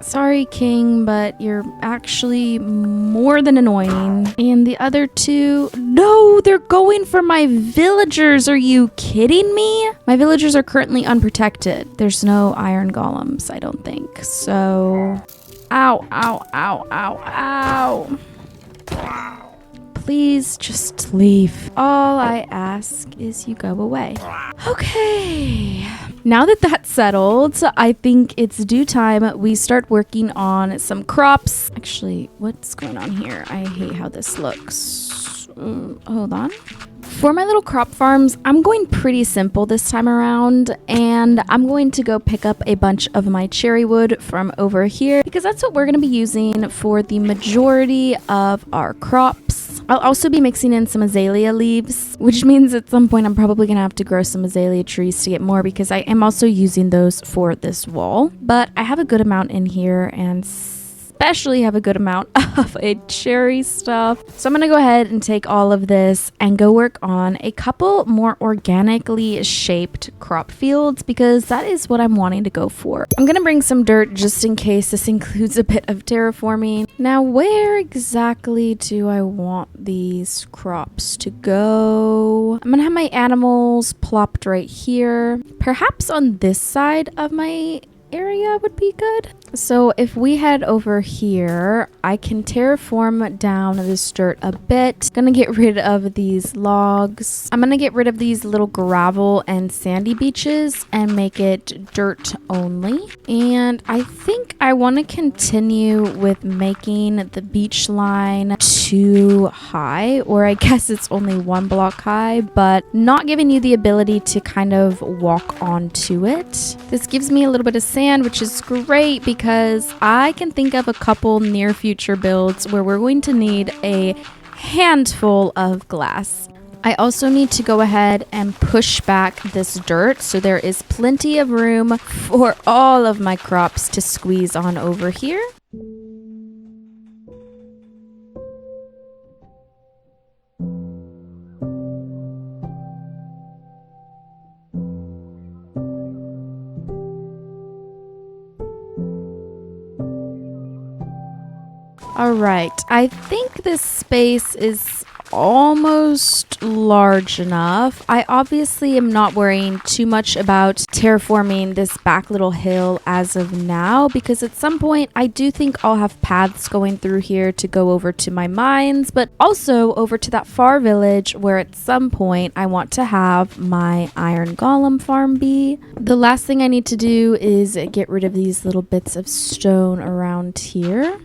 Sorry, King, but you're actually more than annoying. And the other two... No, they're going for my villagers. Are you kidding me? My villagers are currently unprotected. There's no iron golems, I don't think. So... Ow, ow, ow, ow, ow. Please just leave. All I ask is you go away. Okay. Now that that's settled, I think it's due time we start working on some crops. Actually, what's going on here? I hate how this looks. Hold on. For my little crop farms, I'm going pretty simple this time around, and I'm going to go pick up a bunch of my cherry wood from over here because that's what we're going to be using for the majority of our crops. I'll also be mixing in some azalea leaves, which means at some point I'm probably going to have to grow some azalea trees to get more because I am also using those for this wall. But I have a good amount in here and especially have a good amount of a cherry stuff. So I'm going to go ahead and take all of this and go work on a couple more organically shaped crop fields because that is what I'm wanting to go for. I'm going to bring some dirt just in case this includes a bit of terraforming. Now, where exactly do I want these crops to go? I'm going to have my animals plopped right here. Perhaps on this side of my area would be good. So if we head over here, I can terraform down this dirt a bit. Gonna get rid of these logs. I'm gonna get rid of these little gravel and sandy beaches and make it dirt only. And I think I want to continue with making the beach line too high, or I guess it's only 1 block high, but not giving you the ability to kind of walk onto it. This gives me a little bit of sand, which is great because I can think of a couple near future builds where we're going to need a handful of glass. I also need to go ahead and push back this dirt so there is plenty of room for all of my crops to squeeze on over here. All right, I think this space is almost large enough. I obviously am not worrying too much about terraforming this back little hill as of now because at some point I do think I'll have paths going through here to go over to my mines, but also over to that far village where at some point I want to have my iron golem farm be. The last thing I need to do is get rid of these little bits of stone around here.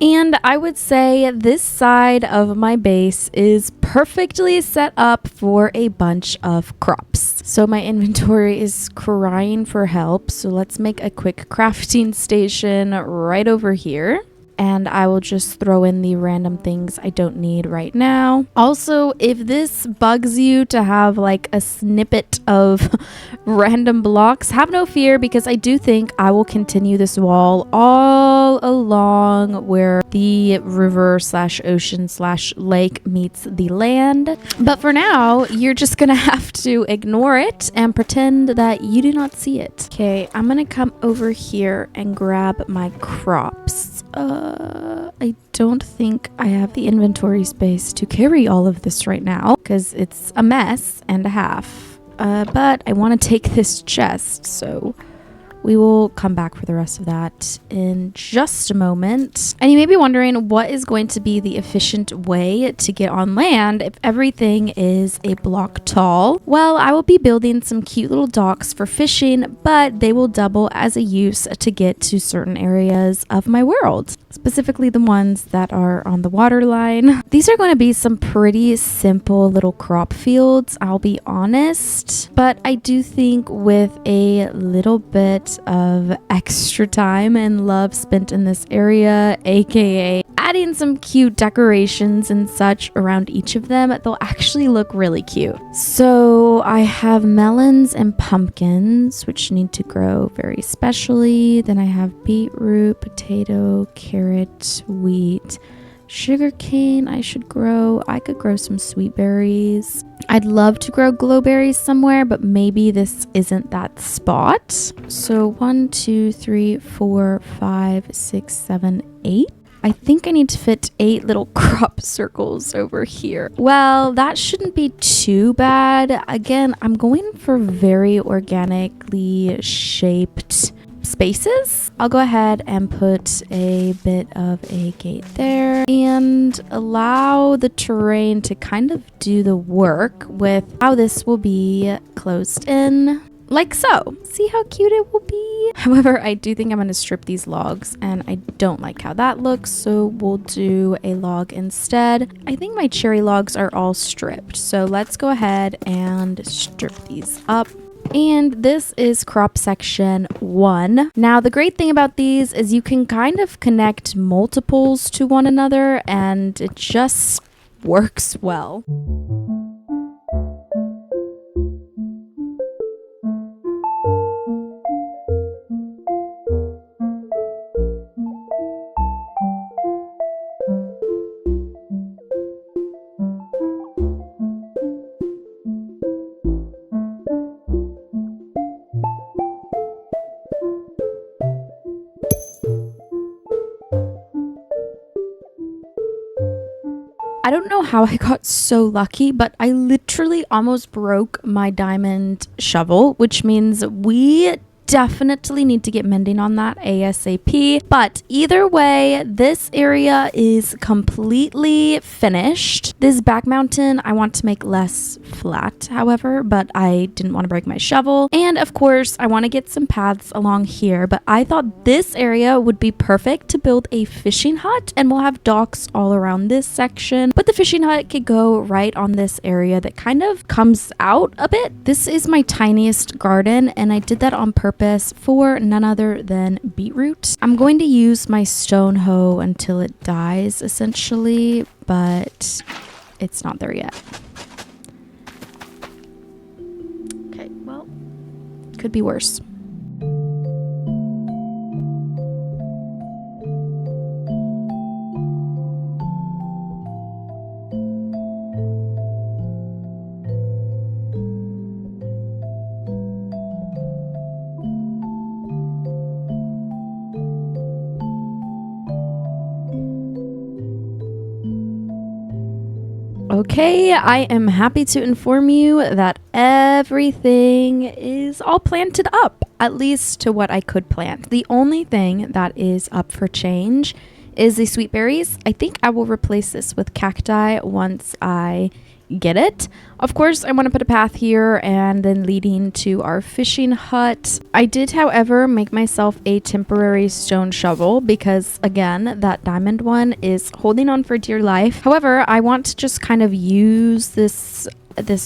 And I would say this side of my base is perfectly set up for a bunch of crops. So my inventory is crying for help. So let's make a quick crafting station right over here. And I will just throw in the random things I don't need right now. Also, if this bugs you to have like a snippet of random blocks, have no fear because I do think I will continue this wall all along where the river slash ocean slash lake meets the land. But for now, you're just gonna have to ignore it and pretend that you do not see it. Okay, I'm gonna come over here and grab my crops. I don't think I have the inventory space to carry all of this right now because it's a mess and a half. But I want to take this chest, so We will come back for the rest of that in just a moment. And you may be wondering, what is going to be the efficient way to get on land if everything is a block tall? Well, I will be building some cute little docks for fishing, but they will double as a use to get to certain areas of my world, specifically the ones that are on the water line. These are going to be some pretty simple little crop fields, I'll be honest, but I do think with a little bit of extra time and love spent in this area, aka adding some cute decorations and such around each of them, they'll actually look really cute. So I have melons and pumpkins, which need to grow very specially. Then I have beetroot, potato, carrot, wheat, sugarcane I should grow. I could grow some sweet berries. I'd love to grow glowberries somewhere, but maybe this isn't that spot. So 1, 2, 3, 4, 5, 6, 7, 8. I think I need to fit 8 little crop circles over here. Well, that shouldn't be too bad. Again, I'm going for very organically shaped spaces. I'll go ahead and put a bit of a gate there and allow the terrain to kind of do the work with how this will be closed in. Like so. See how cute it will be? However, I do think I'm going to strip these logs and I don't like how that looks, so we'll do a log instead. I think my cherry logs are all stripped, so let's go ahead and strip these up. And this is crop section 1. Now, the great thing about these is you can kind of connect multiples to one another and it just works well. I don't know how I got so lucky, but I literally almost broke my diamond shovel, which means we definitely need to get mending on that ASAP. But either way, this area is completely finished. This back mountain I want to make less flat, however, but I didn't want to break my shovel. And of course, I want to get some paths along here, but I thought this area would be perfect to build a fishing hut, and we'll have docks all around this section. But the fishing hut could go right on this area that kind of comes out a bit. This is my tiniest garden, and I did that on purpose for none other than beetroot. I'm going to use my stone hoe until it dies, essentially, but it's not there yet. Okay, well, could be worse. Okay, I am happy to inform you that everything is all planted up, at least to what I could plant. The only thing that is up for change is the sweet berries. I think I will replace this with cacti once I get it. Of course, I want to put a path here and then leading to our fishing hut. I did, however, make myself a temporary stone shovel because, again, that diamond one is holding on for dear life. However, I want to just kind of use this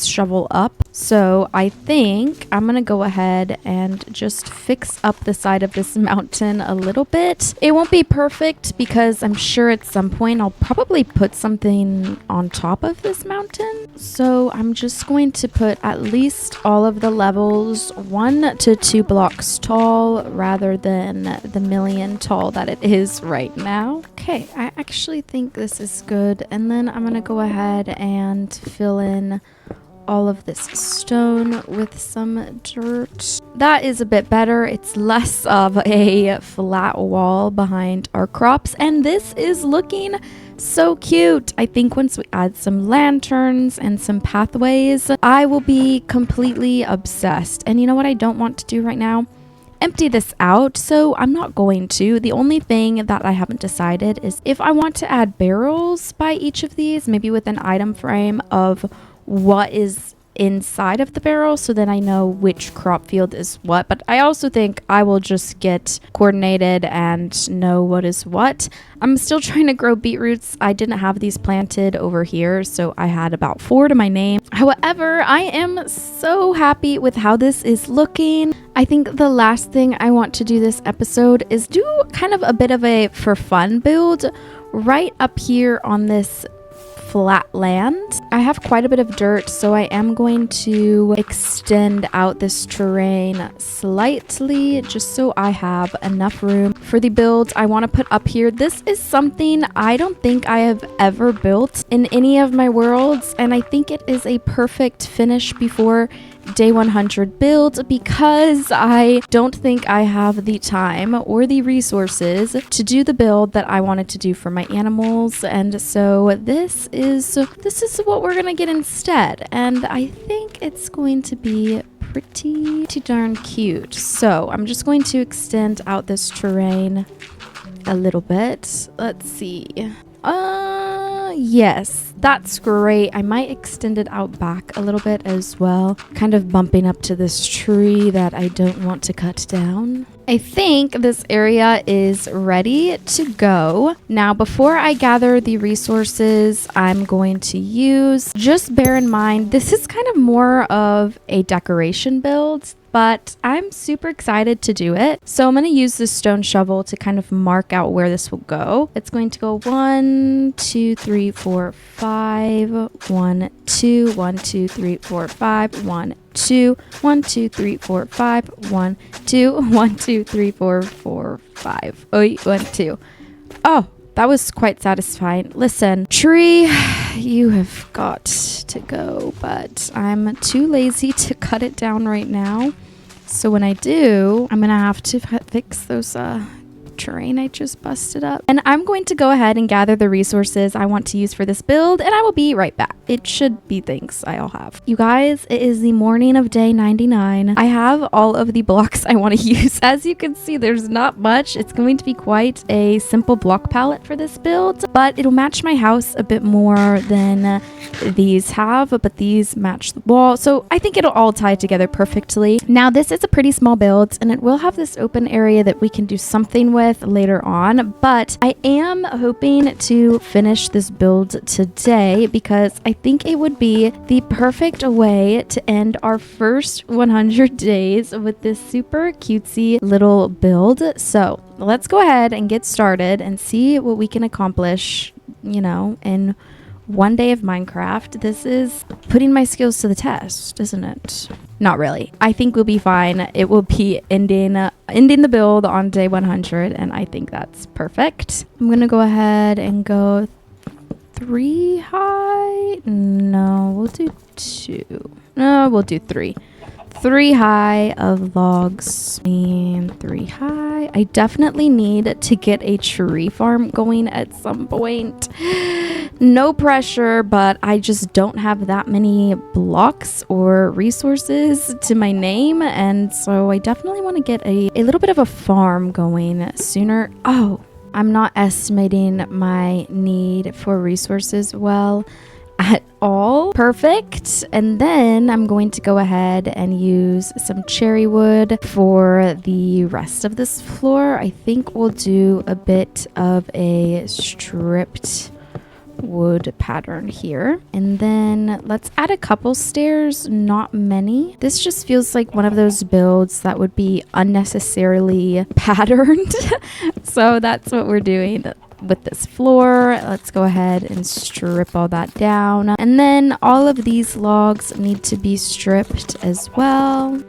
shovel up. So I think I'm gonna go ahead and just fix up the side of this mountain a little bit. It won't be perfect because I'm sure at some point I'll probably put something on top of this mountain. So I'm just going to put at least all of the levels 1 to 2 blocks tall rather than the million tall that it is right now. Okay, I actually think this is good. And then I'm gonna go ahead and fill in all of this stone with some dirt. That is a bit better. It's less of a flat wall behind our crops, and this is looking so cute. I think once we add some lanterns and some pathways, I will be completely obsessed. And you know what I don't want to do right now? empty this out, so I'm not going to. The only thing that I haven't decided is if I want to add barrels by each of these, maybe with an item frame of what is inside of the barrel, so then I know which crop field is what. But I also think I will just get coordinated and know what is what. I'm still trying to grow beetroots. I didn't have these planted over here, so I had about 4 to my name. However, I am so happy with how this is looking. I think the last thing I want to do this episode is do kind of a bit of a for fun build right up here on this flat land. I have quite a bit of dirt, so I am going to extend out this terrain slightly just so I have enough room for the builds I want to put up here. This is something I don't think I have ever built in any of my worlds, and I think it is a perfect finish before day 100 build because I don't think I have the time or the resources to do the build that I wanted to do for my animals, and so this is what we're gonna get instead, and I think it's going to be pretty darn cute. So I'm just going to extend out this terrain a little bit. Let's see. Yes, that's great. I might extend it out back a little bit as well, kind of bumping up to this tree that I don't want to cut down. I think this area is ready to go. Now, before I gather the resources I'm going to use, just bear in mind, this is kind of more of a decoration build, but I'm super excited to do it. So I'm going to use this stone shovel to kind of mark out where this will go. It's going to go 1, 2, 3, 4, 5, 1, 2, 1, 2, 3, 4, 5, 1, 2, 1, 2, 3, 4, 5, 1, 2, 1, 2, 3, 4, 4, 5. Oh, 1, 2. Oh, that was quite satisfying. Listen, tree, you have got to go, but I'm too lazy to cut it down right now. So when I do, I'm gonna have to fix those terrain I just busted up. And I'm going to go ahead and gather the resources I want to use for this build, and I will be right back. It should be things I'll have. You guys, it is the morning of day 99. I have all of the blocks I want to use. As you can see, there's not much. It's going to be quite a simple block palette for this build, but it'll match my house a bit more than these have, but these match the wall. So I think it'll all tie together perfectly. Now, this is a pretty small build, and it will have this open area that we can do something with later on, but I am hoping to finish this build today because I think it would be the perfect way to end our first 100 days with this super cutesy little build. So let's go ahead and get started and see what we can accomplish, you know, in one day of Minecraft. This is putting my skills to the test, isn't it? Not really. I think we'll be fine. It will be ending the build on day 100, and I think that's perfect. I'm gonna go ahead and go 3 high. No, we'll do 2. No, we'll do 3. 3 high of logs and 3 high. I definitely need to get a tree farm going at some point. No pressure, but I just don't have that many blocks or resources to my name, and so I definitely want to get a little bit of a farm going sooner. Oh, I'm not estimating my need for resources well at all. Perfect. And then I'm going to go ahead and use some cherry wood for the rest of this floor. I think we'll do a bit of a stripped wood pattern here, and then let's add a couple stairs, not many. This just feels like one of those builds that would be unnecessarily patterned. So that's what we're doing with this floor. Let's go ahead and strip all that down, and then all of these logs need to be stripped as well.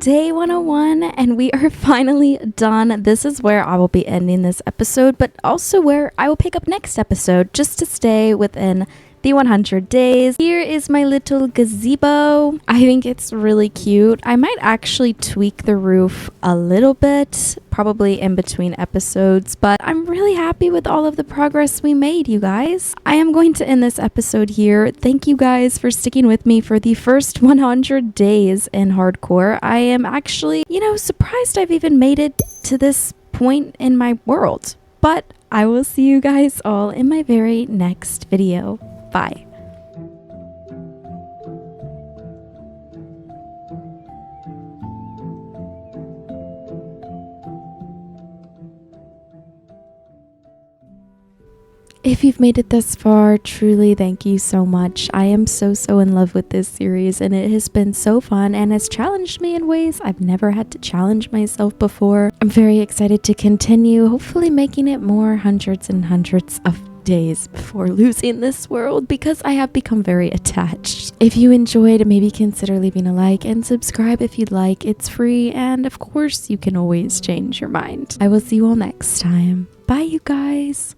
day 101 and we are finally done. This is where I will be ending this episode, but also where I will pick up next episode just to stay within the 100 days. Here is my little gazebo. I think it's really cute. I might actually tweak the roof a little bit, probably in between episodes, but I'm really happy with all of the progress we made, you guys. I am going to end this episode here. Thank you guys for sticking with me for the first 100 days in hardcore. I am actually, surprised I've even made it to this point in my world. But I will see you guys all in my very next video. Bye. If you've made it this far, truly thank you so much. I am so in love with this series and it has been so fun and has challenged me in ways I've never had to challenge myself before. I'm very excited to continue, hopefully making it more hundreds and hundreds of days before losing this world because I have become very attached. If you enjoyed, maybe consider leaving a like and subscribe if you'd like. It's free and of course you can always change your mind. I will see you all next time. Bye you guys.